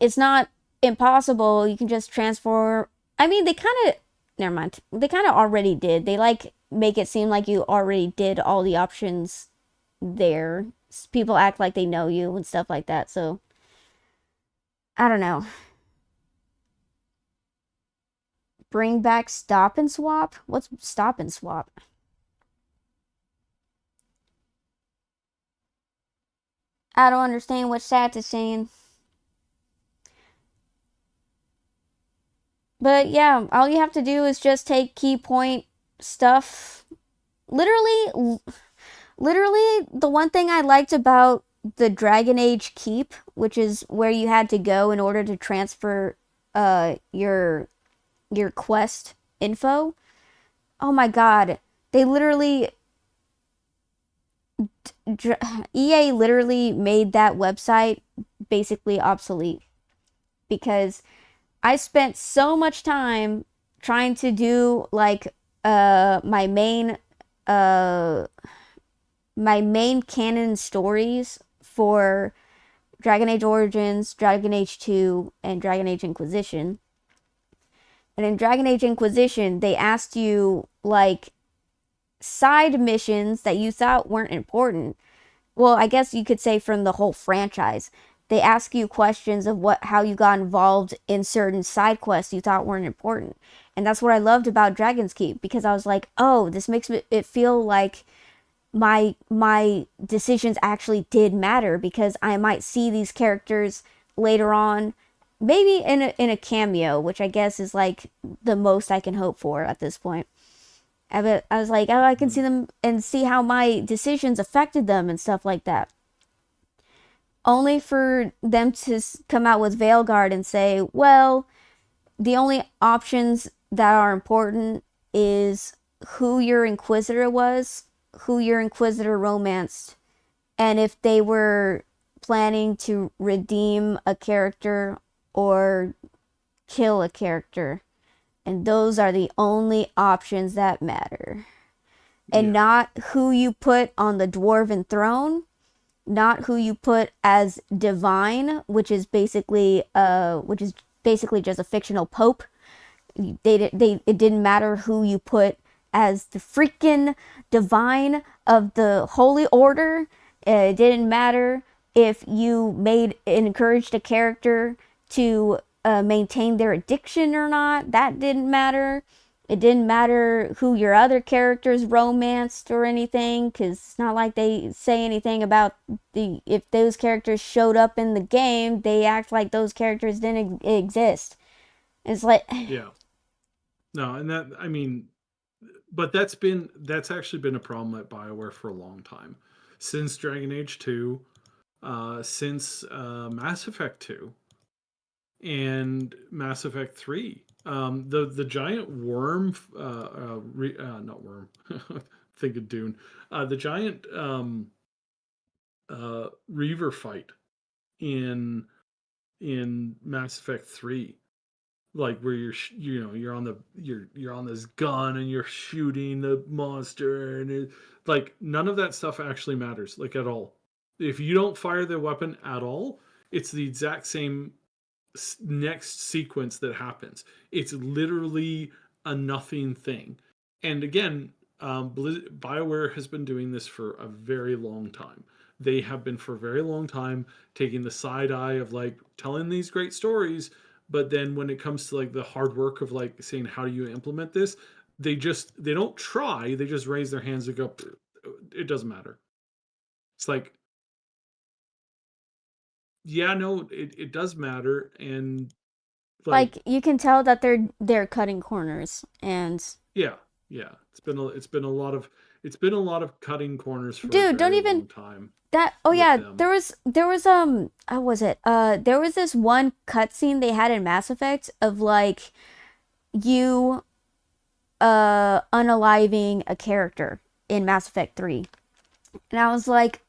it's not impossible. You can just transfer. I mean, they kind of never mind. They kind of already did. They like make it seem like you already did all the options there. People act like they know you and stuff like that. So I don't know. Bring back stop and swap? What's stop and swap? I don't understand what Sat is saying. But yeah, all you have to do is just take key point stuff. Literally, the one thing I liked about the Dragon Age Keep, which is where you had to go in order to transfer your quest info. Oh my god, they literally EA literally made that website basically obsolete because I spent so much time trying to do like my main canon stories for Dragon Age Origins, Dragon Age 2, and Dragon Age Inquisition. And in Dragon Age Inquisition, they asked you like side missions that you thought weren't important. Well, I guess you could say from the whole franchise. They ask you questions of how you got involved in certain side quests you thought weren't important. And that's what I loved about Dragon's Keep, because I was like, oh, this makes it feel like my decisions actually did matter, because I might see these characters later on, maybe in a cameo, which I guess is like the most I can hope for at this point. I was like, oh, I can see them and see how my decisions affected them and stuff like that. Only for them to come out with Veilguard and say, well, the only options that are important is who your Inquisitor was, who your Inquisitor romanced, and if they were planning to redeem a character or kill a character. And those are the only options that matter. And not who you put on the dwarven throne, not who you put as divine, which is basically just a fictional pope. It didn't matter who you put as the freaking divine of the holy order. It didn't matter if you encouraged a character to maintain their addiction or not. That didn't matter. It didn't matter who your other characters romanced or anything, because it's not like they say anything about if those characters showed up in the game, they act like those characters didn't exist. It's like, yeah, no, and that, I mean, but that's actually been a problem at BioWare for a long time, since Dragon Age 2, since Mass Effect 2, and Mass Effect 3. The giant worm, not worm, think of Dune, the giant Reaver fight in Mass Effect 3, like where you're on you're on this gun and you're shooting the monster, and like none of that stuff actually matters, like, at all. If you don't fire the weapon at all, it's the exact same next sequence that happens. It's literally a nothing thing. And again, BioWare has been doing this for a very long time. They have been for a very long time taking the side eye of like telling these great stories, but then when it comes to like the hard work of like saying how do you implement this, they don't try. They just raise their hands and go, it doesn't matter. It's like, yeah, no, it does matter. And like you can tell that they're cutting corners. And yeah, it's been a lot of cutting corners for dude, a don't very even long time. that. Oh yeah, Them. there was how was it? There was this one cutscene they had in Mass Effect of like you unaliving a character in Mass Effect 3. And I was like,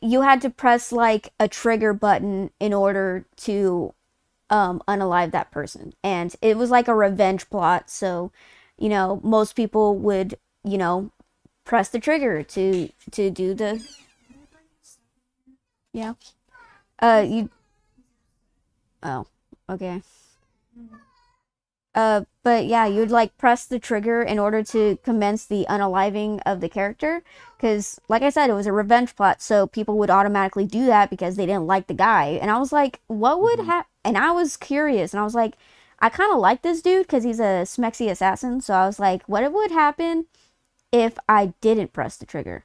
you had to press like a trigger button in order to unalive that person. And it was like a revenge plot. So, most people would, press the trigger to do the, yeah. You, oh, okay. But yeah, you'd like press the trigger in order to commence the unaliving of the character. Because, like I said, it was a revenge plot, so people would automatically do that because they didn't like the guy. And I was like, what would happen? And I was curious, and I was like, I kind of like this dude because he's a smexy assassin. So I was like, what would happen if I didn't press the trigger?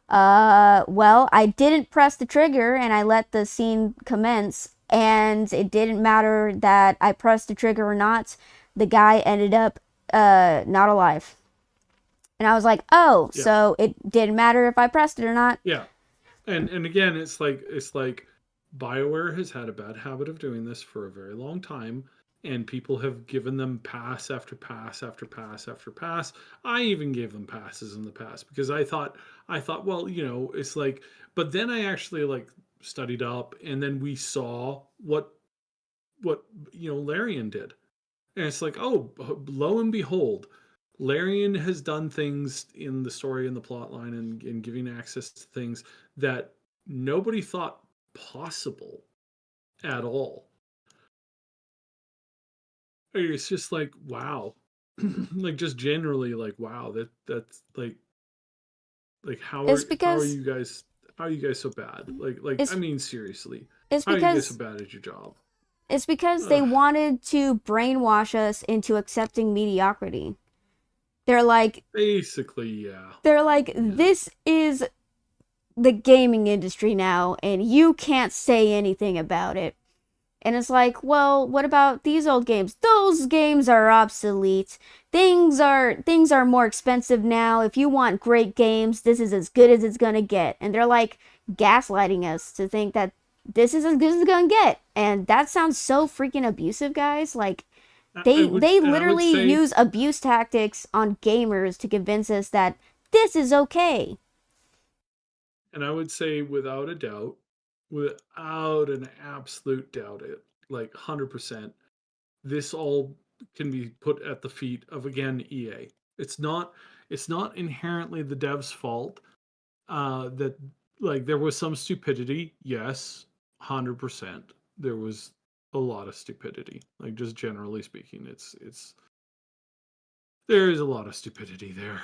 Well, I didn't press the trigger and I let the scene commence, and it didn't matter that I pressed the trigger or not. The guy ended up not alive. And I was like, oh, Yeah. so it didn't matter if I pressed it or not. Yeah. And again, it's like BioWare has had a bad habit of doing this for a very long time, and people have given them pass after pass after pass after pass. I even gave them passes in the past because I thought, well, it's like, but then I actually like studied up, and then we saw what Larian did. And it's like, oh, lo and behold, Larian has done things in the story and the plot line and giving access to things that nobody thought possible at all. It's just like, wow. Like just generally like, wow, that's like how are you guys so bad? I mean seriously. How are you guys so bad at your job? It's because they wanted to brainwash us into accepting mediocrity. They're like, Basically, yeah. this is the gaming industry now, and you can't say anything about it. And it's like, well, what about these old games? Those games are obsolete. Things are more expensive now. If you want great games, this is as good as it's gonna get. And they're like gaslighting us to think that this is as good as it's gonna get. And that sounds so freaking abusive, guys. Like I they would literally say, use abuse tactics on gamers to convince us that this is okay. and I would say without a doubt, without an absolute doubt, it like 100%, this all can be put at the feet of again EA. It's not it's not inherently the dev's fault that like there was some stupidity. Yes, 100%. There was a lot of stupidity. Like just generally speaking, it's there is a lot of stupidity there.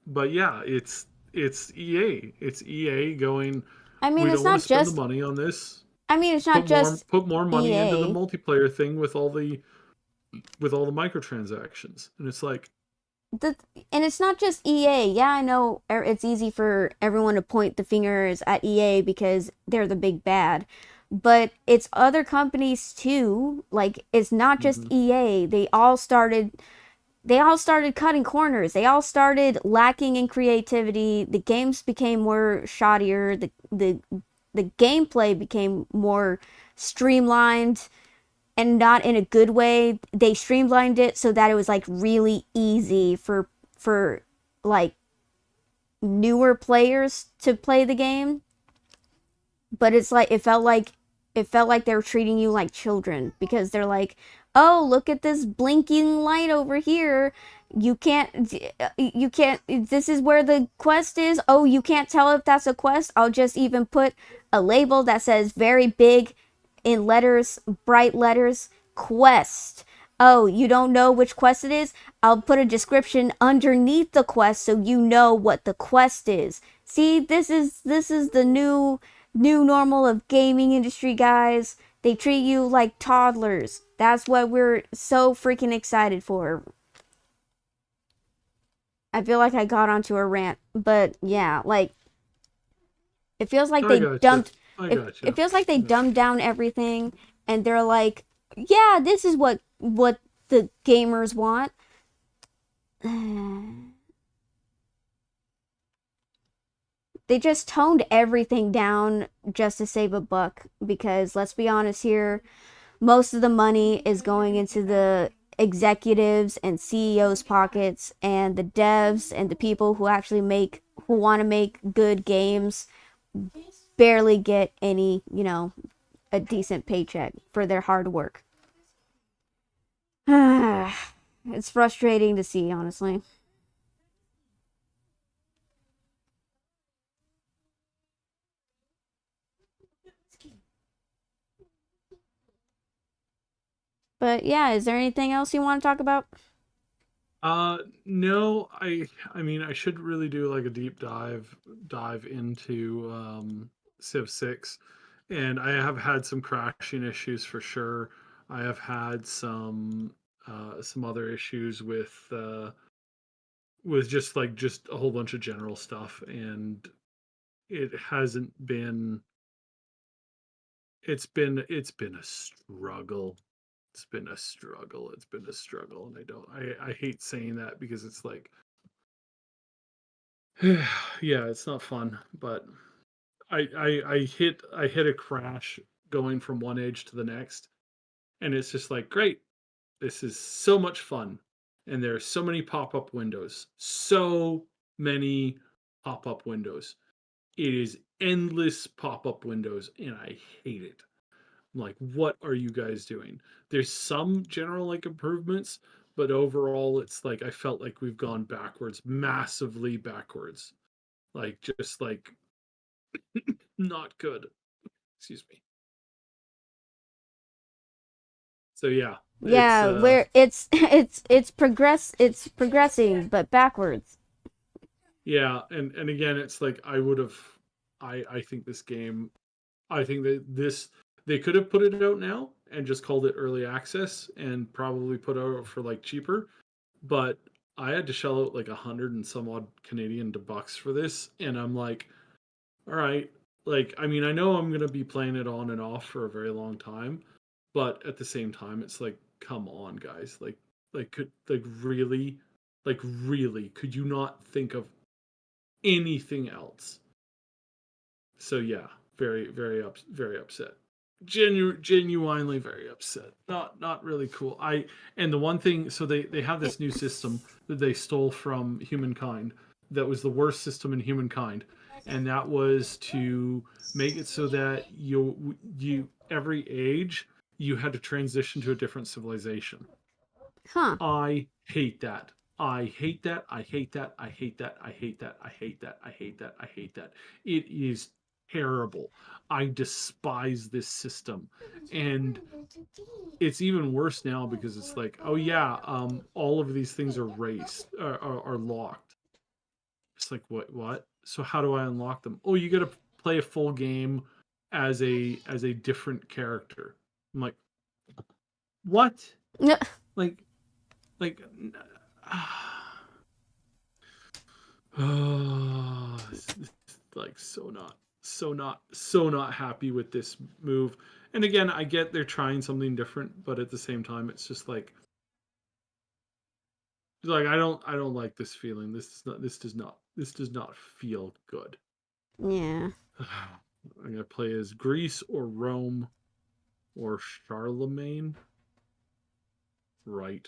But yeah, it's EA. It's EA going, I mean, we it's don't want not to spend the just money on this. I mean, it's not just Put more money into the EA. multiplayer thing with all the microtransactions. And it's like, the and it's not just EA. Yeah, I know it's easy for everyone to point the fingers at EA because they're the big bad. But it's other companies too. Like it's not just mhm. EA. They all started cutting corners. They all started lacking in creativity. The games became more shoddier. The gameplay became more streamlined and not in a good way. They streamlined it so that it was like really easy for like newer players to play the game. But it's like it felt like they were treating you like children because they're like, "Oh, look at this blinking light over here. You can't this is where the quest is. Oh, you can't tell if that's a quest. I'll just even put a label that says very big in letters, bright letters, quest. Oh, you don't know which quest it is? I'll put a description underneath the quest so you know what the quest is. See, this is the new normal of gaming industry, guys. They treat you like toddlers. That's what we're so freaking excited for. I feel like I got onto a rant, but yeah, like it feels like I they gotcha. dumped I it gotcha. feels like they Yeah. dumbed down everything and they're like, "Yeah, this is what the gamers want." They just toned everything down just to save a buck because let's be honest here, most of the money is going into the executives and CEOs pockets, and the devs and the people who want to make good games barely get any, a decent paycheck for their hard work. It's frustrating to see, honestly. But yeah, is there anything else you want to talk about? No, I mean I should really do like a deep dive into Civ 6, and I have had some crashing issues for sure. I have had some other issues with just a whole bunch of general stuff, and it hasn't been it's been a struggle. It's been a struggle. It's been a struggle, and I hate saying that because it's like yeah, it's not fun, but I hit a crash going from one age to the next, and it's just like great. This is so much fun, and there are so many pop-up windows. So many pop-up windows. It is endless pop-up windows, and I hate it. I'm like, what are you guys doing? There's some general like improvements, but overall, it's like I felt like we've gone backwards, massively backwards. Like just like not good. Excuse me. So yeah, it's Yeah, where it's progressing but backwards. yeah, and again, it's like I would have. I think this game. I think that this they could have put it out now and just called it early access and probably put it out for like cheaper. But I had to shell out like 100 and some odd Canadian bucks for this, and I'm like, all right, like I mean, I know I'm gonna be playing it on and off for a very long time, but at the same time, it's like, come on, guys, could really, could you not think of anything else? So yeah, very upset. Genuinely very upset. Not really cool. And the one thing, so they have this new system that they stole from humankind that was the worst system in humankind, and that was to make it so that you every age you had to transition to a different civilization. Huh. I hate that. I hate that. I hate that. I hate that. I hate that. I hate that. I hate that. I hate that. It is terrible. I despise this system. And it's even worse now because it's like, oh yeah, all of these things are are locked. It's like, what? So how do I unlock them? Oh, you got to play a full game as a different character. I'm like, what? Like like oh, like so not happy with this move. And again, I get they're trying something different, but at the same time it's just like I don't like this feeling. This does not feel good. Yeah. I'm gonna play as Greece or Rome or Charlemagne. Right.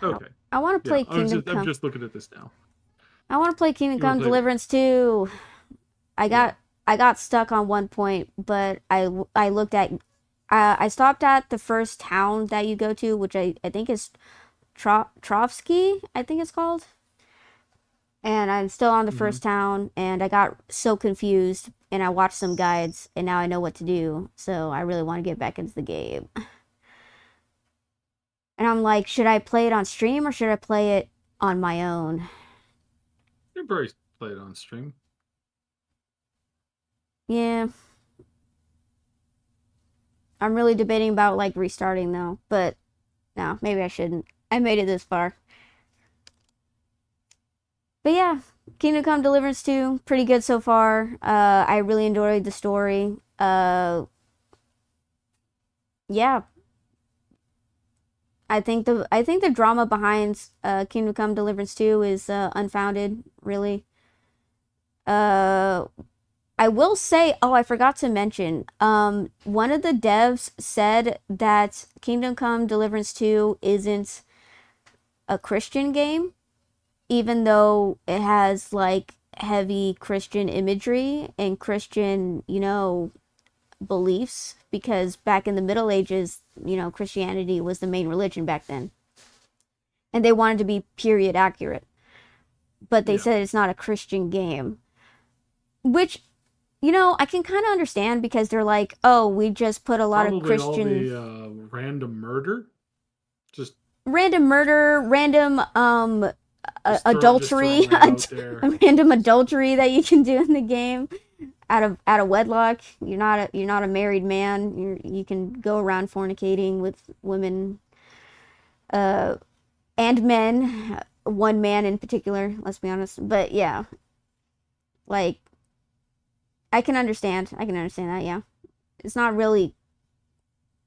Okay. I want to Yeah, play Kingdom I'm Come. just looking at this now. I want to play Kingdom You want Come to play what? Deliverance 2. I Yeah. got I got stuck on one point, but I looked at I stopped at the first town that you go to, which I think is Trovsky, I think it's called. And I'm still on the Hmm. first town, and I got so confused, and I watched some guides, and now I know what to do. So I really want to get back into the game. And I'm like, should I play it on stream or should I play it on my own? You probably play it on stream. Yeah, I'm really debating about like restarting though, but no, maybe I shouldn't. I made it this far. But yeah, Kingdom Come Deliverance 2, pretty good so far. I really enjoyed the story. Yeah, I think the drama behind Kingdom Come Deliverance 2 is unfounded, really. Uh, I will say, oh, I forgot to mention, one of the devs said that Kingdom Come Deliverance 2 isn't a Christian game, even though it has like heavy Christian imagery and Christian, beliefs, because back in the Middle Ages, Christianity was the main religion back then. And they wanted to be period accurate. But they Yeah. said it's not a Christian game, which I can kind of understand because they're like, oh, we just put a lot of Probably all Christian the random murder. Just random murder, random just adultery, throwing it out there. random adultery that you can do in the game out of wedlock. You're not a married man. You can go around fornicating with women and men, one man in particular, let's be honest. But yeah, like I can understand. I can understand that, yeah. It's not really,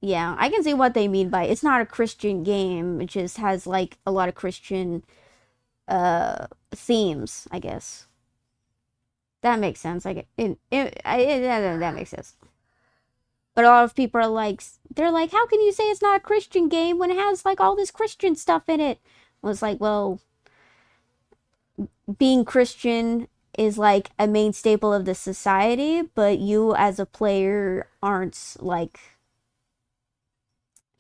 yeah, I can see what they mean by it's not a Christian game. It just has like a lot of Christian themes, I guess. That makes sense. That makes sense. But a lot of people are like, they're like, how can you say it's not a Christian game when it has like all this Christian stuff in it? Well, it's like, well, being Christian is like a main staple of the society, but you as a player aren't like,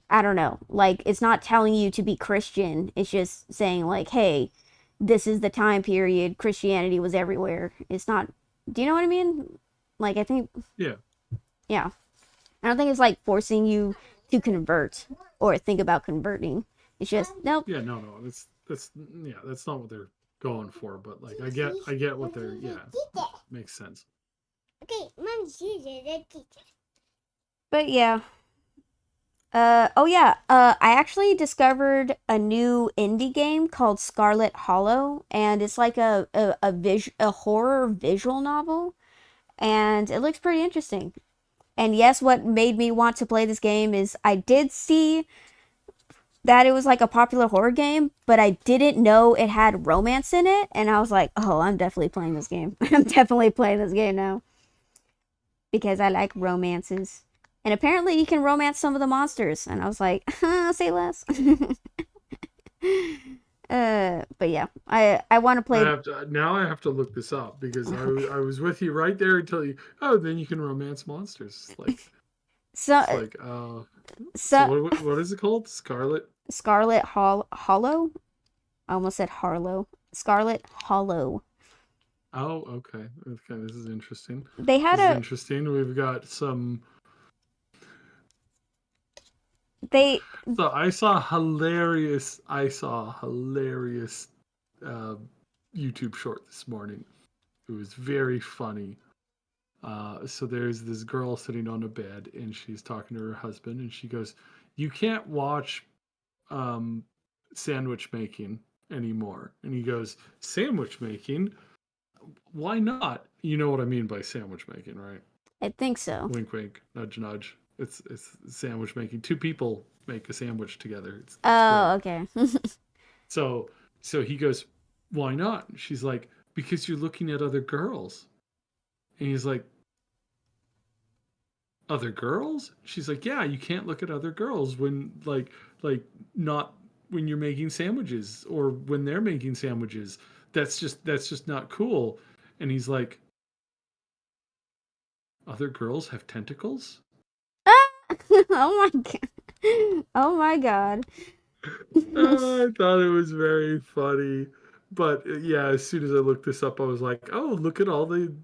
I don't know, like it's not telling you to be Christian. It's just saying like, hey, this is the time period Christianity was everywhere. It's not, do you know what I mean? Like I think, Yeah. yeah. I don't think it's like forcing you to convert or think about converting. It's just nope. Yeah. No. That's yeah. That's not what they're going for. But like, I get what they're yeah. Makes sense. But yeah, Oh yeah. I actually discovered a new indie game called Scarlet Hollow, and it's like a horror visual novel, and it looks pretty interesting. And yes, what made me want to play this game is I did see that it was like a popular horror game, but I didn't know it had romance in it, and I was like, "Oh, I'm definitely playing this game. I'm definitely playing this game now because I like romances." And apparently, you can romance some of the monsters, and I was like, "Say less." But yeah, I want to play. I have to look this up because Okay. I was with you right there until you. Oh, then you can romance monsters. So It's like so so what is it called? Scarlet. Hollow. I almost said Harlow. Scarlet Hollow. Oh, okay. Okay, this is interesting. They had This is a interesting. We've got some. they So I saw hilarious. I saw hilarious uh, YouTube short this morning. It was very funny. So there's this girl sitting on a bed and she's talking to her husband and she goes, "You can't watch um, sandwich making anymore." And he goes, "Sandwich making? Why not?" You know what I mean by sandwich making, right? I think so. Wink, wink, nudge, nudge. It's sandwich making. Two people make a sandwich together. It's Oh, great. okay. So so he goes, "Why not?" She's like, "Because you're looking at other girls." And he's like, "Other girls?" She's like, "Yeah, you can't look at other girls when like not when you're making sandwiches or when they're making sandwiches. That's just not cool." And he's like, "Other girls have tentacles?" Oh my god. Oh my god. I thought it was very funny. But yeah, as soon as I looked this up, I was like, "Oh, look at all the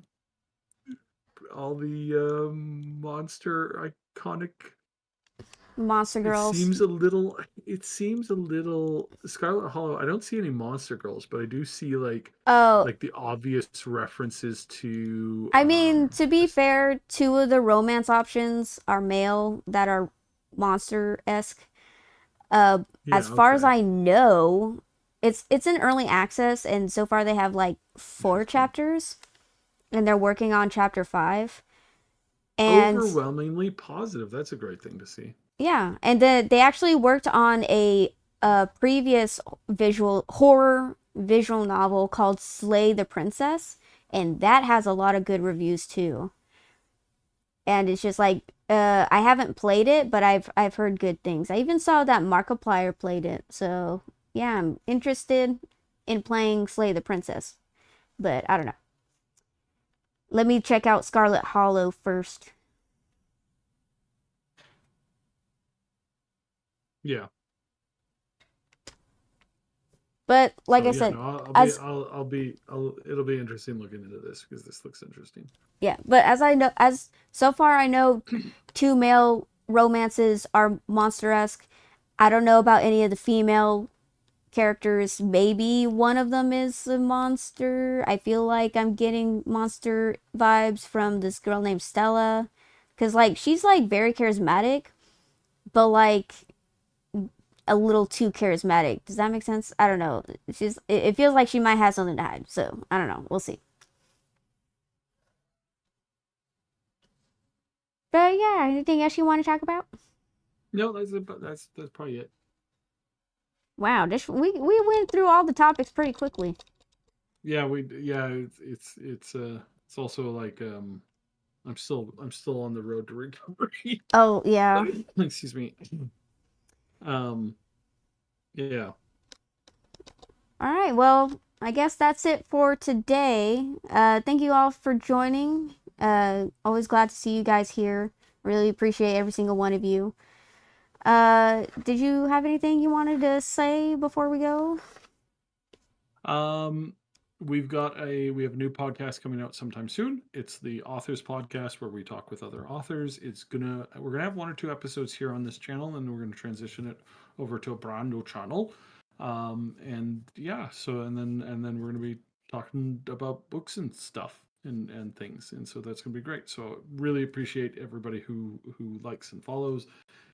monster iconic." Monster It Girls. seems a little. It seems a little Scarlet Hollow. I don't see any monster girls, but I do see Oh, like the obvious references to I mean, to be this. fair, two of the romance options are male that are monster-esque. Uh, Yeah. as far as Okay. I know, it's in early access, and so far they have like four Interesting. chapters, and they're working on chapter five. And Overwhelmingly positive. That's a great thing to see. yeah, and they actually worked on a previous visual horror visual novel called Slay the Princess, and that has a lot of good reviews too. And it's just like I haven't played it, but I've heard good things. I even saw that Markiplier played it, so yeah, I'm interested in playing Slay the Princess, but I don't know. Let me check out Scarlet Hollow first. Yeah. But like So I yeah, said, no, I'll be, as it'll be interesting looking into this because this looks interesting. yeah, but as I know, as so far I know, two male romances are monster-esque. I don't know about any of the female characters. Maybe one of them is a monster. I feel like I'm getting monster vibes from this girl named Stella, cause like she's like very charismatic, but like a little too charismatic. Does that make sense? I don't know. It feels like she might have something to hide. So I don't know. We'll see. But yeah, anything else you want to talk about? No, that's probably it. Wow, this we went through all the topics pretty quickly. Yeah, it's also like I'm still on the road to recovery. Oh yeah. Excuse me. Um, yeah. All right. Well, I guess that's it for today. Thank you all for joining. Always glad to see you guys here. Really appreciate every single one of you. Did you have anything you wanted to say before we go? Um, we have a new podcast coming out sometime soon. It's the Authors Podcast where we talk with other authors. We're gonna have one or two episodes here on this channel, and we're gonna transition it over to a brand new channel. And yeah, so and then we're gonna be talking about books and stuff and things, and so that's gonna be great. So really appreciate everybody who likes and follows.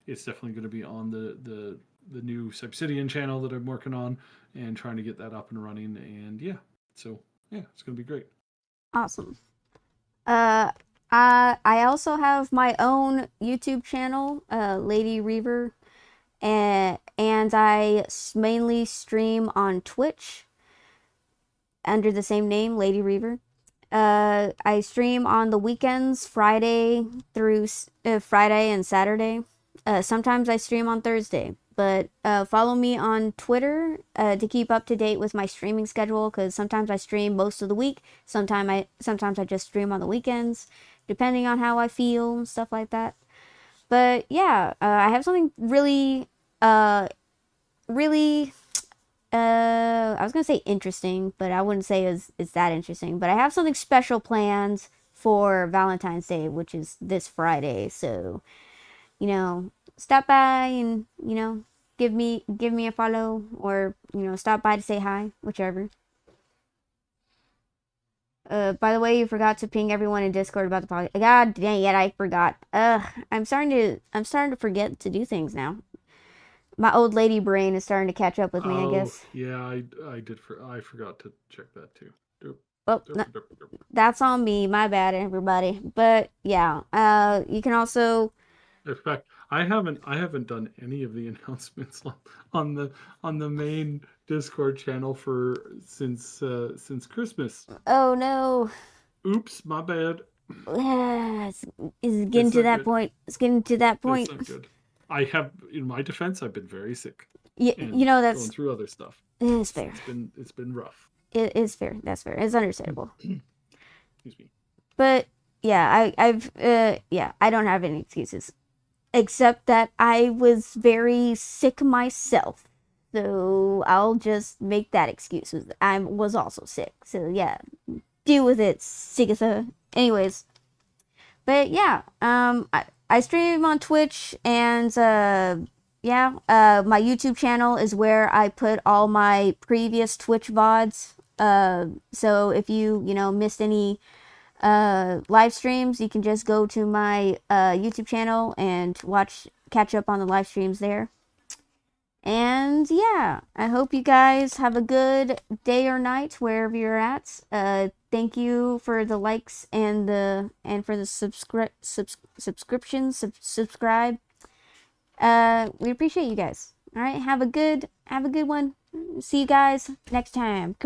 it's definitely going to be on the new Subsidian channel that I'm working on and trying to get that up and running. And yeah, so yeah, it's going to be great. Awesome. I also have my own YouTube channel, Lady Reaver, and I mainly stream on Twitch under the same name, Lady Reaver. I stream on the weekends, Friday through Friday and Saturday. Sometimes I stream on Thursday, but follow me on Twitter to keep up to date with my streaming schedule. Because sometimes I stream most of the week. Sometimes I just stream on the weekends, depending on how I feel and stuff like that. But yeah, I have something really, really I was gonna say interesting, but I wouldn't say it's that interesting. But I have something special planned for Valentine's Day, which is this Friday. So, stop by and give me a follow, or stop by to say hi, whichever. By the way, you forgot to ping everyone in Discord about the podcast. God dang it, I forgot. I'm starting to forget to do things now. My old lady brain is starting to catch up with me, I guess. Yeah, I did. I forgot to check that too. Well, that's on me. My bad, everybody. But yeah, you can also. In fact, I haven't done any of the announcements on the main Discord channel since Christmas. Oh no. Oops, my bad. It's getting to that point. It's getting to that point. That's not good. I have, in my defense, I've been very sick. Yeah, that's going through other stuff. It's fair. It's been rough. It is fair. That's fair. It's understandable. Excuse me. But yeah, I don't have any excuses, except that I was very sick myself. So I'll just make that excuse. I was also sick. So yeah, deal with it, Sigatha. Anyways, but yeah, I stream on Twitch, and my YouTube channel is where I put all my previous Twitch VODs. So if you missed any live streams, you can just go to my YouTube channel and catch up on the live streams there. And yeah, I hope you guys have a good day or night wherever you're at. Thank you for the likes and for the subscriptions. Subscribe. We appreciate you guys. All right, have a good one. See you guys next time.